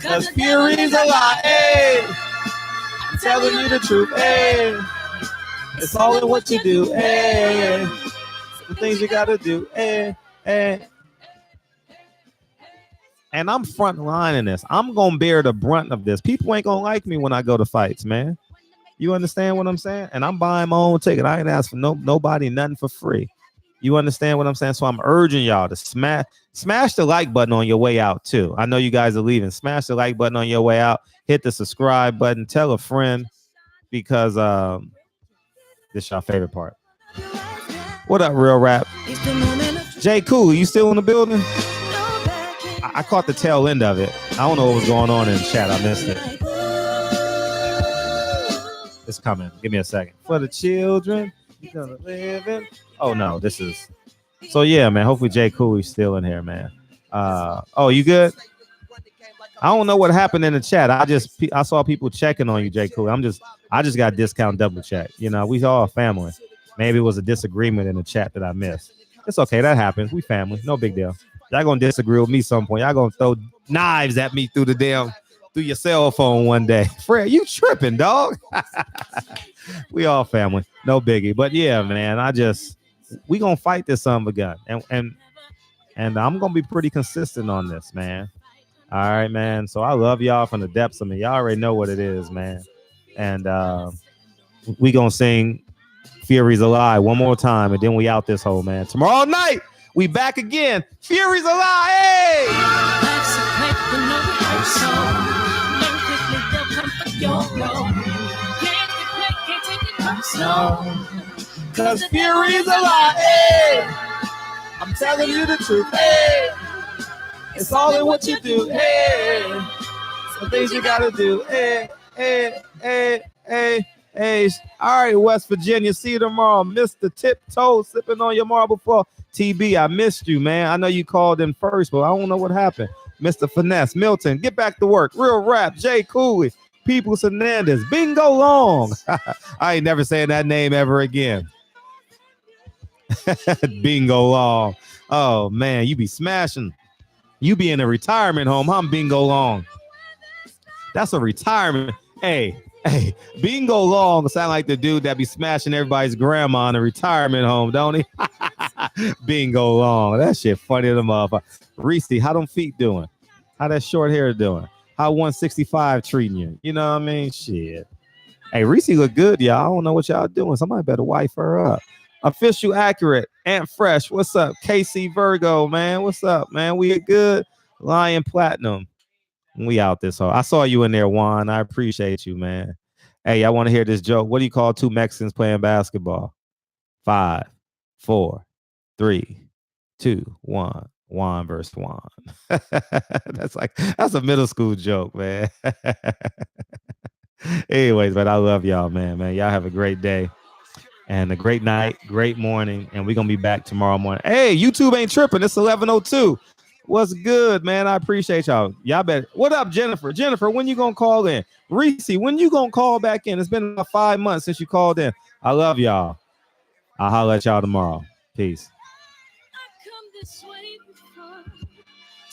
Cause Fury's a lie, hey. I'm telling you the truth, hey. It's all in what you do, hey. The things you gotta do, hey, hey. And I'm front lining this. I'm gonna bear the brunt of this. People ain't gonna like me when I go to fights, man. You understand what I'm saying? And I'm buying my own ticket. I ain't ask for nobody nothing for free. You understand what I'm saying? So I'm urging y'all to smash the like button on your way out too. I know you guys are leaving. Smash the like button on your way out. Hit the subscribe button. Tell a friend, because this is your favorite part. What up, Real Rap? Jay Cool, you still in the building? I caught the tail end of it. I don't know what was going on in the chat. I missed it. It's coming. Give me a second. For the children, you're gonna live in. Oh no, this is. So yeah, man. Hopefully Jay Cooley's still in here, man. Oh, you good? I don't know what happened in the chat. I saw people checking on you, Jay Cooley. I just got discount double check. You know, we all family. Maybe it was a disagreement in the chat that I missed. It's okay, that happens. We family, no big deal. Y'all gonna disagree with me some point. Y'all gonna throw knives at me through your cell phone one day. Fred, you tripping, dog? We all family, no biggie. But yeah, man, we gonna fight this son of a gun, and I'm gonna be pretty consistent on this, man. All right, man. So I love y'all from the depths of me. Y'all already know what it is, man. And we gonna sing Fury's Alive one more time, and then we out this hole, man. Tomorrow night, we back again. Fury's Alive, hey! Cause Fury's alive, hey. I'm telling you the truth, hey. It's all in what you do, hey. Some things you gotta do, hey, hey, hey, hey, hey. All right, West Virginia, see you tomorrow. Mr. Tiptoe, sipping on your marble floor. TB, I missed you, man. I know you called in first, but I don't know what happened. Mr. Finesse, Milton, get back to work. Real Rap, Jay Cooley, Peoples Hernandez, Bingo Long. I ain't never saying that name ever again. Bingo Long. Oh, man, you be smashing. You be in a retirement home. I'm Bingo Long. That's a retirement. Hey, Bingo Long sound like the dude that be smashing everybody's grandma in a retirement home, don't he? Bingo Long. That shit funny to the motherfucker. Reese, how them feet doing? How that short hair doing? How 165 treating you? You know what I mean? Shit. Hey, Reese look good, y'all. I don't know what y'all doing. Somebody better wife her up. Official Accurate. Ant Fresh. What's up? KC Virgo, man. What's up, man? We good? Lion Platinum. We out this hole. I saw you in there, Juan. I appreciate you, man. Hey, I want to hear this joke. What do you call two Mexicans playing basketball? 5, 4, 3, 2, 1. Juan versus Juan. That's a middle school joke, man. Anyways, man, I love y'all, man. Y'all have a great day. And a great night, great morning, and we're gonna be back tomorrow morning. Hey, YouTube ain't tripping. It's 11:02. What's good, man? I appreciate y'all. Y'all better. What up, Jennifer? Jennifer, when you gonna call in? Reese, when you gonna call back in? It's been about 5 months since you called in. I love y'all. I'll holler at y'all tomorrow. Peace.